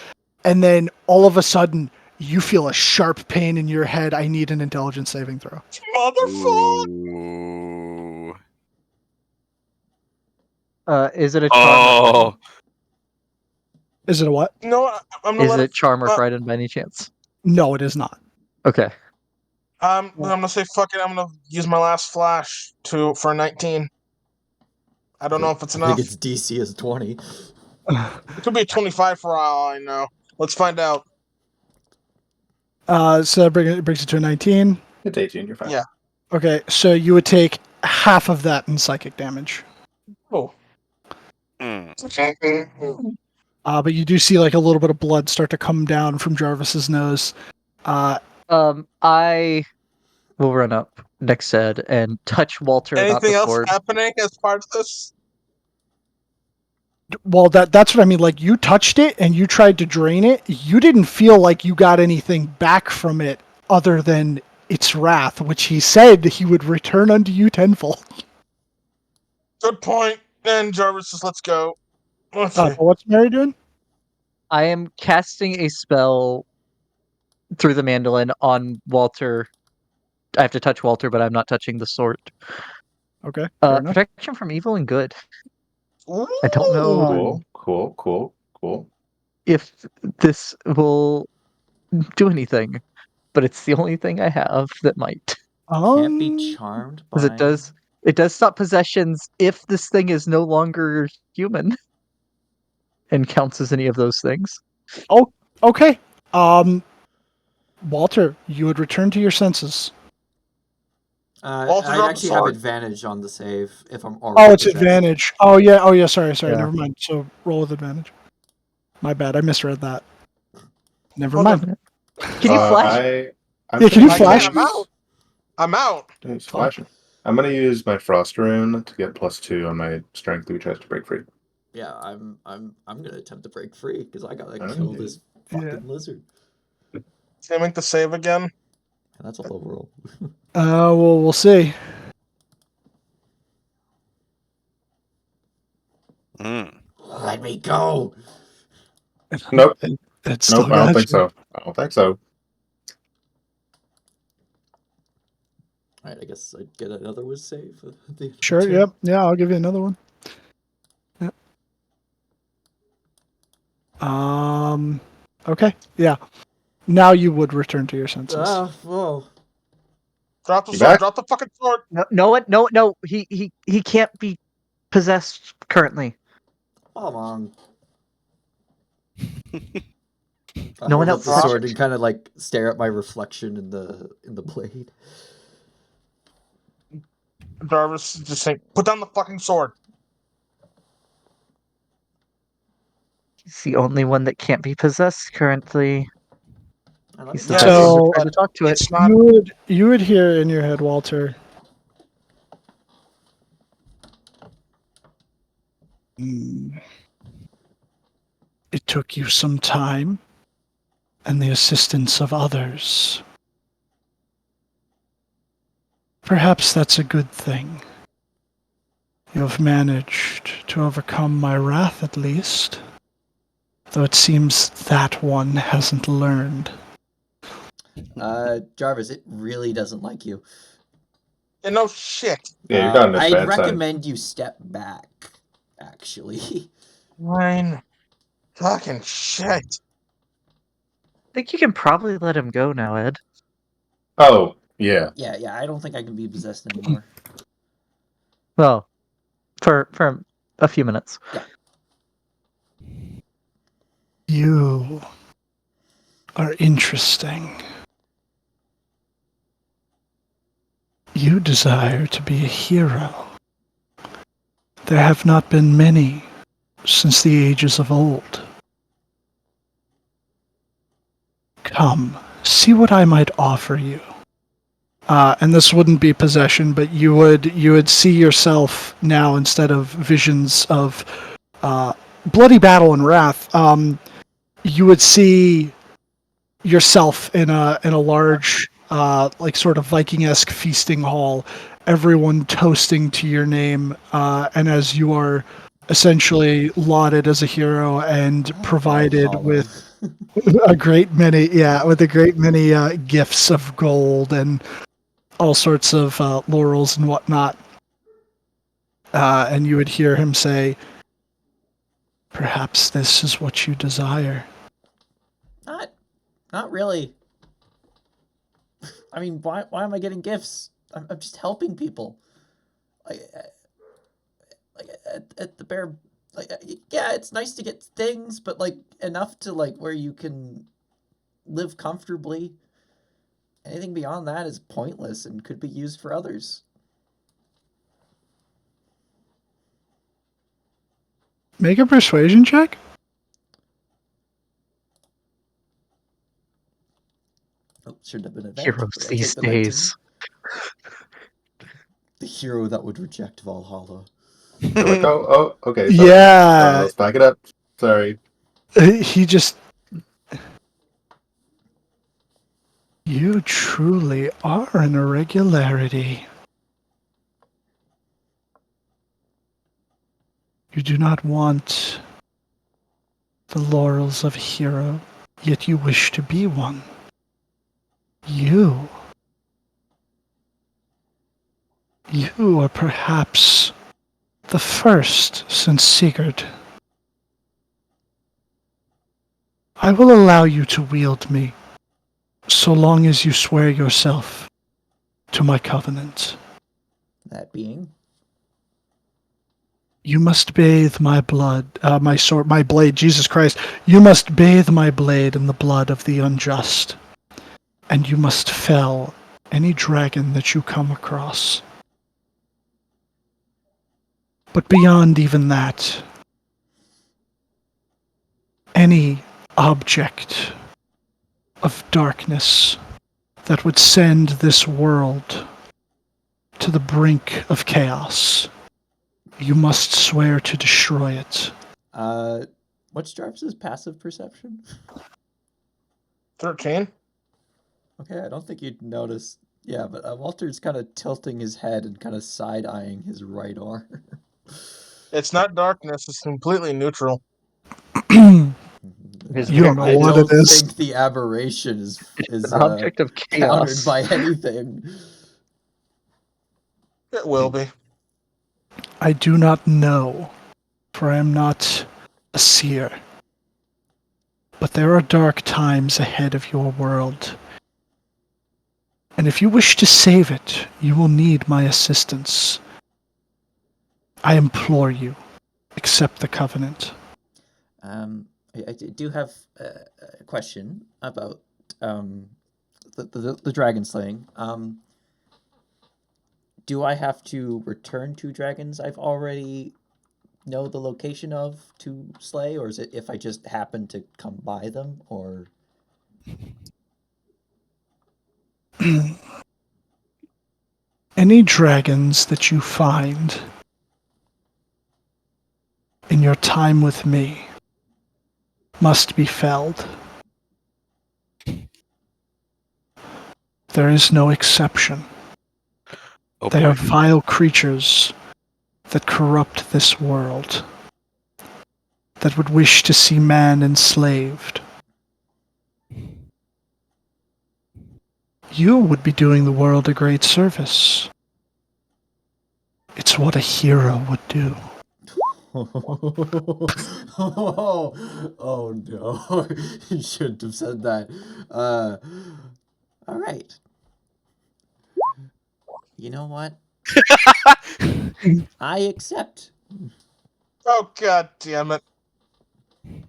and then all of a sudden you feel a sharp pain in your head. I need an intelligence saving throw. Motherfucker! Ooh. Is it a charm? Oh. Is it a what? No, I'm gonna Is let it charm or uh, frightened by any chance? No, it is not. Okay. I'm gonna say fuck it. I'm gonna use my last flash for a 19. I don't know if it's I enough. think its DC is 20. It could be a 25 for all I know. Let's find out. So that brings it to a 19. It's 18, you're fine. Yeah. Okay, so you would take half of that in psychic damage. Oh. Mm. But you do see like a little bit of blood start to come down from Jarvis's nose. I will run up next to Ed and touch Walter, not Anything the else sword. happening as part of this? Well, that's what I mean. Like you touched it and you tried to drain it. You didn't feel like you got anything back from it other than its wrath, which he said he would return unto you tenfold. Good point. And Jarvis says, let's go. Okay. What's Mary doing? I am casting a spell through the mandolin on Walter I have to touch Walter, but I'm not touching the sword. Okay, fair enough. Protection from evil and good. I don't know Cool. if this will do anything, but it's the only thing I have that might. Can't be Um, charmed by. Because it does stop possessions if this thing is no longer human and counts as any of those things. okay. Walter, you would return to your senses. Walter, I'd drop the actually have sword. advantage on the save if I'm already Oh, it's possessed. advantage. Oh yeah. Sorry. Yeah. Never mind. So roll with advantage. My bad. I misread that. Never Hold mind. Can you flash? I'm Yeah, can you gonna I can't. flash? I'm out. I'm out. use Fuck. flashing. I'm gonna use my frost rune to get +2 on my strength which tries to break free. Yeah, I'm gonna attempt to break free because I gotta Oh, kill yeah. this Yeah. fucking lizard. Can I make the save again? And that's a low roll. Well, we'll see. Mm. Let me go. Nope. It's still Nope, I don't got think you. so. All right, I guess I'd get another whiz save. At the end of the Sure. turn. Yep. Yeah, I'll give you another one. Yep. Okay. Yeah. Now you would return to your senses. Whoa. Drop the You sword. back? Drop the fucking sword. No. He can't be possessed currently. Come on. I No one hold up else the touched sword and kind of like stare at my reflection in the blade. Jarvis is just saying, put down the fucking sword. He's the only one that can't be possessed currently. And let He me still guess. has to So- try to talk to it. It's not. You would hear in your head, Walter. It took you some time and the assistance of others. Perhaps that's a good thing. You have managed to overcome my wrath at least, though it seems that one hasn't learned. Jarvis, it really doesn't like you. Yeah, no shit. Yeah, you're not an I'd advanced side. recommend you step back, actually. Fine. Fucking shit. I think you can probably let him go now, Ed. Oh, yeah. yeah, I don't think I can be possessed anymore. Well, for a few minutes. You are interesting. You desire to be a hero. There have not been many since the ages of old. Come, see what I might offer you. And this wouldn't be possession, but you would see yourself now instead of visions of bloody battle and wrath. You would see yourself in a large, like sort of Viking-esque feasting hall. Everyone toasting to your name, and as you are essentially lauded as a hero and provided Valhalla. with a great many, gifts of gold and all sorts of laurels and whatnot. And you would hear him say, "Perhaps this is what you desire." Not really. I mean, why am I getting gifts? I'm just helping people. Like at the bare, like yeah, it's nice to get things, but like enough to like where you can live comfortably. Anything beyond that is pointless and could be used for others. Make a persuasion check. Oh, should have been an event. Heroes but I'll these take the 19. days. The hero that would reject Valhalla. You're like, oh, okay. Sorry. Yeah, Let's back it up. Sorry. he just. You truly are an irregularity. You do not want the laurels of a hero, yet you wish to be one. You You are perhaps the first since Sigurd. I will allow you to wield me, so long as you swear yourself to my covenant. That being? You must bathe my blood, my sword, my blade, Jesus Christ. You must bathe my blade in the blood of the unjust, and you must fell any dragon that you come across. But beyond even that, any object of darkness that would send this world to the brink of chaos, you must swear to destroy it. What's Jarvis's passive perception? 13. Okay, I don't think you'd notice. Yeah, but Walter's kind of tilting his head and kind of side-eyeing his right arm. It's not darkness, it's completely neutral. His You don't know I paranoia what it don't is. think the aberration is is an object of countered chaos. by anything. It will be. I do not know, for I am not a seer. But there are dark times ahead of your world. And if you wish to save it, you will need my assistance. I implore you, accept the covenant. I do have a question about the dragon slaying. Do I have to return 2 dragons I've already know the location of to slay, or is it if I just happen to come by them, or? Any dragons that you find in your time with me must be felled. There is no exception. Oh They boy. are vile creatures that corrupt this world, that would wish to see man enslaved. You would be doing the world a great service. It's what a hero would do. Oh no, you shouldn't have said that. All right. You know what? I accept. Oh, god damn it. Very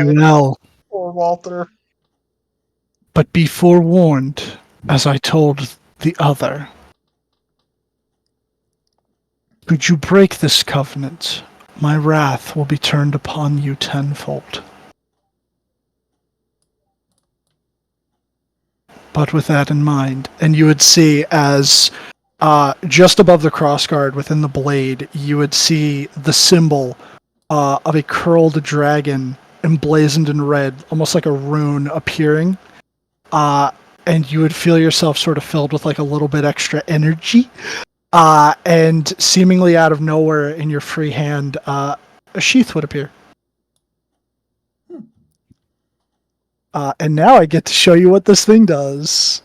Why? well. Poor Walter. But be forewarned, as I told the other. Could you break this covenant, my wrath will be turned upon you tenfold. But with that in mind, and you would see as just above the crossguard within the blade, you would see the symbol of a curled dragon emblazoned in red, almost like a rune appearing. And you would feel yourself sort of filled with like a little bit extra energy. And seemingly out of nowhere in your free hand, a sheath would appear. And now I get to show you what this thing does.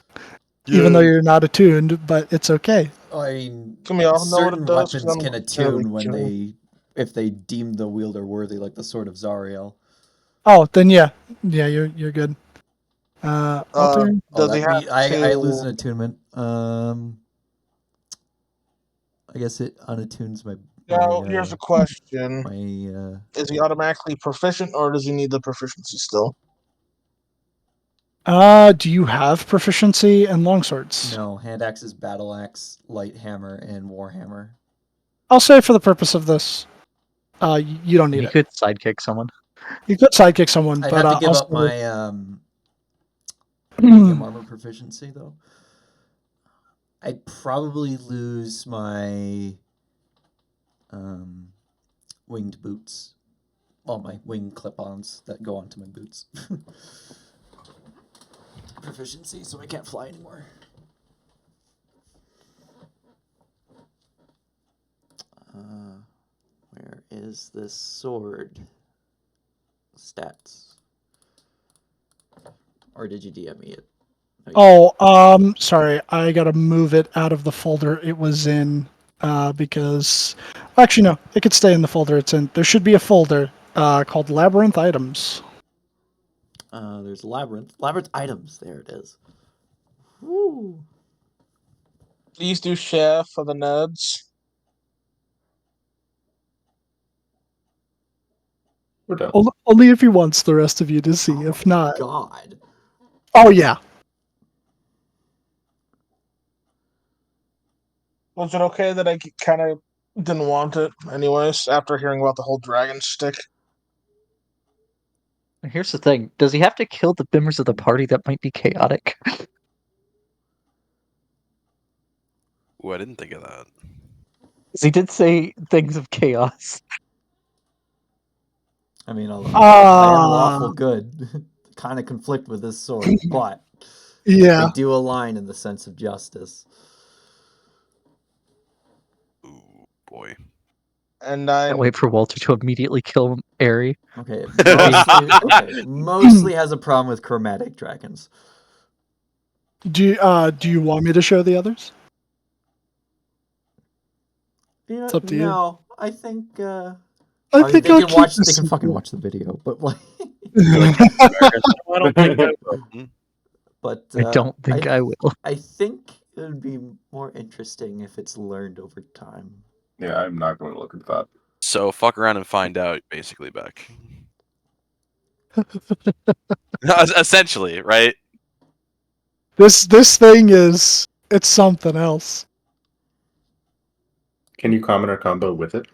Even though you're not attuned, but it's okay. I mean, Can we all know what certain it does? 'Cause weapons I'm can fairly attune when curious. if they deem the wielder worthy, like the sword of Zariel. Oh, then yeah, you're good. Walter, Oh, Does he that have me I lose to? an attunement. I guess it unattunes my Now, here's a question: my Is he automatically proficient, or does he need the proficiency still? do you have proficiency in longswords? no hand axes, battle axe, light hammer, and warhammer. I'll say for the purpose of this, you don't need You it. could sidekick someone. You could sidekick someone, I'd but have to give up also, my medium armor proficiency though. I'd probably lose my winged boots. Well, my wing clip-ons that go onto my boots. Proficiency, so I can't fly anymore. Where is this sword? Stats. Or did you DM me it? Sorry, I gotta move it out of the folder it was in, because... Actually, no, it could stay in the folder it's in. There should be a folder, called Labyrinth Items. There's Labyrinth. Labyrinth items. There it is. Woo. Please do share for the nerds. We're done. Only if he wants the rest of you to see, Oh if my not... God. Oh, yeah. Was it okay that I kind of didn't want it, anyways, after hearing about the whole dragon stick? Here's the thing: does he have to kill the members of the party that might be chaotic? Ooh, I didn't think of that. 'Cause he did say things of chaos. I mean, I am lawful Ah, good. Kind of conflict with this sword, but yeah. they do align in the sense of justice. Ooh, boy. And Can't I'm wait for Walter to immediately kill Ari. Okay, mostly has a problem with chromatic dragons. Do you want me to show the others? You know, It's up to you. no, I think. I I mean, think they I'll can keep watch. this They can fucking simple. watch the video, but like, I don't think I will. but I don't think I will. I think it would be more interesting if it's learned over time. Yeah, I'm not going to look at that. So fuck around and find out, basically, Beck. Essentially, right? This thing is... It's something else. Can you comment or combo with it?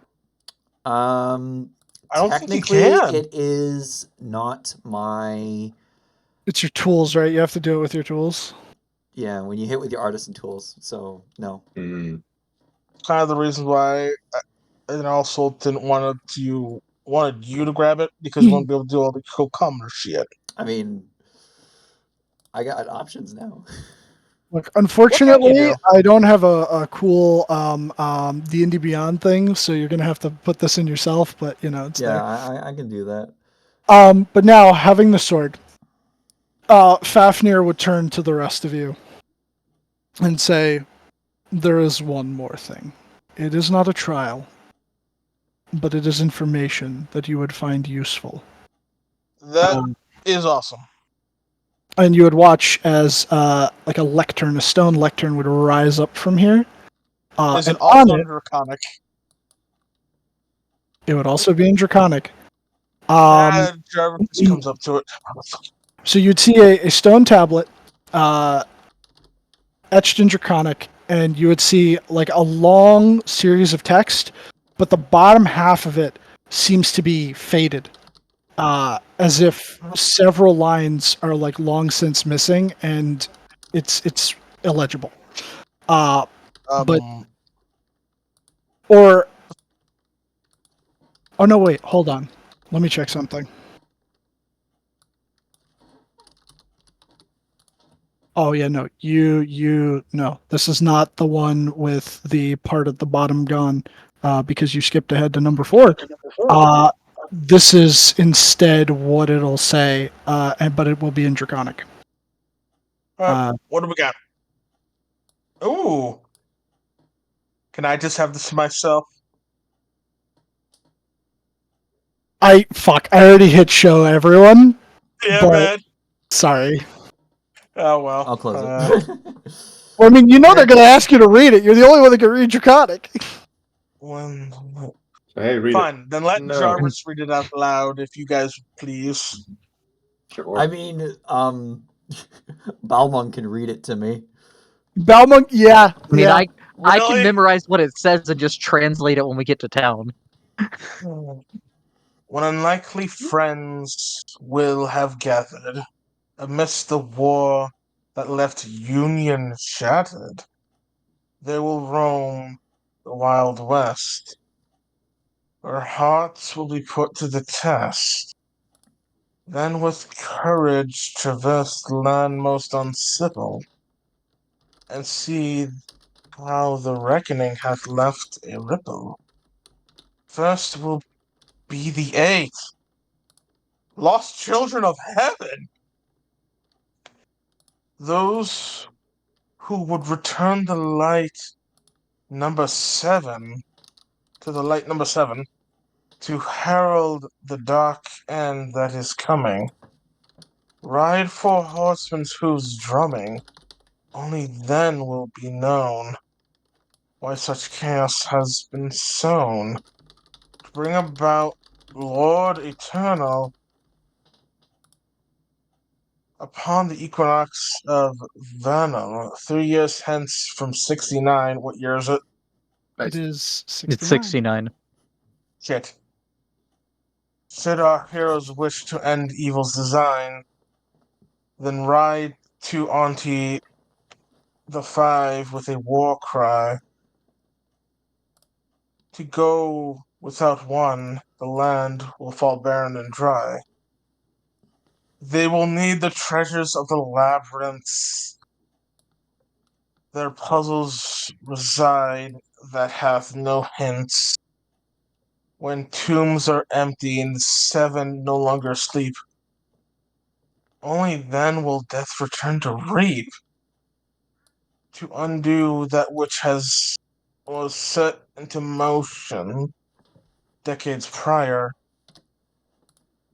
Um, I don't think you technically, can. it is not my. It's your tools, right? You have to do it with your tools. Yeah, when you hit with your artisan tools. So no. Mm. Kind of the reason why I also didn't wanted you to grab it because you won't be able to do all the co-commer shit. I mean, I got options now. Look, unfortunately, do? I don't have a cool D&D Beyond thing, so you're gonna have to put this in yourself. But you know, it's Yeah, there. I can do that. But now having the sword, Fafnir would turn to the rest of you and say, "There is one more thing. It is not a trial, but it is information that you would find useful." That is awesome. And you would watch as like a lectern, a stone lectern, would rise up from here. Is it And also on it, draconic? it would also be in Draconic. Um, Jarvis just comes up to it. so you'd see a stone tablet etched in Draconic, and you would see like a long series of text, but the bottom half of it seems to be faded, as if several lines are like long since missing, and it's illegible. But or oh no, wait, hold on. Let me check something. Oh yeah, no, no. This is not the one with the part at the bottom gone, because you skipped ahead to number 4. This is instead what it'll say, but it will be in Draconic. What do we got? Ooh. Can I just have this to myself? I already hit show everyone. Yeah, but, man. Sorry. Oh well. I'll close it. Well, I mean, you know they're gonna ask you to read it. You're the only one that can read Draconic. Hey, read Fine, it. then let No. Jarvis read it out loud, if you guys please. Sure. I mean, Balmung can read it to me. Balmung, yeah. I mean, yeah. I can Really? memorize what it says and just translate it when we get to town. When unlikely friends will have gathered amidst the war that left Union shattered, they will roam the Wild West, where hearts will be put to the test. Then with courage traverse the land most uncivil, and see how the reckoning hath left a ripple. First will be the 8, lost children of heaven. those who would return the light number 7 to the light number 7 to herald the dark end that is coming. Ride 4 horsemen's hooves drumming. Only then will be known why such chaos has been sown. To bring about Lord Eternal upon the equinox of Vernal, 3 years hence from 69. What year is it? It is It's 69. 69. Shit. Should our heroes wish to end evil's design, then ride to Auntie the 5 with a war cry. To go without one, the land will fall barren and dry. They will need the treasures of the labyrinths. Their puzzles reside that hath no hints. When tombs are empty and the 7 no longer sleep, only then will death return to reap. To undo that which was set into motion decades prior,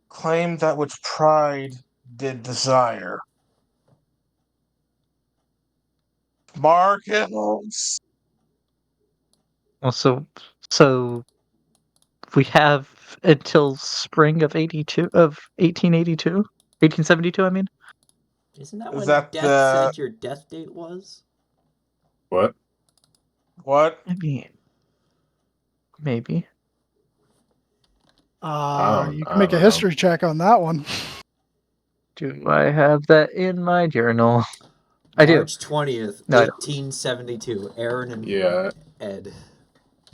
claim that which pride did desire. Markets. Well, so we have until spring of 1882, 1872. I mean, Isn't that Is when that Death said your death date was? What? what? maybe. You I can make a don't know. history check on that one. Do I have that in my journal? I do. March 20th, No, I don't. 1872. Aaron and Yeah, Ed.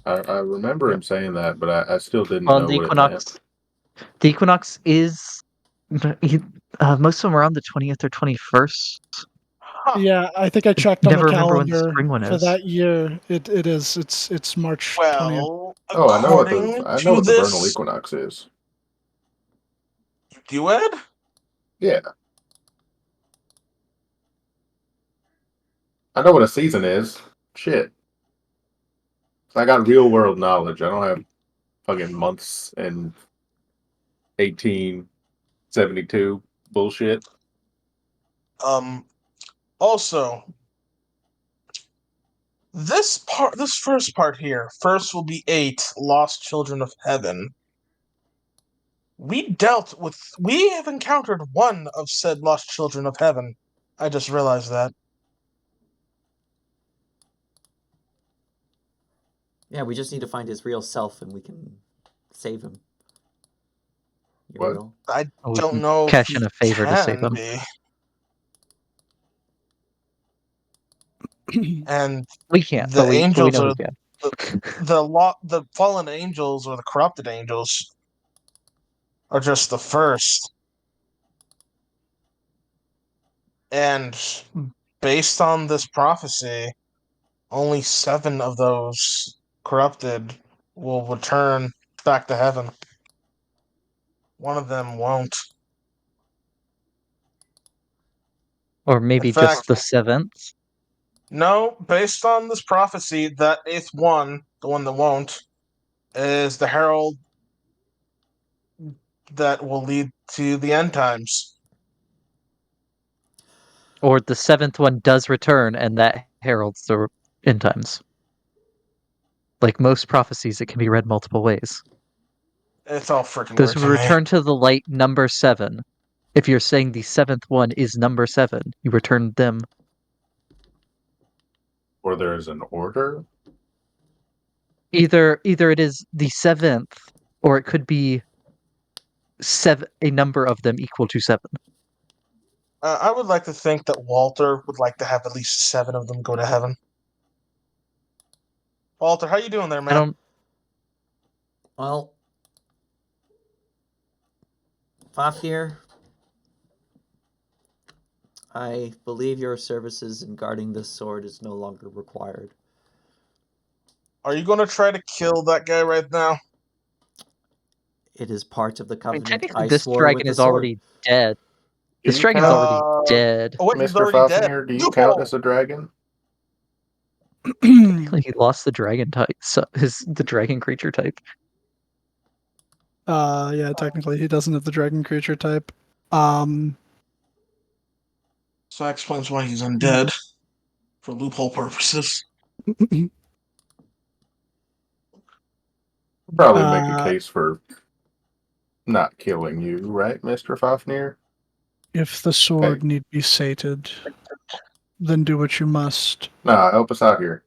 I remember Yeah. him saying that, but I still didn't Well, know what it meant. The equinox is most of them are on the 20th or 21st. Huh. Yeah, I think I checked on the Never remember when the calendar spring one for is. that year. It is. It's March 20th. Well, Oh, according I know to what the vernal this, equinox is. you Ed? Yeah, I know what a season is. Shit, I got real world knowledge. I don't have fucking months and 1872 bullshit. Also, this first part here, first will be 8 lost children of heaven. We have encountered one of said lost children of heaven. I just realized that. Yeah, we just need to find his real self and we can save him. What? Uriel. I We don't can know if cash he in a favor to save can him. be. And We can't, the but we angels know are who can. the fallen angels or the corrupted angels are just the first. And based on this prophecy, only 7 of those corrupted will return back to heaven. One of them won't. Or In maybe fact, just the 7th. no, based on this prophecy, that 8th one, the one that won't, is the herald that will lead to the end times. Or the 7th one does return and that heralds the end times. Like most prophecies, it can be read multiple ways. It's all freaking Those weird who to me. return to the light number 7. If you're saying the 7th one is number 7, you return them. Or there's an order. Either it is the 7th, or it could be a number of them equal to 7. I would like to think that Walter would like to have at least 7 of them go to heaven. Walter, how you doing there, I man? don't. Well, Fafnir, I believe your services in guarding this sword is no longer required. Are you going to try to kill that guy right now? It is part of the I mean, covenant technically, I this swore with dragon the is sword. already dead. This you dragon's count, already dead. Oh wait, he's Mr. already dead. Fafnir? Do you count Loophole. as a dragon? Technically, he lost the dragon type, so the dragon creature type. Yeah, technically he doesn't have the dragon creature type. Um, So that explains why he's undead for loophole purposes. Probably make a uh, case for not killing you, right, Mr. Fafnir? if the sword need be sated, then do what you must. Nah, help us out here.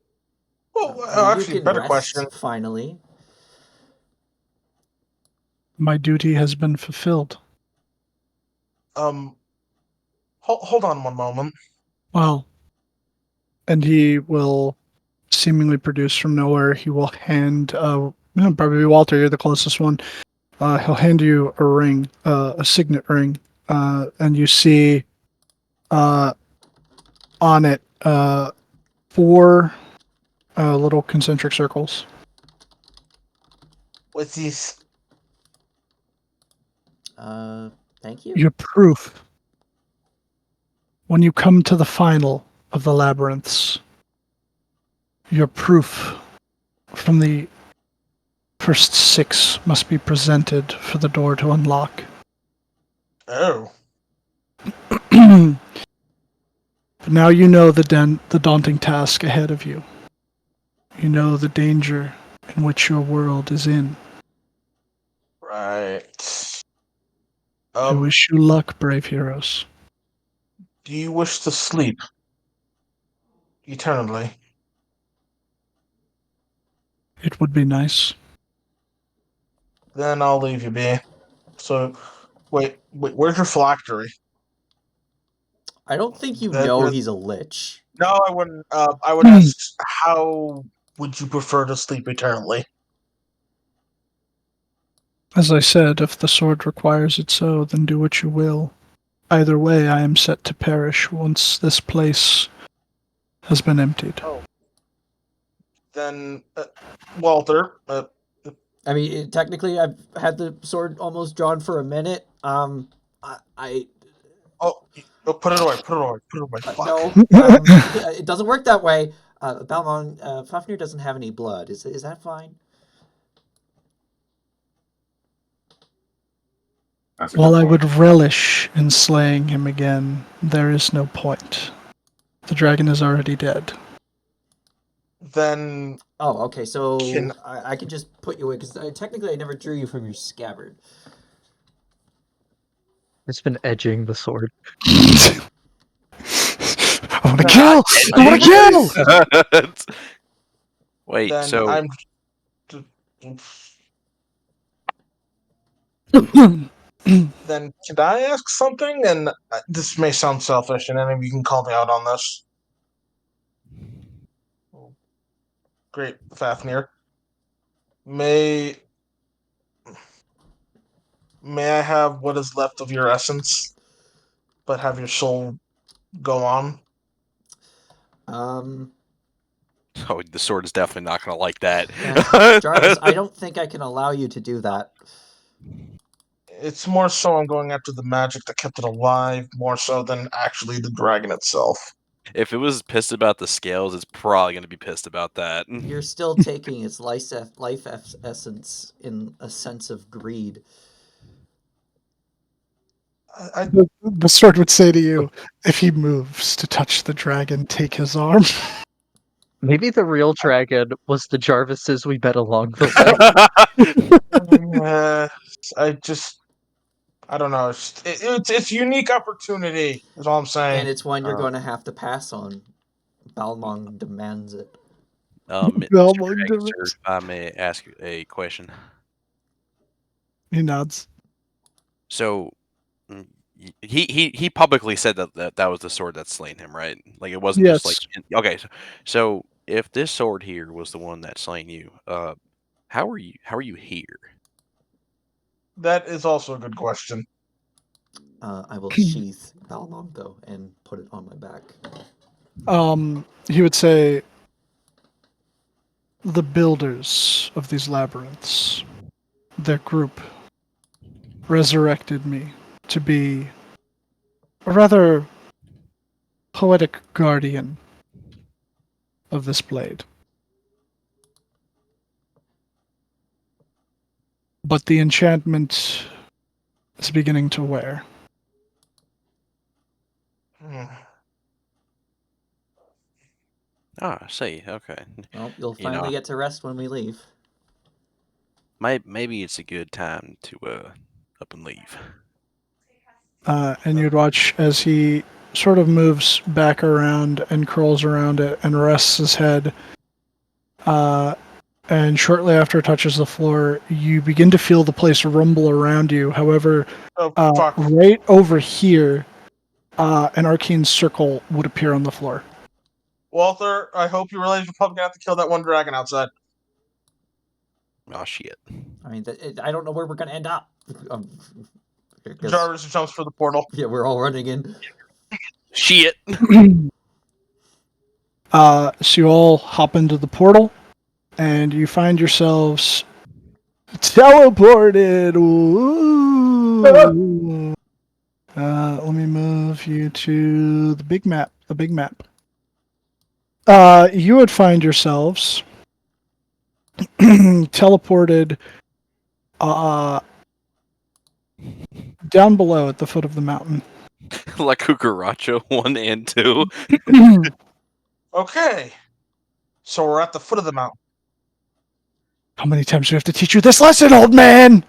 Well, You actually, can better rest, question. finally. My duty has been fulfilled. Hold on one moment. Well, and he will seemingly produce from nowhere. He will hand, probably Walter, you're the closest one. He'll hand you a ring, a signet ring, and you see on it 4 little concentric circles. What's this? Thank you. Your proof. When you come to the final of the labyrinths, your proof from the first 6 must be presented for the door to unlock. Oh. But now you know the daunting task ahead of you. You know the danger in which your world is in. Right. I wish you luck, brave heroes. Do you wish to sleep eternally? It would be nice. Then I'll leave you be. So, wait, where's your phylactery? I don't think you That- know that- he's a lich. No, I wouldn't. I would ask, how would you prefer to sleep eternally? As I said, if the sword requires it so, then do what you will. Either way, I am set to perish once this place has been emptied. Then, Walter, I mean, technically, I've had the sword almost drawn for a minute. I put it away, put it away, put it away. Fuck. no, it doesn't work that way. Balmon, Fafnir doesn't have any blood. Is that fine? That's a While good I point. would relish in slaying him again, there is no point. The dragon is already dead. Then, Oh, okay. So Can- I can just put you away because technically I never drew you from your scabbard. It's been edging the sword. I want to kill! I want to kill! Wait, then so I'm. Then can I ask something? And this may sound selfish, and any of you can call me out on this. Great, Fafnir. May I have what is left of your essence, but have your soul go on? oh, the sword is definitely not going to like that. Jarvis, I don't think I can allow you to do that. It's more so I'm going after the magic that kept it alive, more so than actually the dragon itself. If it was pissed about the scales, it's probably going to be pissed about that. You're still taking its life essence in a sense of greed. The sword would say to you, if he moves to touch the dragon, take his arm. Maybe the real dragon was the Jarvises we met along the way. I don't know. It's unique opportunity. Is all I'm saying. And it's one you're going to have to pass on. Balmong demands it. Mr. Belmont Dragon, does. sir, if I may ask you a question. He nods. So, he publicly said that was the sword that slain him, right? Like it wasn't just like Yes. okay. So if this sword here was the one that slain you, how are you here? That is also a good question. I will sheath Balmong, though, and put it on my back. He would say, the builders of these labyrinths, their group, resurrected me to be a rather poetic guardian of this blade. But the enchantment is beginning to wear. Hmm. Ah, I see. Okay. Well, you'll You know, finally get to rest when we leave. maybe it's a good time to up and leave. And you'd watch as he sort of moves back around and curls around it and rests his head. And shortly after it touches the floor, you begin to feel the place rumble around you. However, Oh, fuck. right over here, an arcane circle would appear on the floor. Walter, I hope you realize you're probably gonna have to kill that one dragon outside. Oh shit. I mean, I don't know where we're gonna end up. I guess- Jarvis jumps for the portal. yeah, we're all running in. Shit. So you all hop into the portal, and you find yourselves teleported. Ooh. Let me move you to the big map. The big map. You would find yourselves teleported down below at the foot of the mountain. La Cucaracha 1 and 2. Okay. So we're at the foot of the mountain. How many times do we have to teach you this lesson, old man?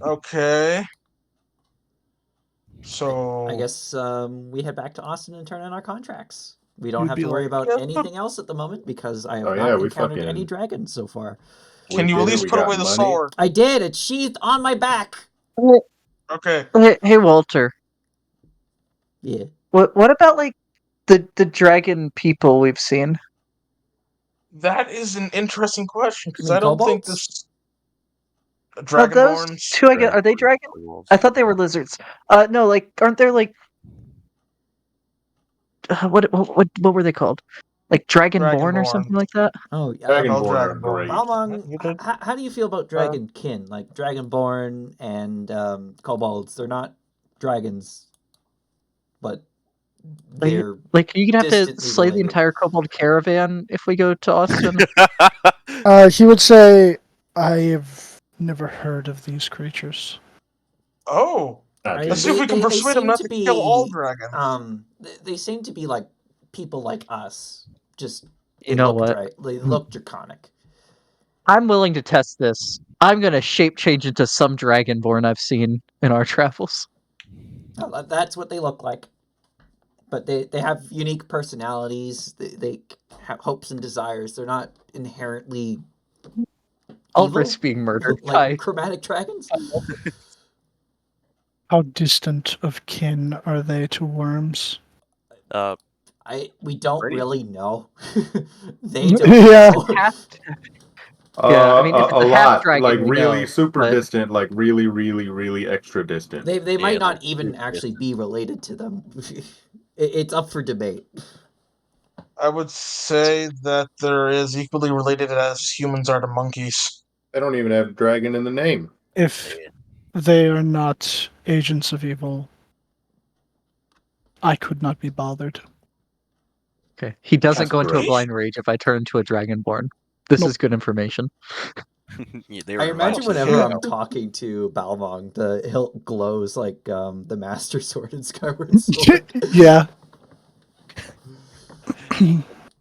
Okay. So I guess we head back to Austin and turn in our contracts. We don't You'd have be to worry like, about "Yeah." anything else at the moment because I have Oh, not yeah, we encountered fucking- any dragons so far. Can We you did at it, least we put got away the money. sword? I did. It's sheathed on my back. Okay. Hey, Walter. Yeah. What about like the dragon people we've seen? That is an interesting question because You mean I don't think kobolds? this Are those dragonborns. two? I guess are they dragon? I thought they were lizards. No, like aren't there like what were they called? Like dragonborn or Dragonborn. something like that? Oh, yeah. Dragonborn. Dragonborn are Dragonborn. great. Balmong, You did? how do you feel about dragonkin? Like dragonborn and kobolds? They're not dragons, but they're Like you can have to distantly slay the related. entire kobold caravan if we go to Austin. He would say, "I've never heard of these creatures." Oh. Not I mean, Let's see if we can they persuade him seem not to to be, kill all dragons. They seem to be like people like us. Just they You know look what? they look draconic. I'm willing to test this. I'm gonna shape change into some dragonborn I've seen in our travels. That's what they look like. But they have unique personalities. They have hopes and desires. They're not inherently I'll evil, risk being murdered. like chromatic dragons. How distant of kin are they to worms? We don't Pretty. really know. They don't Yeah. know. Yeah, I mean, if it's a a half lot, dragon, like we really know, super but- distant, like really, really, really extra distant. They might Yeah, not they're even super actually distant. be related to them. It's up for debate. I would say that they're as equally related as humans are to monkeys. They don't even have dragon in the name. If they are not agents of evil, I could not be bothered. Okay, he doesn't That's go into a great. blind rage if I turn into a dragonborn. This Nope. is good information. Yeah, they I were imagine invited. whenever Yeah. I'm talking to Balmong, the hilt glows like the Master Sword in Skyward Sword. Yeah.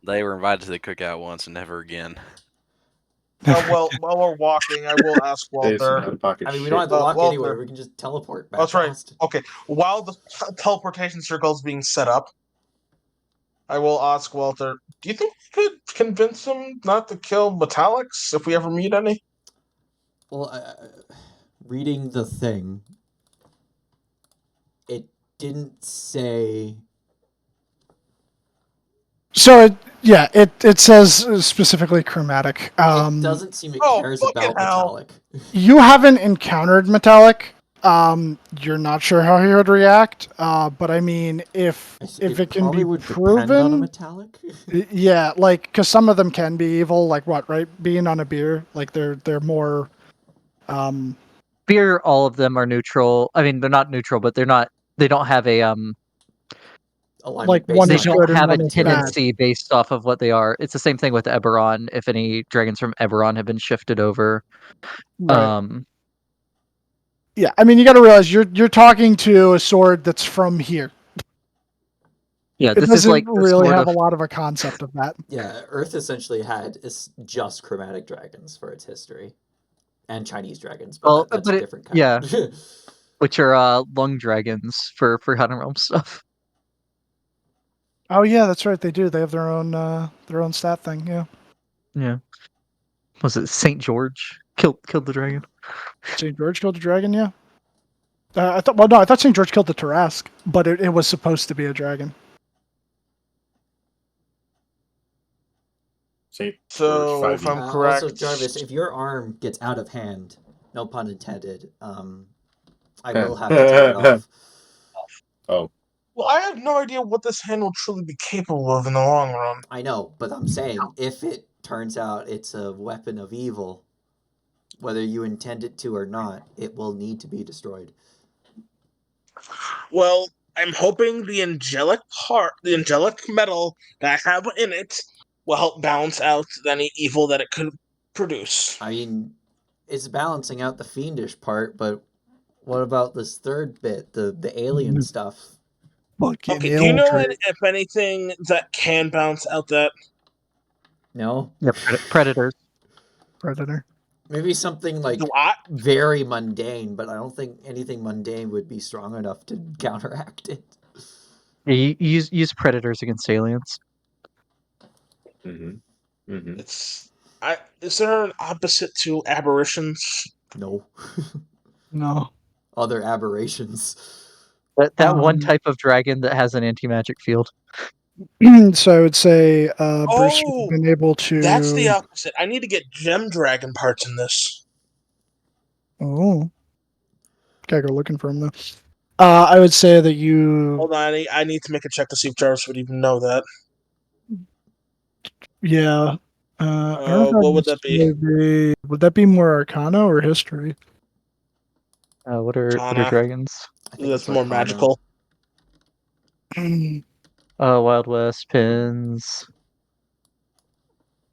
They were invited to the cookout once and never again. Well, while we're walking, I will ask They some Walter. out-of-pocket I mean, we shit. don't have to walk Walter. anywhere. We can just teleport back. That's right. Fast. Okay, while the teleportation circle is being set up, I will ask Walter, do you think we could convince him not to kill metallics if we ever meet any? Well, reading the thing, it didn't say. So it says specifically chromatic. It doesn't seem it oh, cares fucking about hell. metallic. You haven't encountered metallic. You're not sure how he would react. But I mean, if it can probably be would depend on a proven, metallic. yeah, like because some of them can be evil. Like what, right? Being on a beer, like they're more. Beer, all of them are neutral. I mean, they're not neutral, but they're not they don't have a alignment Like, based one they is on don't good and have a one is bad. tendency based off of what they are. It's the same thing with Eberron. If any dragons from Eberron have been shifted over, Right. Yeah, I mean, you got to realize you're talking to a sword that's from here. yeah, It this is doesn't like the really sort have of a lot of a concept of that. Yeah, Earth essentially had just chromatic dragons for its history, and Chinese dragons, but well, that's but a it, different kind. yeah, which are lung dragons for Forgotten Realms stuff. Oh yeah, that's right. They do. They have their own stat thing. Yeah. Yeah, was it Saint George killed the dragon? St. George killed the dragon. Yeah. I thought St. George killed the Tarrasque, but it was supposed to be a dragon. St. George So, if 5e. I'm correct, Also, Jarvis, if your arm gets out of hand, no pun intended, I will have to take it off. Oh, well, I have no idea what this hand will truly be capable of in the long run. I know, but I'm saying if it turns out it's a weapon of evil, whether you intend it to or not, it will need to be destroyed. Well, I'm hoping the angelic metal that I have in it, will help balance out any evil that it could produce. I mean, it's balancing out the fiendish part, but what about this third bit, the alien stuff? Fucking Okay, do you know Eldritch. if anything that can balance out that? No? Yeah, predators. Predator. Maybe something like Do I? very mundane, but I don't think anything mundane would be strong enough to counteract it. Yeah, you use predators against aliens. It's Is there an opposite to aberrations? No. No. Other aberrations. That one Um, type of dragon that has an anti-magic field. So I would say Bruce would have Oh, been able to. that's the opposite. I need to get gem dragon parts in this. Oh. Gotta go looking for him though. I would say that you. Hold on, I need to make a check to see if Jarvis would even know that. Yeah. I don't know if What would that be? would that be more Arcana or History? What are Tana. dragons? I think That's it's more Arcana. magical. Wild West pins.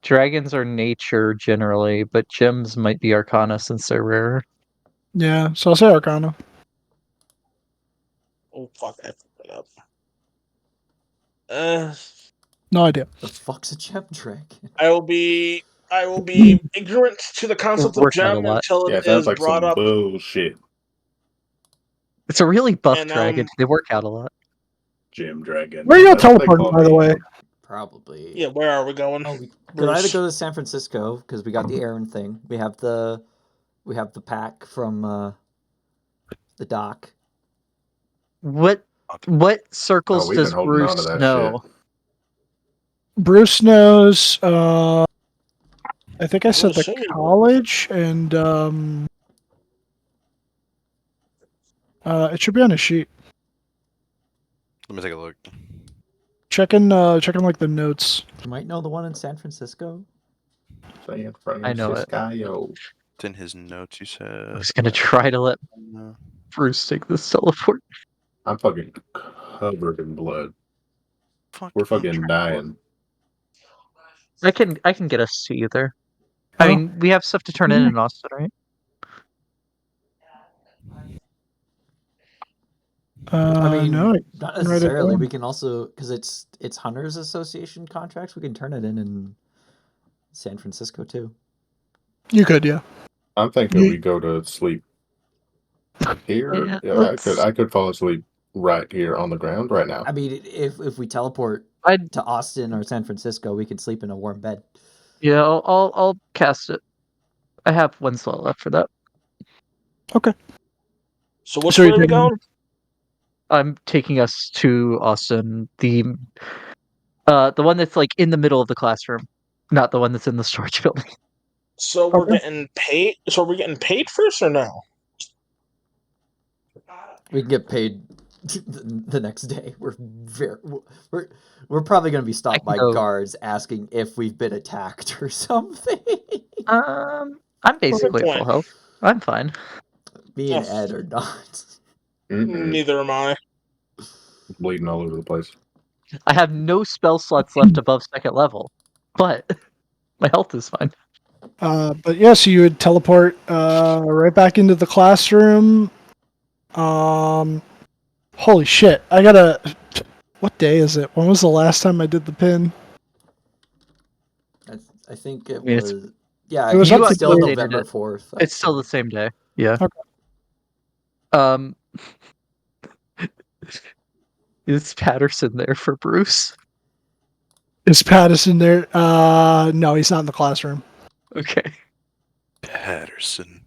Dragons are nature generally, but gems might be Arcana since they're rarer. Yeah, so I'll say Arcana. Oh fuck, I fucked it up. No idea. The fuck's a gem dragon? I will be ignorant to the concept of Work out a gem lot. until yeah, it it sounds is like brought some up. bullshit. It's a really buff And, dragon. They work out a lot. Gym dragon. Where are you That's what they teleporting, call by the me. way? Probably. Yeah, where are we going? Oh, we could Bruce. either go to San Francisco because we got the Aaron thing. We have the pack from the dock. What circles Oh, we've does been holding on Bruce to that know? shit. Bruce knows. I think I I'm said the assuming- college, and it should be on a sheet. Let me take a look. Checking like the notes. You might know the one in San Francisco. San I know it. Francisco. It's in his notes. You said. I was gonna try to let Bruce take this teleport. I'm fucking covered in blood. We're fucking dying. I can get us to either. I Oh. mean, we have stuff to turn in Austin, right? I mean, no. not can write it necessarily. down. We can also, because it's Hunters Association contracts, we can turn it in San Francisco too. You could, yeah. I'm thinking we go to sleep here. Yeah, I could fall asleep right here on the ground right now. I mean, if we teleport to Austin or San Francisco, we could sleep in a warm bed. Yeah, I'll cast it. I have one slot left for that. Okay. So which So way you're are we taking- going? I'm taking us to Austin. The one that's like in the middle of the classroom, not the one that's in the storage building. So we're Okay. getting paid. So are we getting paid first or no? We can get paid the next day. We're probably going to be stopped by guards asking if we've been attacked or something. I'm basically Good at full point. health. I'm fine. Me and Ed are not. Neither am I. bleeding all over the place. I have no spell slots left above 2nd level, but my health is fine. But yeah, so you would teleport right back into the classroom. Holy shit! I gotta. What day is it? When was the last time I did the pin? I think it mean, it's- was. Yeah, It was it's up to still date. November 4th. It's still the same day. Yeah. Okay. Is Patterson there for Bruce? Is Patterson there? No, he's not in the classroom. Okay. Patterson.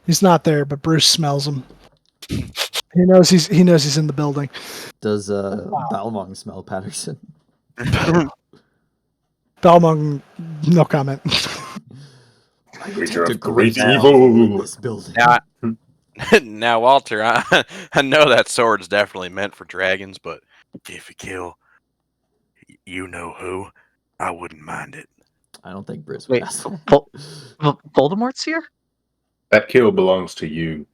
He's not there, but Bruce smells him. He knows he's in the building. Does Balmong smell Patterson? Belmont, no comment. I Creature detect a of great great evil in evil. this building. Now, now, Walter, I know that sword's definitely meant for dragons, but if you kill, you know who, I wouldn't mind it. I don't think Bruce would Wait, ask that. Voldemort's here? That kill belongs to you,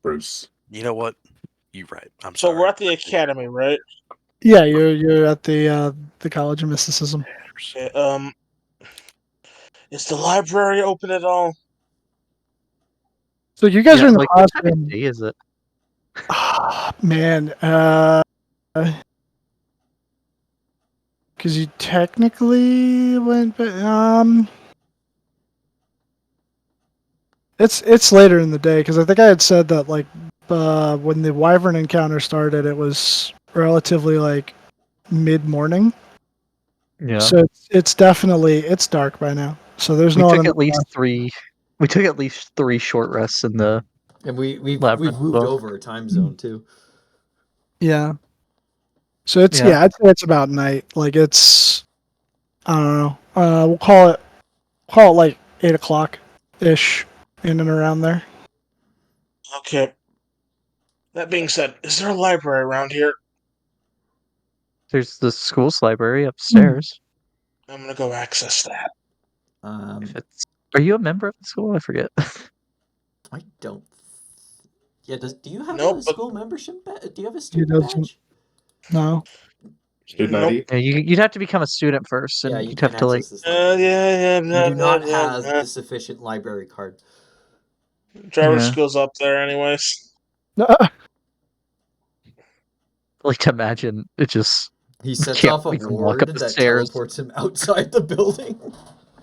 Bruce. You know what? You're right. I'm So sorry. we're at the academy, right? Yeah, you're at the College of Mysticism. Okay, is the library open at all? So you guys are in the like, what time classroom. of day is it? Man, because you technically went, but it's later in the day because I think I had said that like when the Wyvern encounter started, it was relatively like mid morning. Yeah. So it's definitely dark by now. So there's we no one took in at least 3. We took at least 3 short rests in the. And we've Labyrinth moved book. over a time zone too. Yeah. So it's Yeah. I'd say it's about night. Like it's I don't know. We'll call it like 8 o'clock ish, in and around there. Okay. That being said, is there a library around here? There's the school's library upstairs. I'm gonna go access that. Are you a member of the school? I forget. I don't. Yeah. Do you have Nope, a but- school membership? Do you have a He student doesn't. badge? No. Student Nope. ID? Yeah, you'd have to become a student first, and Yeah, you you'd can have to like. access this library. yeah. You do not have the sufficient library card. Driver's Yeah. school's up there, anyways. Like to imagine it just. He sets Can't off a even walk up ward the that stairs. teleports him outside the building.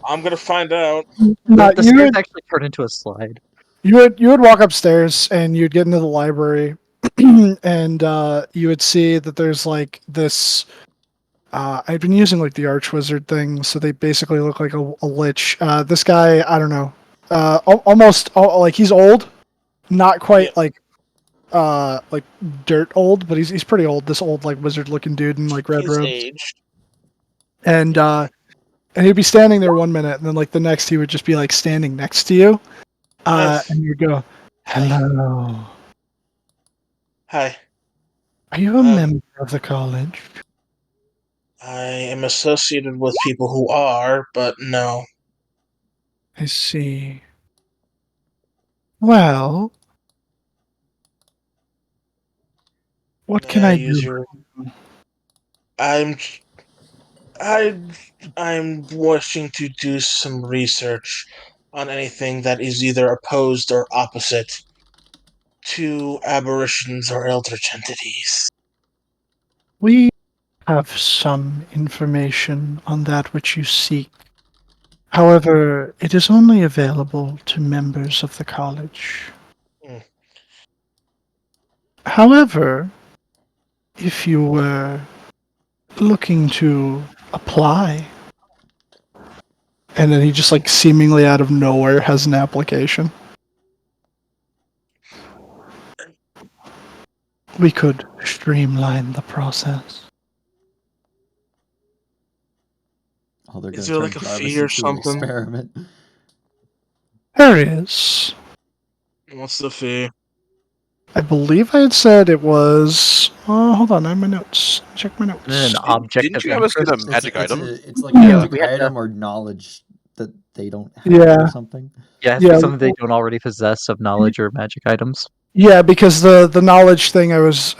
I'm gonna find out. No, The you stairs would, actually turn into a slide. you would walk upstairs and you'd get into the library, and you would see that there's like this. I've been using like the Archwizard thing, so they basically look like a lich. This guy, I don't know, almost like he's old, not quite like dirt old, but he's pretty old. This old like wizard looking dude in like red He's robes, aged. and he'd be standing there 1 minute, and then like the next he would just be like standing next to you, and you'd go, "Hello, Hi. are you a member of the college?" I am associated with people who are, but no. I see. Well, what May can I use do? your- I'm wishing to do some research on anything that is either opposed or opposite to aberrations or eldritch entities. We have some information on that which you seek. However, it is only available to members of the college. Hmm. However, if you were looking to apply, and then he just like seemingly out of nowhere has an application, we could streamline the process. Oh, they're Is gonna there turn like a Jarvis fee or into an something? experiment. There is. What's the fee? I believe I had said it was. Hold on, I have my notes. Check my notes. And then an object Didn't of you have us get a interest. magic item? It's like a Yeah. magic We had to- item or knowledge that they don't have Yeah. or something. Yeah, it has to Yeah, be something they don't already possess of knowledge or magic items. Yeah, because the knowledge thing I was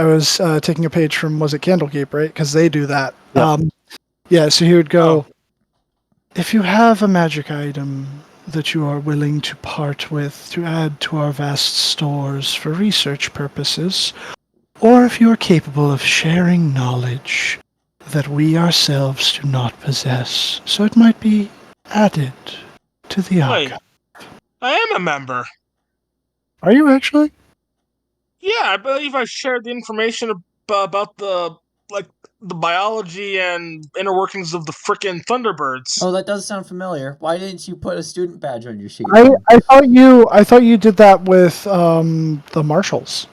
taking a page from, was it Candlekeep, right? Because they do that. Yep. Yeah, so he would go, Oh. if you have a magic item that you are willing to part with to add to our vast stores for research purposes, or if you are capable of sharing knowledge that we ourselves do not possess, so it might be added to the Wait, archive. I am a member. Are you actually? Yeah, I believe I shared the information about the biology and inner workings of the frickin' Thunderbirds. Oh, that does sound familiar. Why didn't you put a student badge on your sheet? I, then? I thought you did that with the marshals.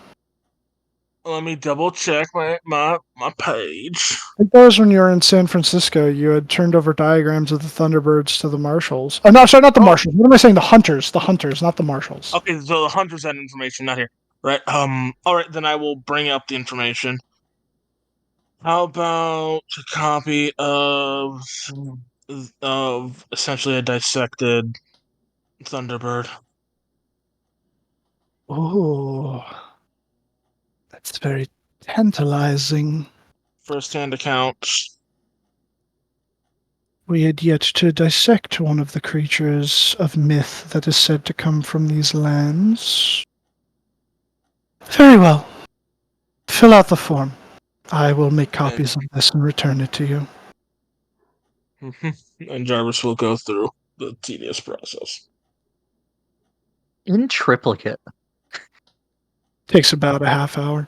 Let me double check my page. I think that was when you were in San Francisco. You had turned over diagrams of the Thunderbirds to the marshals. Oh, no, sorry, not the Oh. marshals. What am I saying? The hunters. The hunters, not the marshals. Okay, so the hunters had information, not here. Right. All right, then I will bring up the information. How about a copy of essentially a dissected Thunderbird? Oh, that's very tantalizing. First-hand accounts. We had yet to dissect one of the creatures of myth that is said to come from these lands. Very well. Fill out the form. I will make copies of this and return it to you. And Jarvis will go through the tedious process. In triplicate. Takes about a half hour.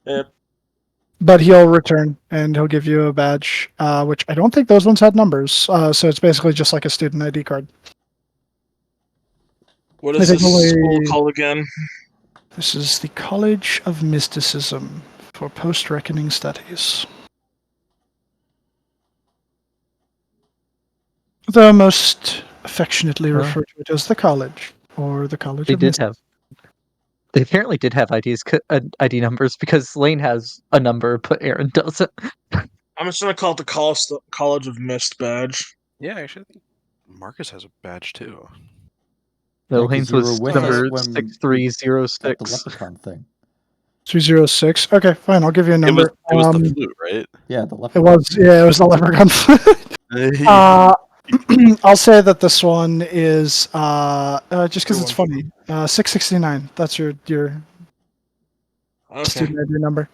Yep. But he'll return and he'll give you a badge, which I don't think those ones had numbers. So it's basically just like a student ID card. What I is think this only- school called again? This is the College of Mysticism for Post-Reckoning Studies. Though most affectionately refer to it as the college, or the College They of did Mysticism. have. They apparently did have ID numbers because Lane has a number, but Aaron doesn't. I'm just gonna call it the College of Mist badge. Yeah, actually, I think Marcus has a badge too. No, Yeah, 'cause Lane's you was were with number us when we got the 6306. leprechaun thing. 306. Okay, fine. I'll give you a It number. was the flute, right? Yeah, the It leprechaun. was, yeah, it was the leprechaun flute. I'll say that this one is just because it's funny. 669. That's your Okay. student ID number.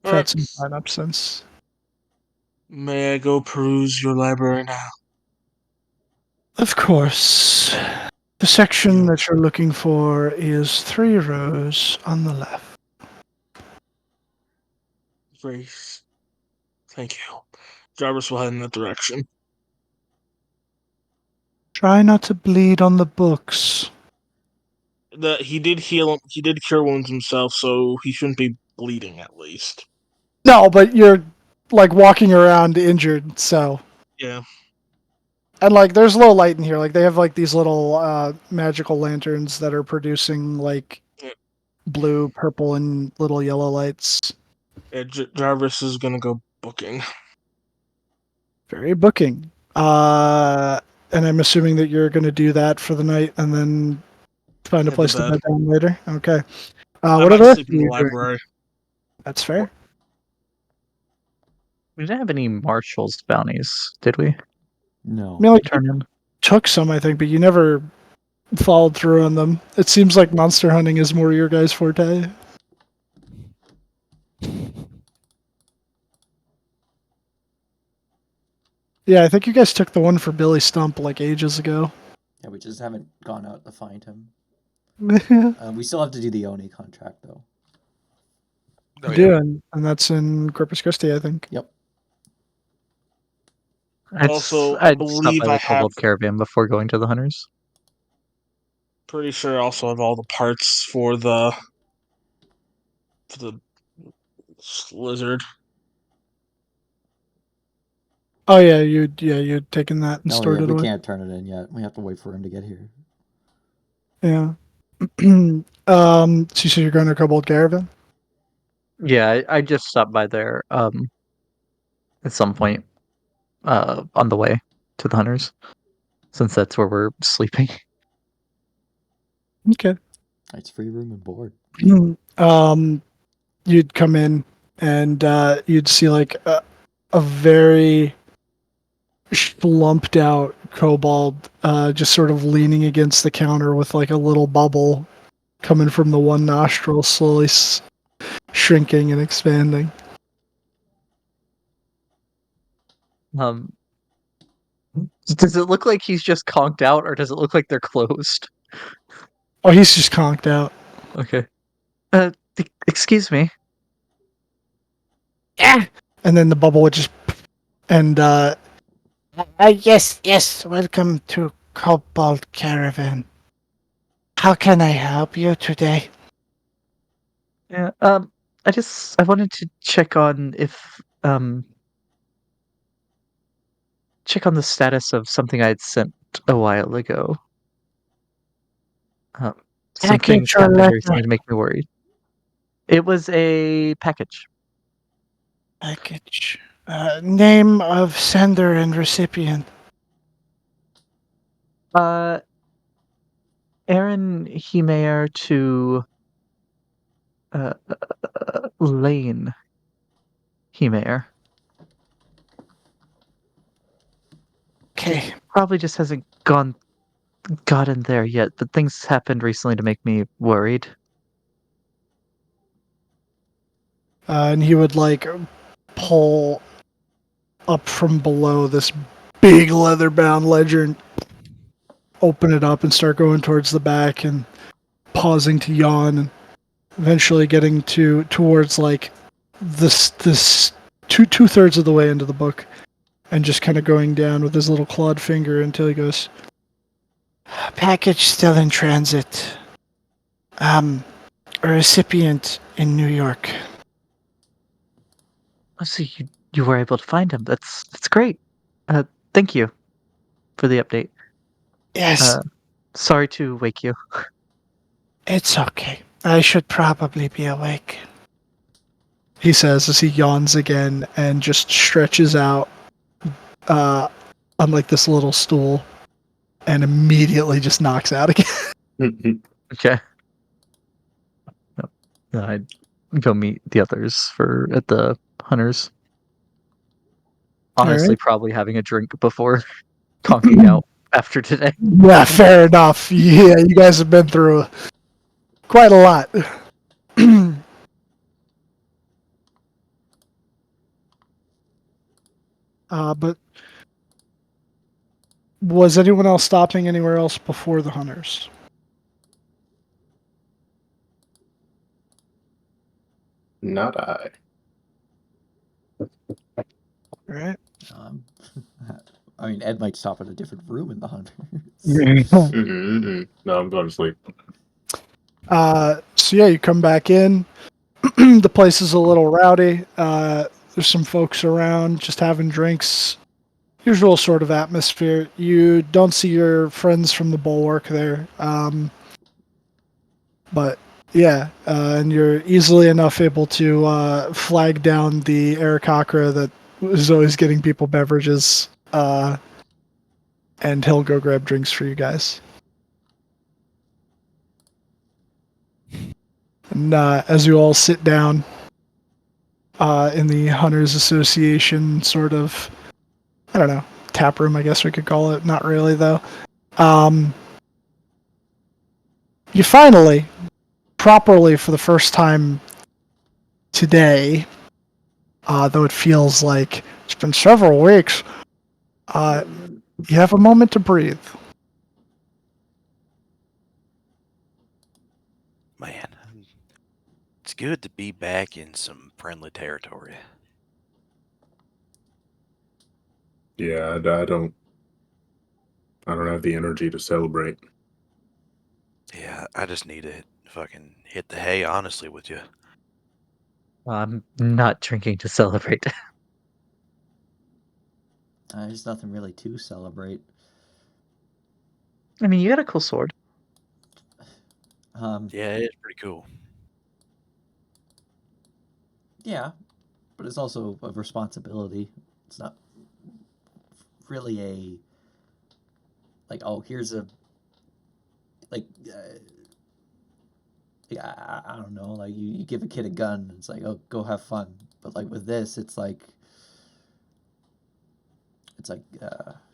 I've had some sign-ups since. May I go peruse your library now? Of course. The section that you're looking for is 3 rows on the left. Grace. Thank you. Jarvis will head in that direction. Try not to bleed on the books. He did heal. He did cure wounds himself, so he shouldn't be bleeding at least. No, but you're like walking around injured, so. Yeah. And like there's low light in here. Like they have like these little magical lanterns that are producing like blue, purple, and little yellow lights. Yeah, Jarvis is gonna go booking. Very booking. And I'm assuming that you're going to do that for the night and then find a Head to place to bed. bed down later. Okay. I What might are the rest sleep of in the you doing? library. That's fair. We didn't have any marshals bounties, did we? No. I mean, like, Turn in. took some, I think, but you never followed through on them. It seems like monster hunting is more your guys' forte. Yeah, I think you guys took the one for Billy Stump like ages ago. Yeah, we just haven't gone out to find him. We We still have to do the Oni contract, though. Oh, do, yeah. and that's in Corpus Christi, I think. Yep. Also, I I'd stop believe by I the have. Cobalt Caravan before going to the Hunters. Pretty sure I also have all the parts for the lizard. Oh yeah, you'd taken that and No, stored yeah, it we away. can't turn it in yet. We have to wait for him to get here. Yeah. So you said you're going to Cobalt Caravan? Yeah, I just stopped by there at some point on the way to the Hunters, since that's where we're sleeping. Okay. It's free room and board. You'd come in and you'd see like a very slumped out kobold just sort of leaning against the counter with like a little bubble coming from the one nostril, slowly shrinking and expanding. Um, does it look like he's just conked out, or does it look like they're closed? Oh, he's just conked out. Okay. Excuse me. Yeah. And then the bubble would just and yes, welcome to Kobold Caravan. How can I help you today? Yeah. I wanted to check on check on the status of something I'd sent a while ago. Some things Package or happened letter? recently to make me worried. It was a package. Package. Name of sender and recipient. Uh, Aaron Himayer to Lane Himayer. Okay. Probably just hasn't gotten there yet, but things happened recently to make me worried. And he would like pull up from below this big leather bound ledger and open it up and start going towards the back and pausing to yawn and eventually getting towards like this two-thirds of the way into the book and just kind of going down with his little clawed finger until he goes, package still in transit. A recipient in New York. Oh, so you were able to find him. That's great. Thank you for the update. Yes, Sorry to wake you. it's okay. I should probably be awake. He says as he yawns again and just stretches out on like this little stool and immediately just knocks out again. Okay. No, I'd go meet the others at the hunters. All Honestly, right. probably having a drink before conking out after today. Yeah, fair enough. Yeah, you guys have been through quite a lot. But was anyone else stopping anywhere else before the hunters? Not I. All right. Um, I mean, Ed might stop at a different room in the Hunters. No, I'm going to sleep. So yeah, you come back in. The place is a little rowdy. There's some folks around just having drinks. Usual sort of atmosphere. You don't see your friends from the bulwark there. But yeah, and you're easily enough able to flag down the Aarakocra that is always getting people beverages. And he'll go grab drinks for you guys. And as you all sit down in the Hunters Association sort of, I don't know, tap room, I guess we could call it. Not really, though. You finally, properly for the first time today, though it feels like it's been several weeks, you have a moment to breathe. Man, it's good to be back in some friendly territory. Yeah, I don't have the energy to celebrate. Yeah, I just need to fucking hit the hay, honestly, with you. I'm not drinking to celebrate. There's nothing really to celebrate. I mean, you got a cool sword. Yeah, it's pretty cool. Yeah, but it's also a responsibility. It's not really a like, oh, here's a like yeah, I don't know. Like you give a kid a gun, it's like, oh, go have fun. But like with this, it's like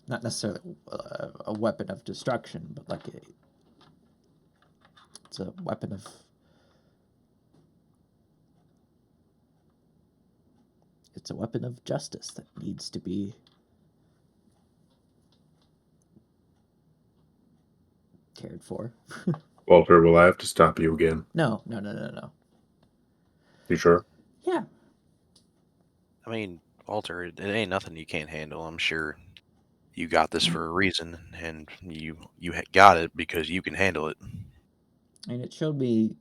not necessarily a weapon of destruction, but like it's a weapon of justice that needs to be cared for. Walter, will I have to stop you again? No. You sure? Yeah. I mean, Walter, it ain't nothing you can't handle. I'm sure you got this for a reason, and you got it because you can handle it. I mean, it showed me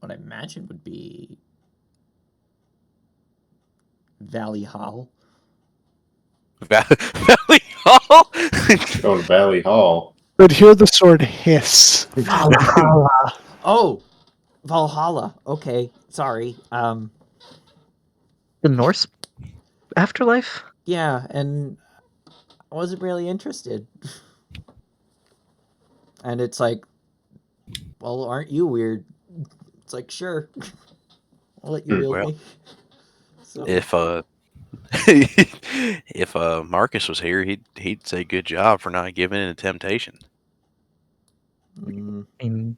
what I imagine would be Valley Hall. Valley Hall. Going to Valley Hall. But hear the sword hiss. Valhalla. Oh, Valhalla. Okay, sorry. The Norse afterlife? Yeah, and I wasn't really interested. And it's like, well, aren't you weird? It's like, sure, I'll let you wield Well, me. So if Marcus was here, he'd say good job for not giving in to temptation. I mean,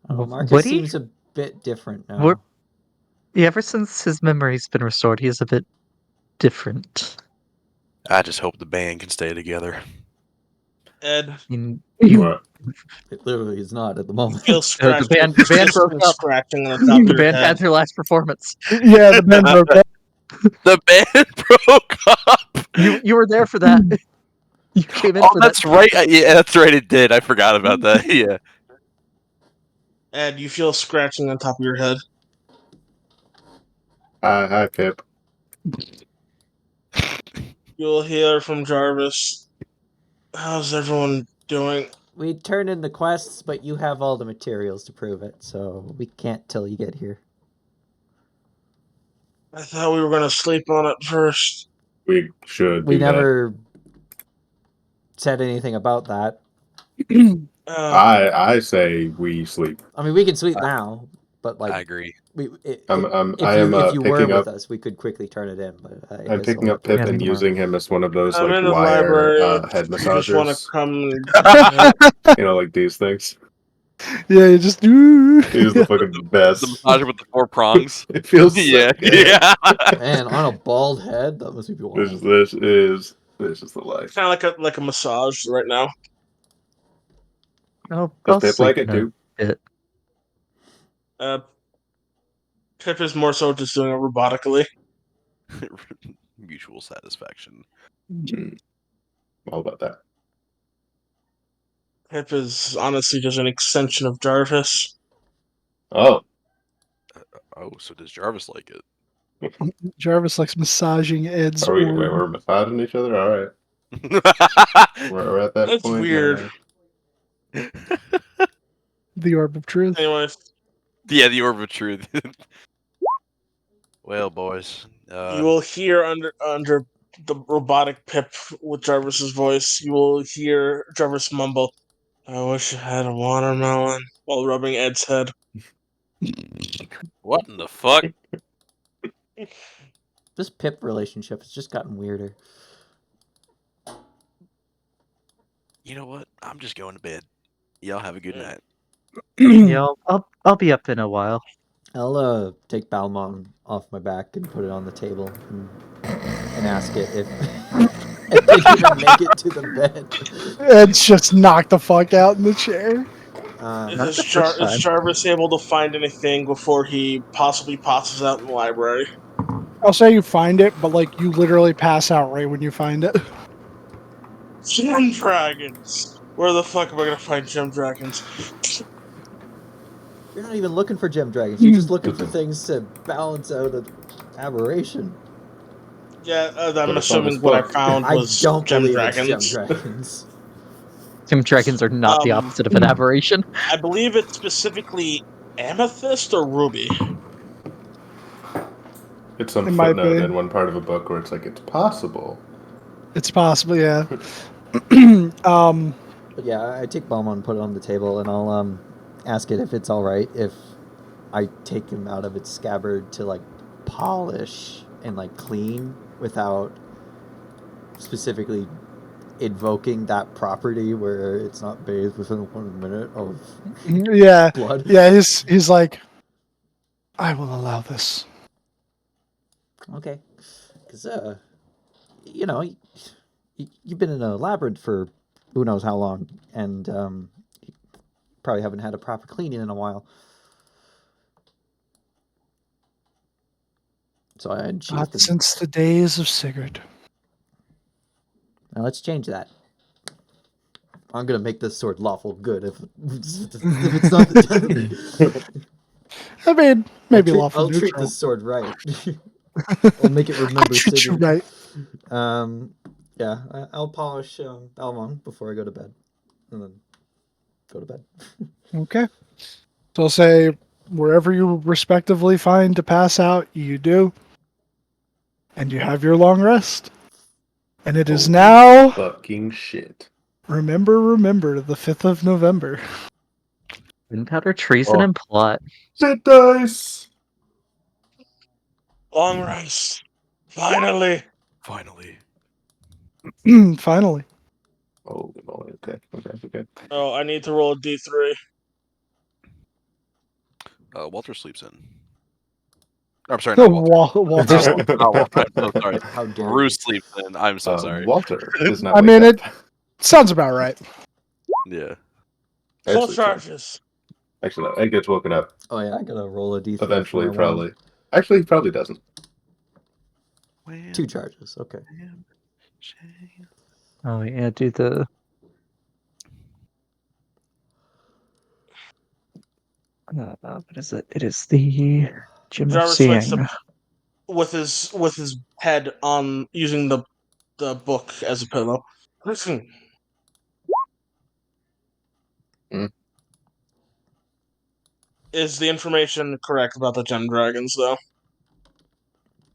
Marcus would he? seems a bit different now. Yeah, ever since his memory's been restored, he is a bit different. I just hope the band can stay together. Ed, I mean, What? It literally is not at the moment. feel scratched. the band broke Persistent up. scratching on the top of The your band head. had their last performance. Yeah, the band broke up. The band broke up. You were there for that. You came in Oh, for that's that. right. Yeah, that's right. It did. I forgot about that. Yeah. Ed, you feel scratching on top of your head. Hi, Pip. You'll hear from Jarvis. How's everyone doing? We turned in the quests, but you have all the materials to prove it, so we can't till you get here. I thought we were gonna sleep on it first. We should We do never said anything about that. that. Uh, I say we sleep. I mean, we can sleep now, but like I agree. if you were picking with up. us, we could quickly turn it in. But I I'm guess picking we'll up have to Pip wait and tomorrow. using him as one of those I'm like in the wire library. head If you just want to massagers. come. You know, like these things. Yeah, you just do. He's the fucking best. The massager with the 4 prongs. It feels so Yeah, good. yeah. Man, on a bald head, that must be wild. This is the life. Kind of like a massage right now. I'll Does Pip sleep like it in a too? bit. Pip is more so just doing it robotically. Mutual satisfaction. All about that. Pip is honestly just an extension of Jarvis. Oh, Oh, so does Jarvis like it? Jarvis likes massaging Ed's are we? orb. Wait, we're massaging each other. All right, we're at that That's point. weird. The orb of truth. Anyway, Yeah, the orb of truth. Well, boys. you will hear under the robotic Pip with Jarvis's voice. You will hear Jarvis mumble, "I wish I had a watermelon," while rubbing Ed's head. What in the fuck? This Pip relationship has just gotten weirder. You know what? I'm just going to bed. Y'all have a good night. Yeah, I'll be up in a while. I'll take Balmon off my back and put it on the table and ask it if it didn't even make it to the bed. Ed's just knocked the fuck out in the chair. Not the first Is time. Jarvis able to find anything before he possibly passes out in the library? I'll say you find it, but like you literally pass out right when you find it. Gem dragons! Where the fuck am I gonna find gem dragons? You're not even looking for gem dragons. You're just looking for things to balance out an aberration. Yeah, I'm But it's on assuming this what I book. found I was don't gem believe dragons. it's gem dragons. Gem dragons are not the opposite of an aberration. I believe it's specifically amethyst or ruby. It's some It might footnote be. in one part of a book where it's like it's possible. It's possible, yeah. But yeah, I take Balmon and put it on the table, and I'll ask it if it's all right if I take him out of its scabbard to like polish and like clean without specifically invoking that property where it's not bathed within 1 minute of Yeah, blood. yeah. He's like, I will allow this. Okay, because you know, you've been in a labyrinth for who knows how long, and you probably haven't had a proper cleaning in a while. So I unsheathed Not them. since the days of Sigurd. Now let's change that. I'm gonna make this sword lawful good if it's not the I mean, maybe lawful I'll treat neutral. this sword right. I'll make it I remember treat you Sigurd. right. Yeah, I'll polish Almon before I go to bed, and then go to bed. Okay. So I'll say wherever you respectively find to pass out, you do. And you have your long rest. And it is Holy now, fucking shit. remember, the 5th of November. Gunpowder, treason, Oh. and plot. Shit dice! Long rest. Finally. Finally. Finally. Oh, okay. Oh, I need to roll a d3. Walter sleeps in. I'm sorry, not Walter. Walter. Not Walter. I'm so sorry. How dare Bruce you? sleeps in. I'm so sorry. Walter does not I wake mean, up. it sounds about right. Yeah. Full Actually, charges. Actually, no, Ed gets woken up Oh yeah, I gotta roll a d3 eventually, for my wand. probably. Actually, he probably doesn't. 2 charges. Okay. Oh yeah, do the. What is it? It is the Gem of Jarvis wakes Seeing. up with his head on using the book as a pillow. Listen. Hmm. Is the information correct about the gem dragons, though?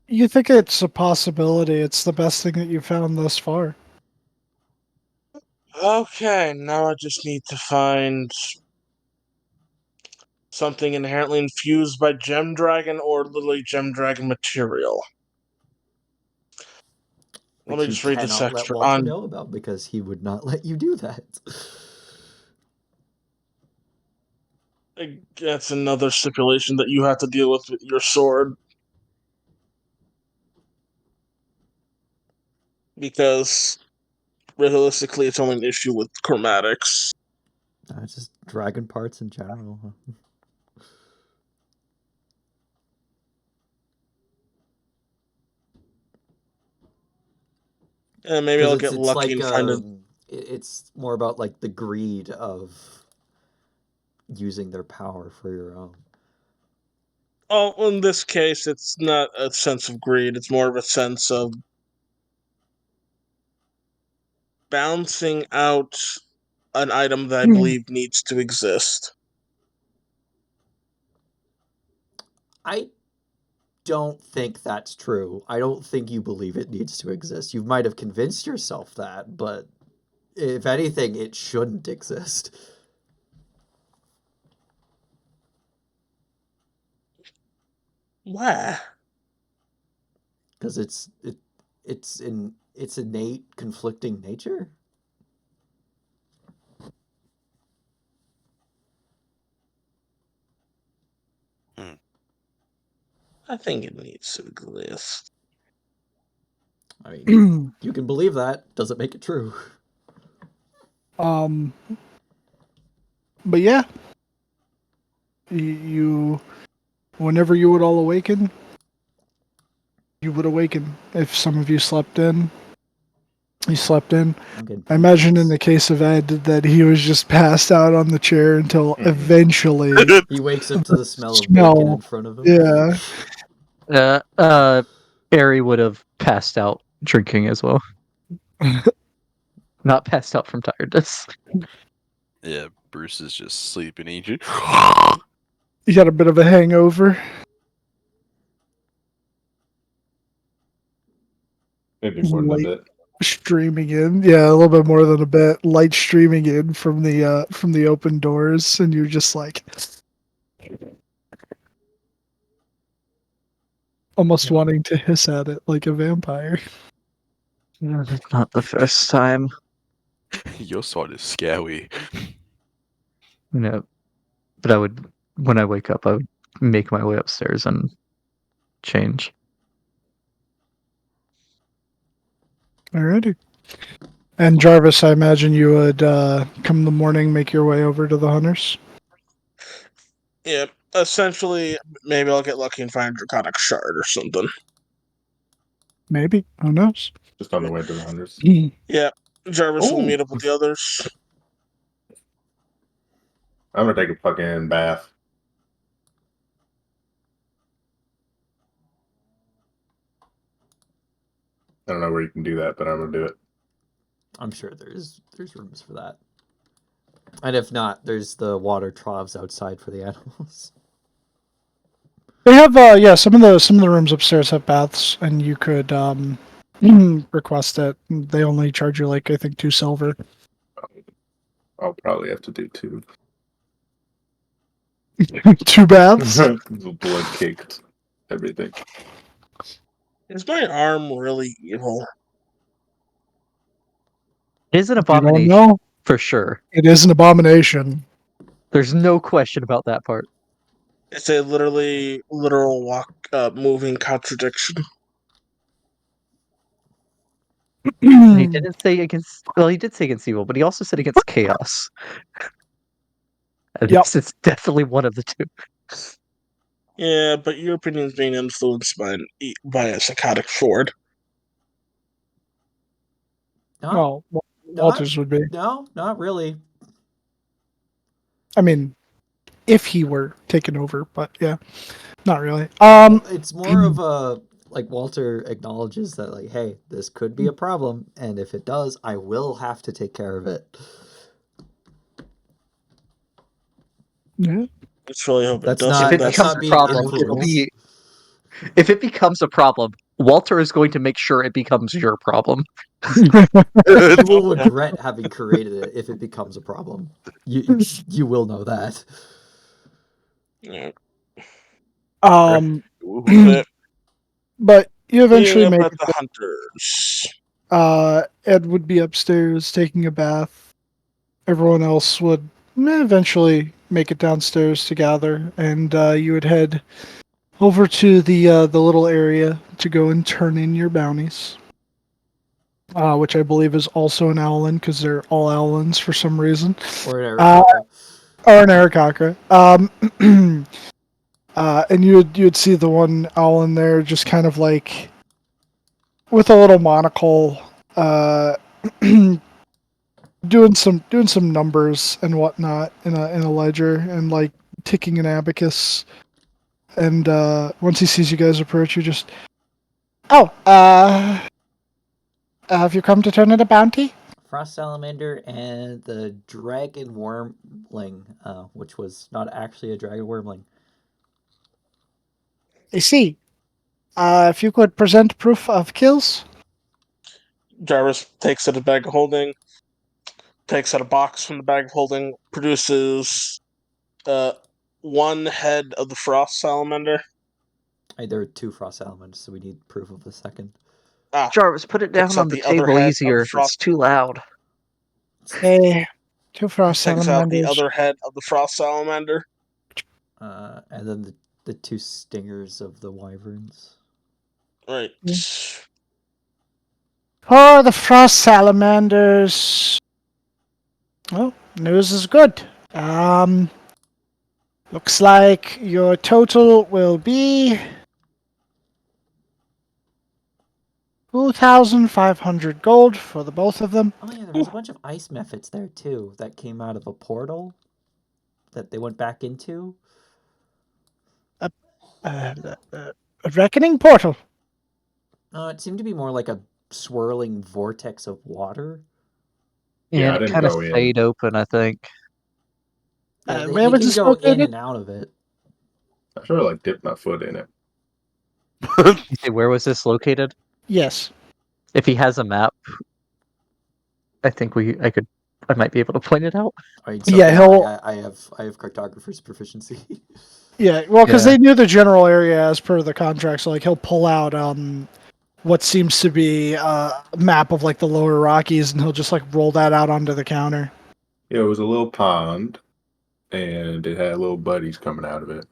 You think it's a possibility. It's the best thing that you found thus far. Okay, now I just need to find something inherently infused by gem dragon or literally gem dragon material. Let Which me you just read this cannot let extra Walter on. know about because he would not let you do that. That's another stipulation that you have to deal with your sword. Because realistically, it's only an issue with chromatics. Just dragon parts in general. And maybe I'll get lucky and find it. It's more about like the greed of using their power for your own. Oh, in this case, it's not a sense of greed. It's more of a sense of balancing out an item that I believe needs to exist. I don't think that's true. I don't think you believe it needs to exist. You might have convinced yourself that, but if anything, it shouldn't exist. Why? Because it's in its innate conflicting nature. I think it needs to exist. I mean, you can believe that. Doesn't make it true. But yeah, you, whenever you would all awaken, you would awaken. If some of you slept in, you slept in. I imagine in the case of Ed that he was just passed out on the chair until eventually He wakes up to the smell of Smell. bacon in front of him. Yeah. Barry would have passed out drinking as well. Not passed out from tiredness. Yeah, Bruce is just sleeping. He just... You got a bit of a hangover. Maybe more than a Light bit. streaming in. Yeah, a little bit more than a bit. Light streaming in from the open doors, and you're just like almost wanting to hiss at it like a vampire. No, that's not the first time. Your sword is scary. No, but I would, when I wake up, I would make my way upstairs and change. Alrighty. And Jarvis, I imagine you would come in the morning, make your way over to the hunters. Yeah, essentially, maybe I'll get lucky and find a draconic shard or something. Maybe. Who knows? Just on the way to the hunters. Yeah, Jarvis will Ooh. meet up with the others. I'm gonna take a fucking bath. I don't know where you can do that, but I'm gonna do it. I'm sure there's rooms for that. And if not, there's the water troughs outside for the animals. They have some of the rooms upstairs have baths, and you could request it. They only charge you like I think 2 silver. I'll probably have to do 2. 2 baths. Blood caked everything. Is my arm really evil? It is an You don't abomination know? for sure. It is an abomination. There's no question about that part. It's a literal moving contradiction. And he didn't say against. Well, he did say against evil, but he also said against chaos. And Yep. it's definitely one of the two. Yeah, but your opinion's being influenced by a psychotic sword. No, Well, Walter's would be. no, not really. I mean, if he were taken over, but yeah, not really. It's more of a like Walter acknowledges that like, hey, this could be a problem, and if it does, I will have to take care of it. Yeah. Let's really hope That's it doesn't. not- If it that's becomes not a being problem, it'll influenced. be. If it becomes a problem, Walter is going to make sure it becomes your problem. You will regret having created it if it becomes a problem. You will know that. Yeah. Ooh. But you eventually Meeting make up at the hunters. Ed would be upstairs taking a bath. Everyone else would eventually make it downstairs to gather, and you would head over to the little area to go and turn in your bounties, which I believe is also an owlin because they're all owlins for some reason, Or an Aarakocra. or an Aarakocra. And you would see the one owlin there just kind of like with a little monocle, doing some numbers and whatnot in a ledger and like ticking an abacus. And once he sees you guys approach, you just, have you come to turn in a bounty? Frost Salamander and the Dragon Wormling, which was not actually a Dragon Wormling. I see. If you could present proof of kills. Jarvis takes out a bag of holding, takes out a box from the bag of holding, produces one head of the frost salamander. There are 2 Frost Salamanders, so we need proof of the second. Jarvis, put it down Takes on out the the other table head of easier. the It's frost. too loud. Hey, 2 frost Takes out the salamanders. other head of the frost salamander. And then the 2 stingers of the wyverns. Right. For the frost salamanders. Well, news is good. Looks like your total will be 2,500 gold for the both of them. Oh yeah, there was a bunch of ice mephits there too that came out of a portal that they went back into. A reckoning portal. It seemed to be more like a swirling vortex of water. Yeah, And I it didn't kind of go in. stayed open, I think. Yeah, Where was can this go in located? and out of it. I sort of like dipped my foot in it. You say, where was this located? Yes. If he has a map, I think I might be able to point it out. All right, Yeah, yeah, he'll- I have cartographer's proficiency. Yeah, well, because Yeah. they knew the general area as per the contract, so like he'll pull out what seems to be a map of like the lower Rockies, and he'll just like roll that out onto the counter. Yeah, it was a little pond, and it had little buddies coming out of it.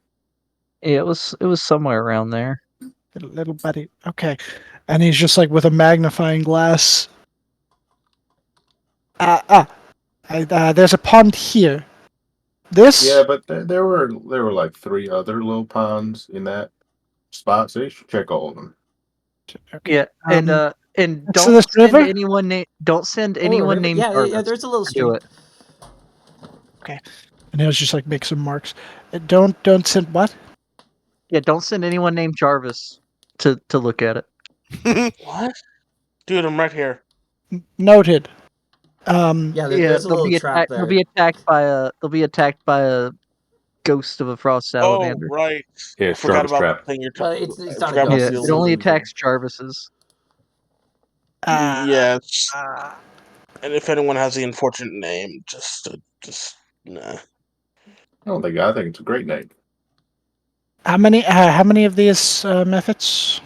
Yeah, it was somewhere around there. Little buddy. Okay, and he's just like with a magnifying glass. There's a pond here. This? Yeah, but there were like 3 other little ponds in that spot, so you should check all of them. Okay. Yeah, and next to don't this send river? anyone don't send Oh, anyone river- named yeah, Jarvis. yeah. There's a little to stream. do it. And he'll just like make some marks. Don't send what? Yeah, don't send anyone named Jarvis to look at it. What? Dude, I'm right here. Noted. Yeah, there's a little trap there. They'll be attacked by a ghost of a frost salamander. Oh, right. Yeah, I forgot Jarvis about trap. the thing you're Well, talking it's about. not I a forgot about Yeah, the ghost, it it's only illusion. attacks Jarvises. Yeah, and if anyone has the unfortunate name, just nah. I think it's a great name. How many of these methods?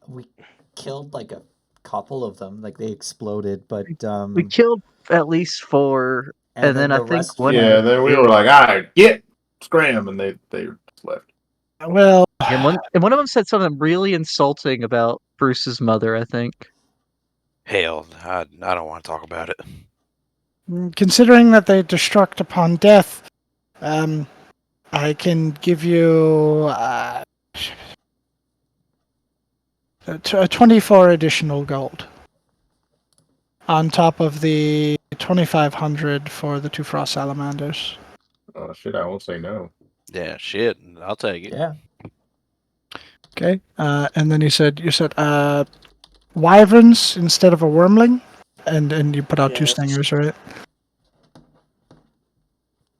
We killed like a couple of them, like they exploded, but We killed at least 4, and then I the think rest one. Yeah, then we were like, all right, get scram, and they just left. Well, And one of them said something really insulting about Bruce's mother. I think. Hell, I don't want to talk about it. considering that they destruct upon death, I can give you 24 additional gold on top of the 2,500 for the 2 frost salamanders. Oh shit, I won't say no. Yeah, shit. I'll take it. yeah. Okay, and then you said wyverns instead of a wormling, and you put out 2 Yes. stingers, right?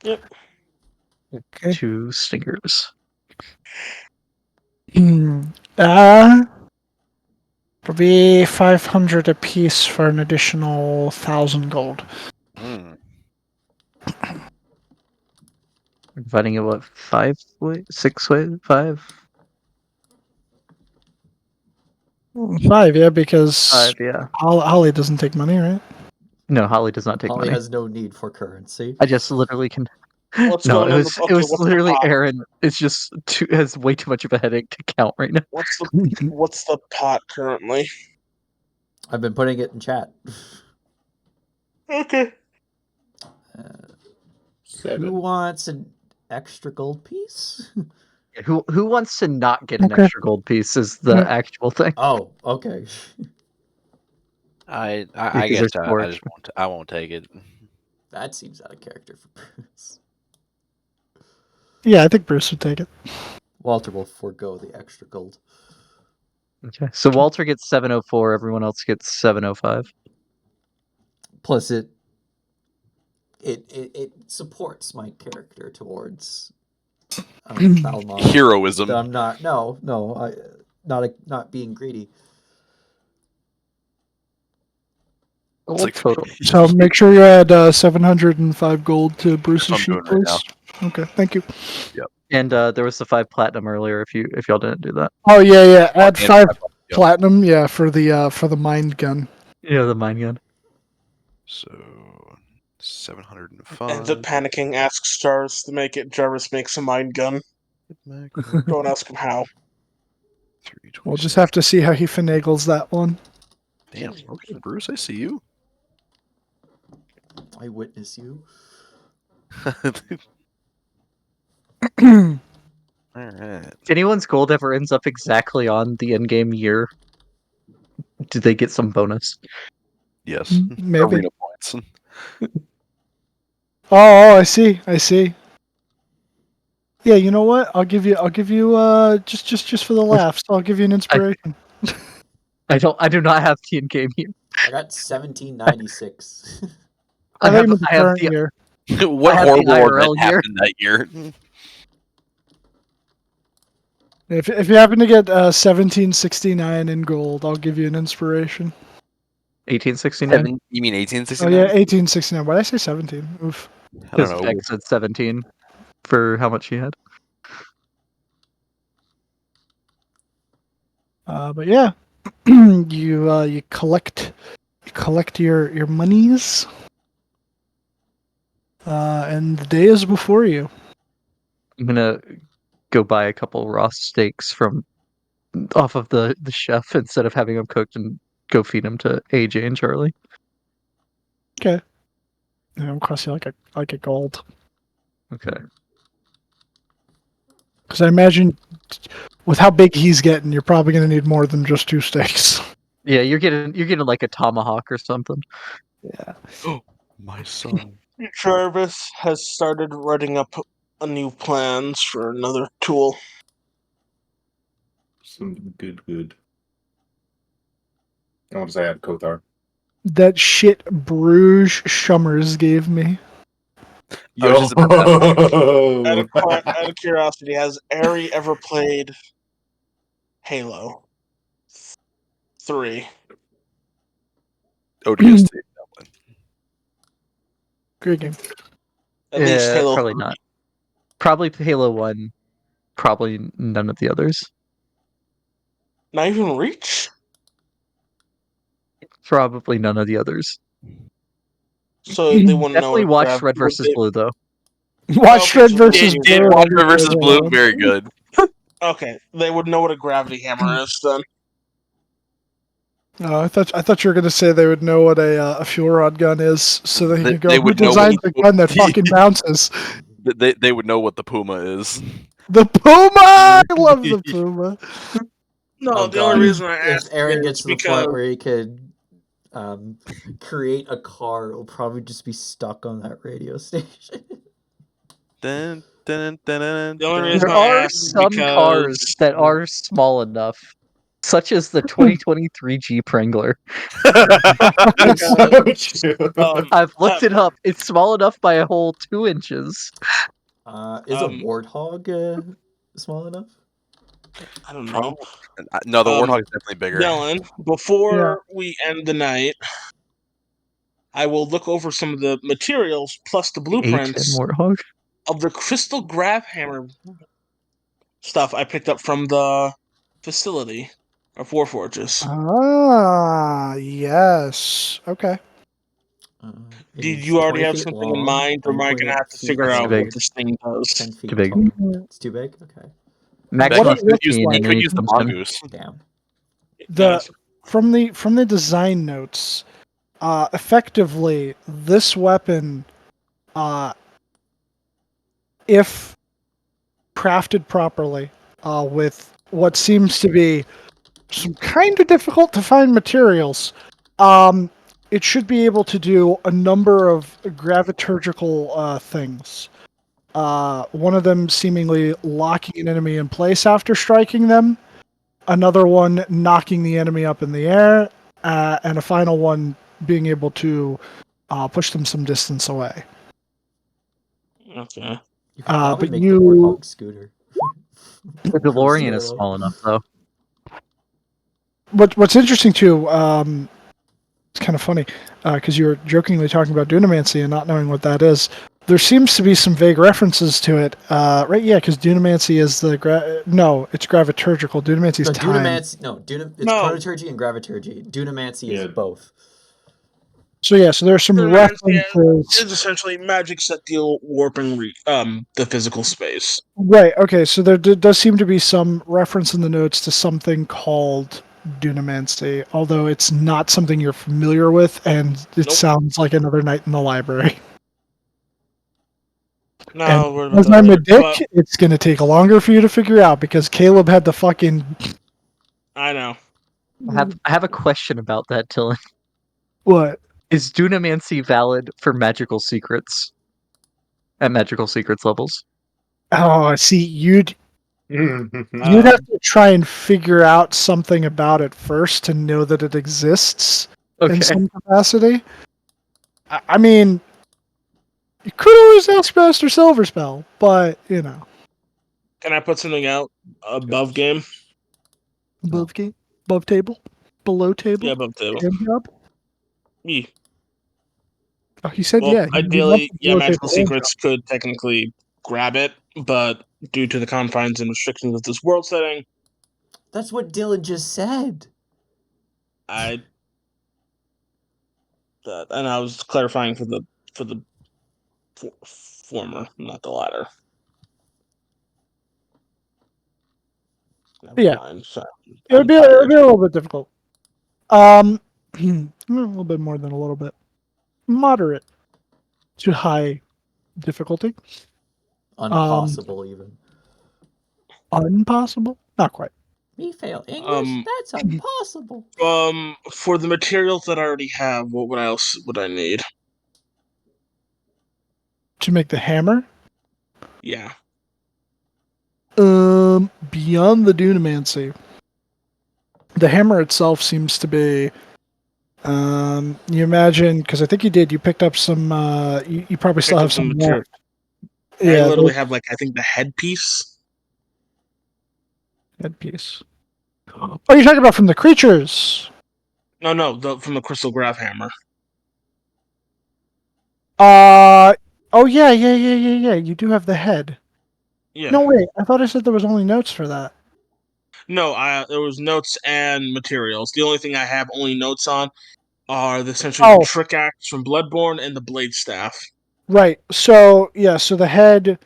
Yep. Okay. 2 stingers. It'll be 500 apiece for an additional 1,000 gold. Mm. Dividing it what 5 ways, 6 ways, 5. 5, yeah, because 5, yeah. Holly doesn't take money, right? No, Holly does not take Holly money. has no need for currency. I just literally can. What's No, going it on? was Okay, what's the literally pot? Aaron. It's just has way too much of a headache to count right now. What's the pot currently? I've been putting it in chat. Okay. Who 7. wants an extra gold piece? Who wants to not get an Okay. extra gold piece is the Mm. actual thing. Oh, okay. I Because guess there's I 4. just won't. I won't take it. That seems out of character for Bruce. Yeah, I think Bruce would take it. Walter will forego the extra gold. Okay. So Walter gets 704. Everyone else gets 705. Plus, it supports my character towards Balmond. Heroism. That I'm not. No. Not being greedy. What like- total? So make sure you add 705 gold to Bruce's That's what sheet, I'm doing right please. Okay, thank you. And there was the 5 platinum earlier. If y'all didn't do that. Oh yeah. Add And 5 Yep. platinum, yeah, for the mind gun. Yeah, the mine gun. So 705. Ends up panicking, asks Jarvis to make it. Jarvis makes a mind gun. Don't ask him how. We'll just have to see how he finagles that one. Damn, okay, Bruce, I see you. I witness you. All right. If anyone's gold ever ends up exactly on the end game year, do they get some bonus? Yes. Maybe. Arena points. Oh, I see. Yeah, you know what? I'll give you just for the laughs. I'll give you an inspiration. I do not have the end game year. I got 1796. I thought have, you meant the I have current the year. What I have the horrible IRL event year. happened that year? If you happen to get 1769 in gold, I'll give you an inspiration. 1869. You mean Oh 1869? yeah, 1869. Why did I say 17? Oof. I don't Because know. Beck said 17. for how much he had. But yeah, you collect your monies, and the day is before you. I'm gonna go buy a couple raw steaks from off of the chef instead of having them cooked and go feed them to AJ and Charlie. Okay, it'll cost you like a gold. Okay. Because I imagine with how big he's getting, you're probably going to need more than just 2 steaks. Yeah, you're getting like a tomahawk or something. Yeah. My son. Jarvis has started writing up a new plans for another tool. Some good. I want to say I had Kothar. That shit Bruges Schummers gave me. I was just about to Out of curiosity, has Ari ever played Halo 3? ODST. Great game. At least Yeah, Halo probably 3. not. Probably Halo 1. Probably none of the others. Not even Reach? Probably none of the others. So they wouldn't know Definitely what watch Red versus Blue though. Watch Okay, Red so versus they Did Blue. watch Red versus Blue? Very good. Okay, they would know what a gravity hammer is then. I thought you were going to say they would know what a fuel rod gun is, so they can go. They Who would know designed what- the gun that fucking bounces? They would know what the Puma is. The Puma. I love the Puma. No, Oh, the God. only reason I If asked Aaron is gets to the because point where he could create a car, it'll probably just be stuck on that radio station. Dun, dun, dun, dun, The only dun, reason There I are asked is some because cars that are small enough, such as the 2023 Jeep Wrangler. That's so true. I've looked it up. It's small enough by a whole 2 inches. Is a warthog small enough? I don't know. No, the Warthog is definitely bigger. Dylan, before we end the night, I will look over some of the materials plus the A10 blueprints Warthog. of the crystal grab hammer stuff I picked up from the facility of Warforges. Ah, yes. Okay. It Did is you already 20 have feet something in long, mind, or am I going to have 9.8 to feet figure out big. what wide, this thing 10 does? feet Too big. tall? It's too big? Okay. Max Becky, must you could be use, in you any could use the condition. mongoose. Damn. The from the design notes, effectively this weapon, if crafted properly, with what seems to be some kind of difficult to find materials, it should be able to do a number of graviturgical things. One of them seemingly locking an enemy in place after striking them, another one knocking the enemy up in the air, and a final one being able to push them some distance away. Okay. You could probably But make the Warthog scooter. The DeLorean is small enough, though. What's interesting too, it's kind of funny because you were jokingly talking about Dunamancy and not knowing what that is. There seems to be some vague references to it, right? Yeah, because Dunamancy is the it's graviturgical. Dunamancy is No, time. it's chronoturgy and graviturgy. Dunamancy is both. So yeah, so there's some references. It's essentially magics that deal warping the physical space. Right. Okay. So there does seem to be some reference in the notes to something called Dunamancy, although it's not something you're familiar with, and it sounds like another night in the library. No, and as I'm a dick, it's going to take longer for you to figure out because Caleb had the fucking. I know. I have a question about that, Dylan. What? Is Dunamancy valid for magical secrets? At magical secrets levels? Oh, see, you'd have to try and figure out something about it first to know that it exists in some capacity. I mean, you could always ask Master Silverspell, but you know. Can I put something out above game? Above game? Above table? Below table? Yeah, above table. Hand job? Yeah. Oh, he said Well, yeah. ideally, magical secrets could technically grab it, but due to the confines and restrictions of this world setting, That's what Dylan just said. and I was clarifying for the former, not the latter. Never Yeah. mind. Sorry. It would I'm be a tired. little bit difficult. A little bit more than a little bit. Moderate to high difficulty. Impossible, even. Impossible? Not quite. Me fail English? That's impossible. For the materials that I already have, what else would I need? To make the hammer, Yeah. beyond the Dunamancy, the hammer itself seems to be. You imagine, because I think you did. You picked up some. You probably still Picked have up some some material. left. I Yeah, literally have I think the headpiece. headpiece. Oh, you're talking about from the creatures. No, from the crystal graph hammer. Oh yeah. You do have the head. Yeah. No wait, I thought I said there was only notes for that. No, there was notes and materials. The only thing I have only notes on are essentially the trick axe from Bloodborne and the blade staff. Right. So yeah. So the head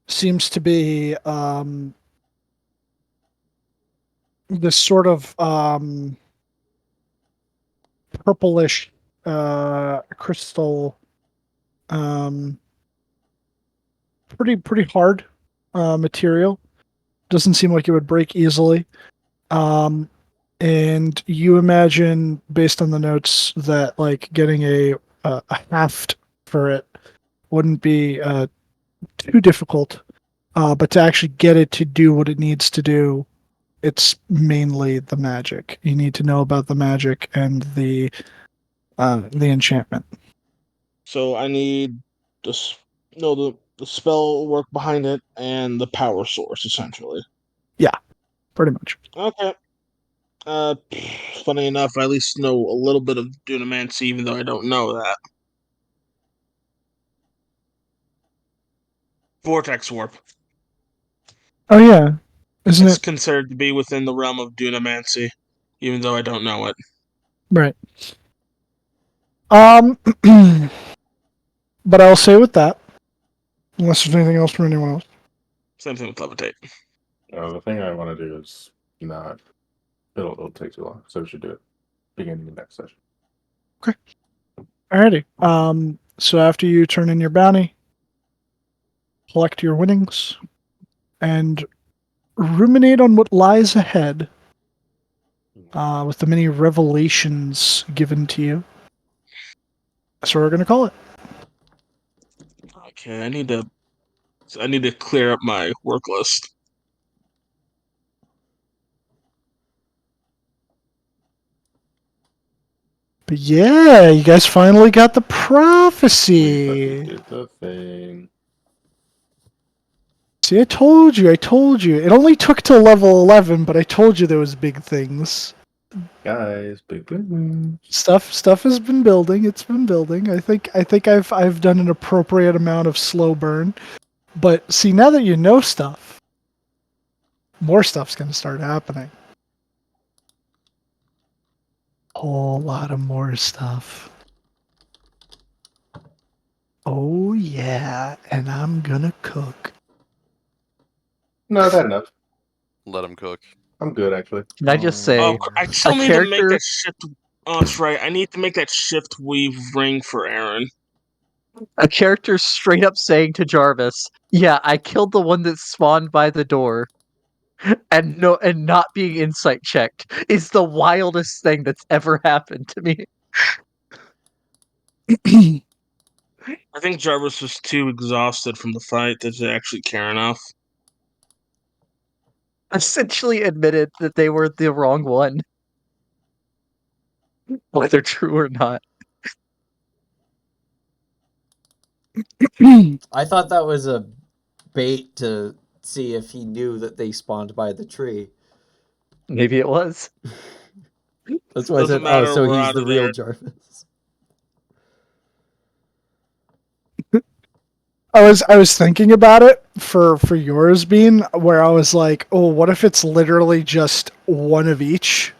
seems to be this sort of purplish crystal, pretty hard material. Doesn't seem like it would break easily. And you imagine, based on the notes, that like getting a haft for it wouldn't be too difficult. But to actually get it to do what it needs to do, it's mainly the magic. You need to know about the magic and the enchantment. So I need the spell work behind it and the power source, essentially. Yeah, pretty much. Okay. Funny enough, I at least know a little bit of Dunamancy, even though I don't know that. Vortex warp. Oh yeah, isn't It's it? considered to be within the realm of Dunamancy, even though I don't know it. Right. But I'll say with that, unless there's anything else from anyone else. Same thing with levitate. The thing I want to do is not. It'll take too long, so we should do it beginning of the next session. Okay. Alrighty. So after you turn in your bounty, collect your winnings, and ruminate on what lies ahead, with the many revelations given to you. That's what we're gonna call it. Okay, I need to clear up my work list. But yeah, you guys finally got the We prophecy. fucking did the thing. See, I told you. It only took till level 11, but I told you there was big things. Guys, big boom. Stuff has been building. It's been building. I think I've done an appropriate amount of slow burn. But see, now that you know stuff, more stuff's gonna start happening. Whole lot of more stuff. Oh yeah, and I'm gonna cook. No, I've had enough. Let him cook. I'm good, actually. Can I just say, I still need to make character- that shift. Oh, that's right. I need to make that shift weave ring for Aaron. a character straight up saying to Jarvis, "Yeah, I killed the one that spawned by the door," and not being insight checked is the wildest thing that's ever happened to me. I think Jarvis was too exhausted from the fight to actually care enough. Essentially admitted that they were the wrong one, whether true or not. I thought that was a bait to see if he knew that they spawned by the tree. Maybe it was. That's why I said, Doesn't matter, so we're he's out the of real there. Jarvis. I was thinking about it for yours being where I was like, oh, what if it's literally just one of each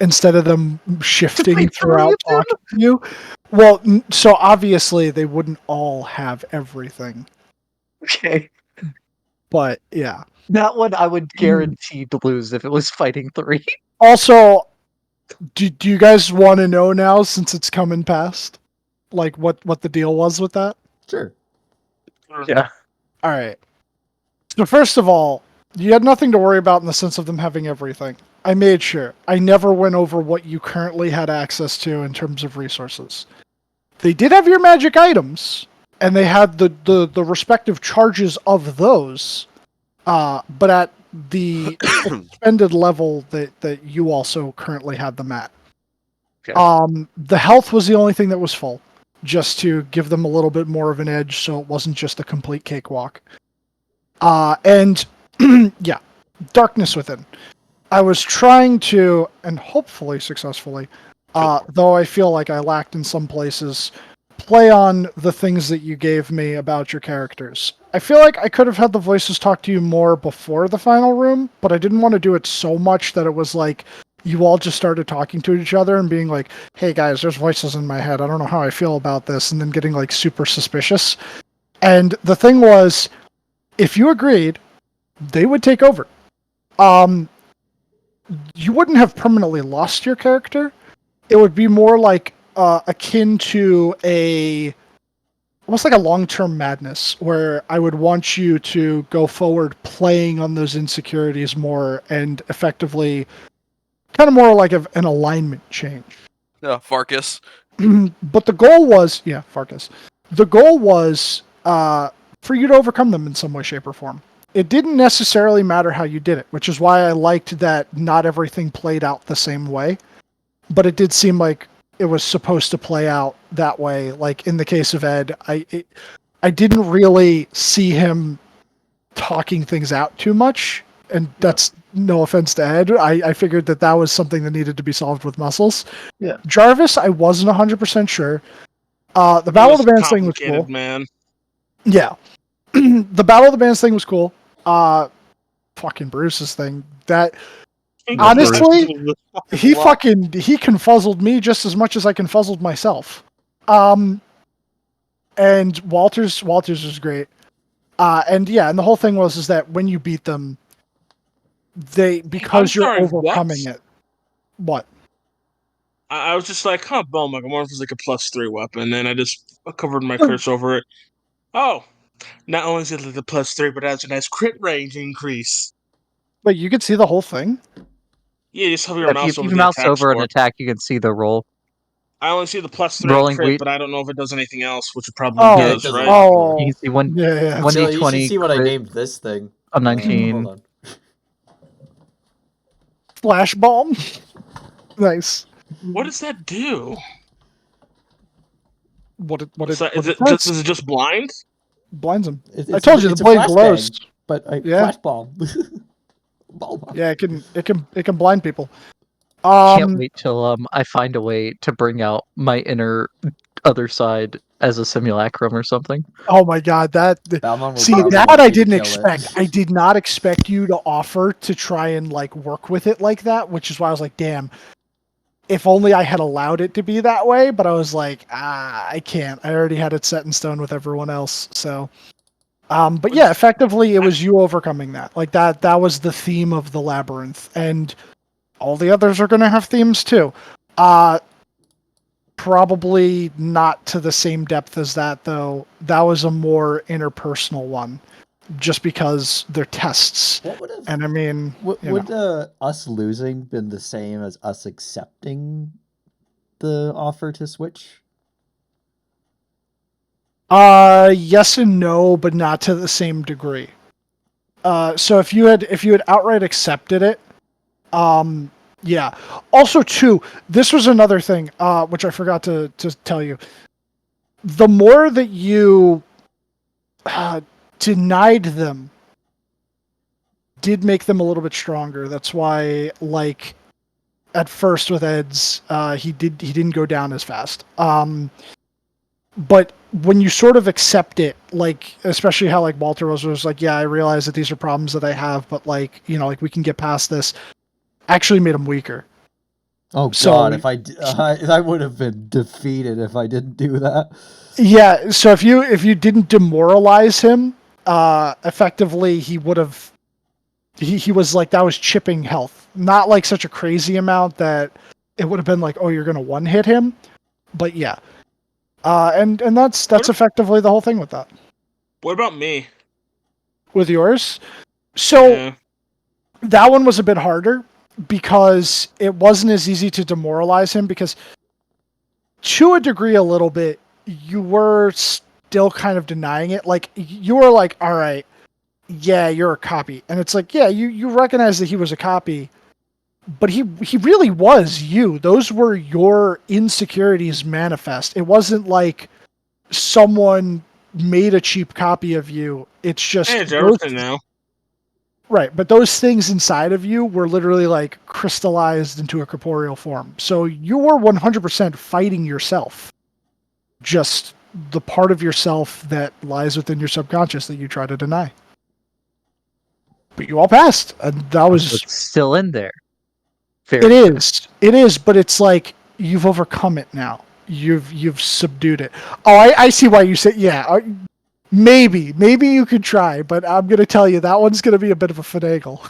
instead of them shifting Wait, three throughout of them? talking to you? Well, so obviously they wouldn't all have everything, Okay. but yeah. That one I would guarantee to lose if it was fighting 3. Also, do you guys want to know now since it's coming past, like what the deal was with that? Sure. Yeah. All right. So first of all, you had nothing to worry about in the sense of them having everything. I made sure. I never went over what you currently had access to in terms of resources. They did have your magic items, and they had the respective charges of those, but at the expended level that you also currently had them at. Okay. The health was the only thing that was full, just to give them a little bit more of an edge, so it wasn't just a complete cakewalk. And yeah, Darkness Within. I was trying to, and hopefully successfully, though I feel like I lacked in some places, play on the things that you gave me about your characters. I feel like I could have had the voices talk to you more before the final room, but I didn't want to do it so much that it was like you all just started talking to each other and being like, hey guys, there's voices in my head. I don't know how I feel about this, and then getting like super suspicious. And the thing was, if you agreed, they would take over. You wouldn't have permanently lost your character. It would be more like akin to almost like a long-term madness, where I would want you to go forward playing on those insecurities more and effectively kind of more like an alignment change. Farkas. But the goal was, yeah, Farkas. The goal was for you to overcome them in some way, shape, or form. It didn't necessarily matter how you did it, which is why I liked that not everything played out the same way. But it did seem like it was supposed to play out that way. Like in the case of Ed, I didn't really see him talking things out too much, and that's no offense to Ed. I figured that was something that needed to be solved with muscles. Yeah. Jarvis, I wasn't 100% sure. The It Battle was of the Bands thing was complicated, cool. man. Yeah. The Battle of the Bands thing was cool. Fucking Bruce's thing. That honestly, he confuzzled me just as much as I confuzzled myself. And Walters was great. And yeah, and the whole thing was is that when you beat them, I'm because you're sorry, what? overcoming it. What? I was just like, huh, Bone, like, I wonder if it's like a +3 weapon, and I just covered my curse over it. Oh, not only is it like a +3, but it has a nice crit range increase. Wait, you could see the whole thing? Yeah, just hover your If you, mouse if over you the mouse attack over an score. attack, you can see the roll. I only see the +3 on Rolling crit, weight. but I don't know if it does anything else, which it probably Oh, Yeah, it does, does a right? lot more. You oh, can see one yeah. 1d20 you should see what I crit named this thing. of Hold 19. on. Flash bomb. Nice. What does that do? What So it does does it just blind? blinds him. It's I told you the it's a blade glows. flashbang, but a Yeah. flash bomb. Bomb. Yeah, it can blind people. Can't wait till I find a way to bring out my inner other side as a simulacrum or something. Oh my god, Balmon will see probably that want I you to didn't kill expect. it. I did not expect you to offer to try and like work with it like that, which is why I was like, damn. If only I had allowed it to be that way, but I was like, I can't. I already had it set in stone with everyone else. So but yeah, effectively it was you overcoming that. Like that was the theme of the Labyrinth, and all the others are gonna have themes too. Probably not to the same depth as that, though. That was a more interpersonal one, just because they're tests. What would have? And I mean, Would us losing been the same as us accepting the offer to switch? yes and no, but not to the same degree. So if you had outright accepted it, yeah. Also, too, this was another thing, which I forgot to tell you. The more that you denied them, did make them a little bit stronger. That's why, like, at first with Ed's, he didn't go down as fast. But when you sort of accept it, like especially how like Walter was like, yeah, I realize that these are problems that I have, but like like we can get past this. Actually, made him weaker. Oh God, if I would have been defeated if I didn't do that. Yeah, so if you didn't demoralize him, effectively he would have. He was like that was chipping health, not like such a crazy amount that it would have been like, oh, you're gonna one hit him, but yeah. And that's effectively the whole thing with that. What about me? With yours, so Yeah. that one was a bit harder because it wasn't as easy to demoralize him because, to a degree, a little bit, you were still kind of denying it. Like you were like, all right, yeah, you're a copy, and it's like, yeah, you recognize that he was a copy. But he really was you. Those were your insecurities manifest. It wasn't like someone made a cheap copy of you. It's just Hey, it's everything now. right. But those things inside of you were literally like crystallized into a corporeal form. So you were 100% fighting yourself. Just the part of yourself that lies within your subconscious that you try to deny. But you all passed, and that was It's still in there. It is, but it's like you've overcome it now. You've subdued it. Oh, I see why you said yeah. Maybe you could try, but I'm gonna tell you that one's gonna be a bit of a finagle.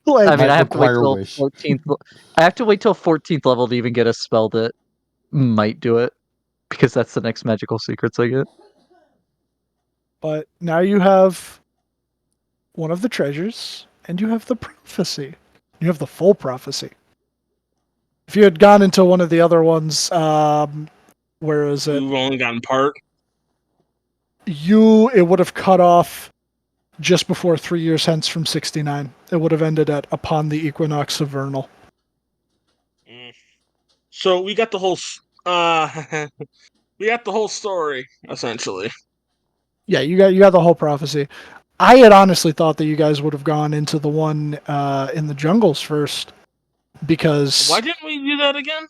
Like, I mean, I have to wait require till wish. 14th. I have to wait till 14th level to even get a spell that might do it, because that's the next magical secrets I get. but now you have one of the treasures, and you have the prophecy. You have the full prophecy. If you had gone into one of the other ones, where is it? We've only gotten part. It would have cut off just before 3 years hence from 69. It would have ended at upon the equinox of vernal. So we got the whole we got the whole story essentially. Yeah, you got the whole prophecy. I had honestly thought that you guys would have gone into the one in the jungles first, because Why didn't we do that again?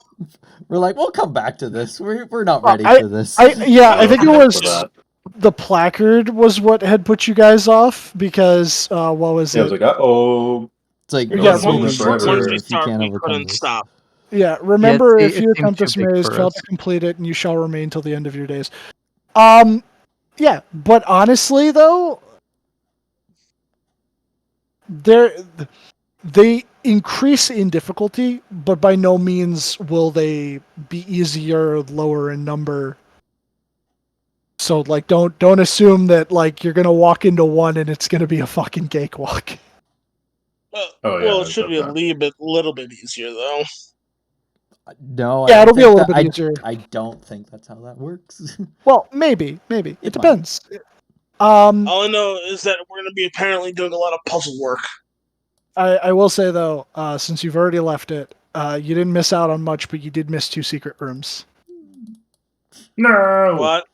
We're like, we'll come back to this. We're not ready for this. I I think it wasn't was for that. the placard was what had put you guys off because what was Yeah, I it? was like, oh, It's like Yeah, Yeah, it's no taking adventure forever. Once we if you start, can't we overcome couldn't this. stop. Yeah, remember Yeah, if you it seemed attempt too this big maze, for fail us. to complete it, and you shall remain till the end of your days. Yeah, but honestly though, they increase in difficulty, but by no means will they be easier or lower in number. So like don't assume that like you're gonna walk into one and it's gonna be a fucking cakewalk. Oh, Well, yeah, it should be a okay. little bit easier though. No, Yeah, I it'll don't be a think little that. bit easier. I don't think that's how that works. Well, maybe. It It depends. All I know is that we're going to be apparently doing a lot of puzzle work. I will say though, since you've already left it, you didn't miss out on much, but you did miss 2 secret rooms. No. What?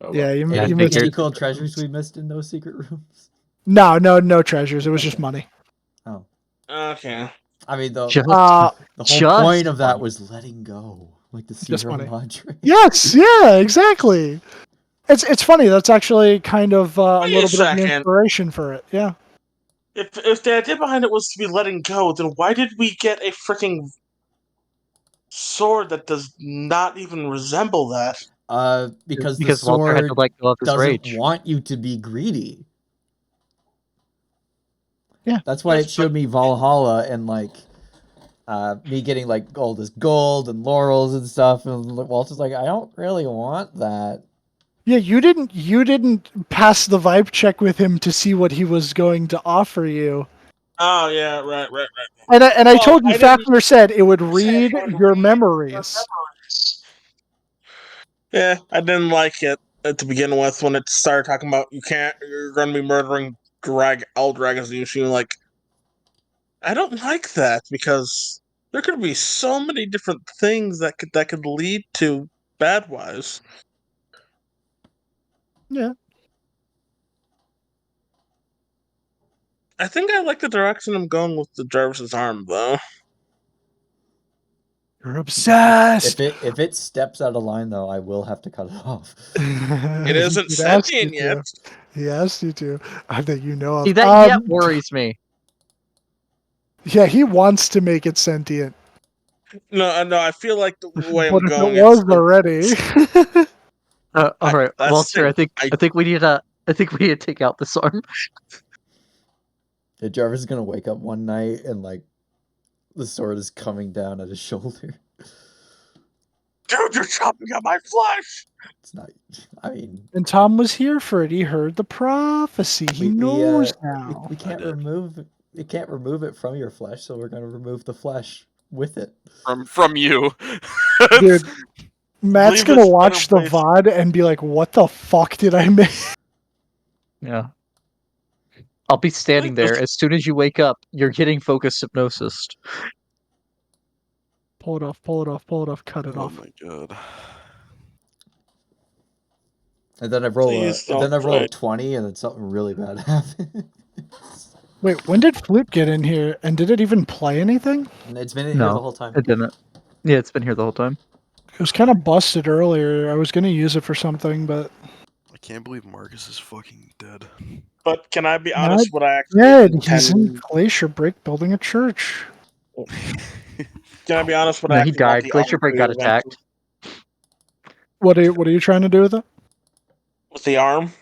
Oh, Yeah, well. you Yeah, I missed. figured- Any cool treasures we missed in those secret rooms? No treasures. It was just Okay. money. Oh, Okay. I mean the Just, the whole just point of that fun. was letting go, like the Just Sierra money. Madre. Yes, yeah, exactly. It's funny. That's actually kind of a Wait a little bit of the second. inspiration for it. Yeah. If the idea behind it was to be letting go, then why did we get a freaking sword that does not even resemble that? Because the Because Walter had to sword let go of his doesn't rage. want you to be greedy. Yeah. That's why Yes, it showed me Valhalla and like me getting like all this gold and laurels and stuff, and Walter's like, I don't really want that. Yeah, you didn't pass the vibe check with him to see what he was going to offer you. Oh yeah, right. And I Well, told you I didn't- Fafner said it would read your memories. Yeah, I didn't like it to begin with when it started talking about you're going to be murdering all dragons, and you're like, I don't like that because there could be so many different things that could lead to bad wise. Yeah. I think I like the direction I'm going with the Jarvis's arm though. You're obsessed. If it steps out of line though, I will have to cut it off. It isn't He'd ask sentient you yet. to. He asked you to. That you know of. See, that yet worries me. Yeah, he wants to make it sentient. No, I feel like the way But I'm if going, it was already. All right, that's Walter. the I think we need to. I think we need to take out this arm. Yeah, Jarvis is gonna wake up one night and like the sword is coming down at his shoulder. Dude, you're chopping up my flesh. It's not. I mean, And Tom was here for it. He heard the prophecy. He knows now. we can't did. remove. We can't remove it from your flesh, so we're gonna remove the flesh with it. From you. Dude, Matt's Leave gonna us watch the better place. VOD and be like, what the fuck did I make? Yeah. I'll be standing there as soon as you wake up. You're getting focus hypnosis. Pull it off, pull it off, pull it off, cut it Oh off. my god. And then I roll Please a then I don't roll a pray. 20, and then something really bad happens. Wait, when did Flip get in here? And did it even play anything? And it's been in here No, the whole time. it didn't. Yeah, it's been here the whole time. It was kind of busted earlier. I was gonna use it for something, but I can't believe Marcus is fucking dead. But can I be Not honest? What I actually dead. He's in intend- Glacier Break building a church. Can I be honest? What I No, he actually want died. the Glacier arm Break to got do attacked. What are you trying to do with it? with the arm.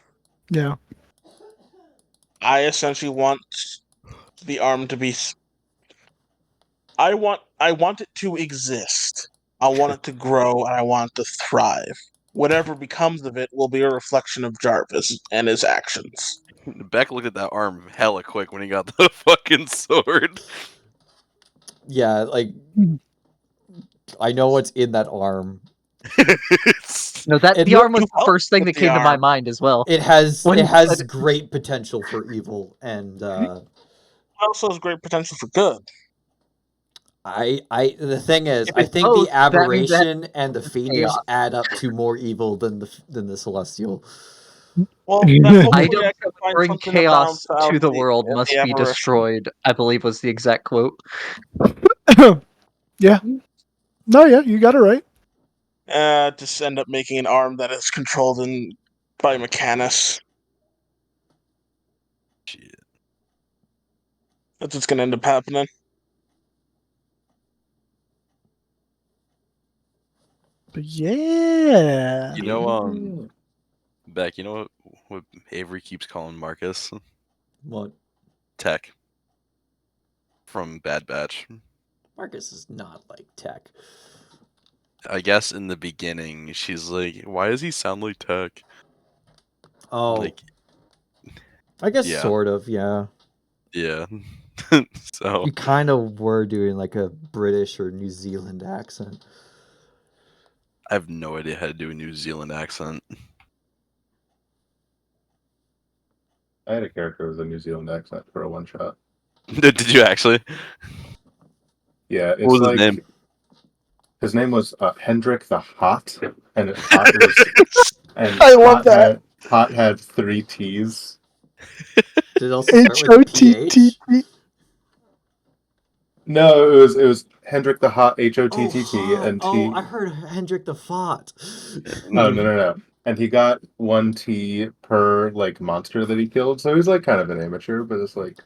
Yeah. I essentially want the arm to be. I want it to exist. I want it to grow, and I want it to thrive. Whatever becomes of it will be a reflection of Jarvis and his actions. Beck looked at that arm hella quick when he got the fucking sword. Yeah, like I know what's in that arm. No, that It the arm was looked the first thing with that the came to my arm. mind as well. It has When it you has said- great potential for evil, and It also has great potential for good. the thing is, If I it's think both, the that means that aberration and the fiendish chaos. add up to more evil than the celestial. Well, then hopefully Items I that can would find bring something chaos balance out to the world the must be aberration. destroyed, I believe was the exact quote. Yeah. No, yeah, you got it right. Just end up making an arm that is controlled by Mechanus. Shit. That's what's gonna end up happening. But yeah. You know, Beck, you know what Avery keeps calling Marcus? What? Tech. From Bad Batch. Marcus is not like Tech. I guess in the beginning, she's like, why does he sound like Tech? Oh, Like, I guess yeah. sort of, yeah. yeah. So, You kind of were doing like a British or New Zealand accent. I have no idea how to do a New Zealand accent. I had a character with a New Zealand accent for a one shot. Did you actually? Yeah, it's What was his like name? his name was Hendrik the Hot, and Hot was and I love Hot that. Hot had 3 T's. Did it also start with a H-O-T-T-T. PH? No, it was Hendrik the Hot, H-O-T-T-T, and T. I heard Hendrik the Fought. Oh no! And he got 1 T per like monster that he killed, so he's like kind of an amateur, but it's like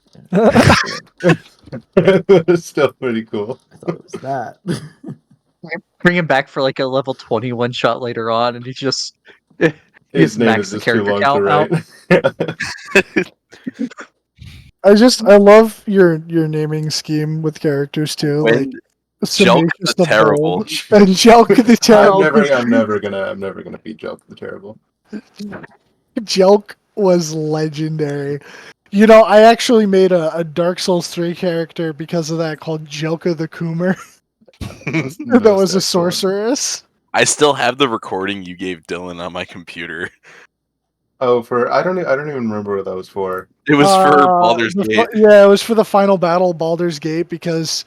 it's still pretty cool. I thought it was that. Bring him back for like a level 21 shot later on, and he just he His just name max is the just too character long count to out. write. I love your naming scheme with characters too. When Like Jelk Samacious the Terrible. Bold and Jelk the Terrible. I'm never gonna beat Joke the Terrible. Jelk was legendary. You know, I actually made a Dark Souls 3 character because of that called Jelka the Coomer. That was a Most excellent. sorceress. I still have the recording you gave Dylan on my computer. Oh, I don't even remember what that was for. It was for Baldur's Gate. Yeah, it was for the final battle, Baldur's Gate, because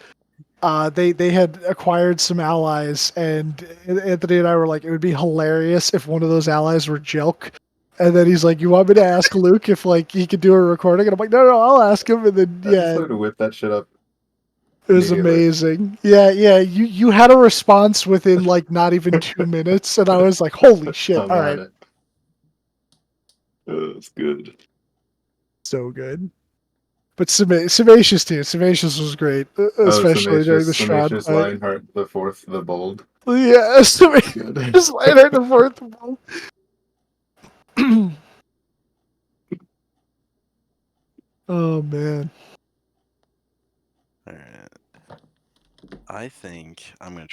they had acquired some allies, and Anthony and I were like, it would be hilarious if one of those allies were Jelk. And then he's like, "You want me to ask Luke if like he could do a recording?" And I'm like, "No, I'll ask him." And then I just wanted to whip that shit up. It was Immediately. amazing. Yeah. You had a response within like not even 2 minutes, and I was like, "Holy shit!" I'm All on right, it. It's good. so good. But Sebaceous too. Sebaceous was great, especially during the Shroud Semacious fight. Lionheart the Fourth, the Bold. Yeah, Good. Sebaceous Lionheart the fourth. Oh man. Alright. I think I'm gonna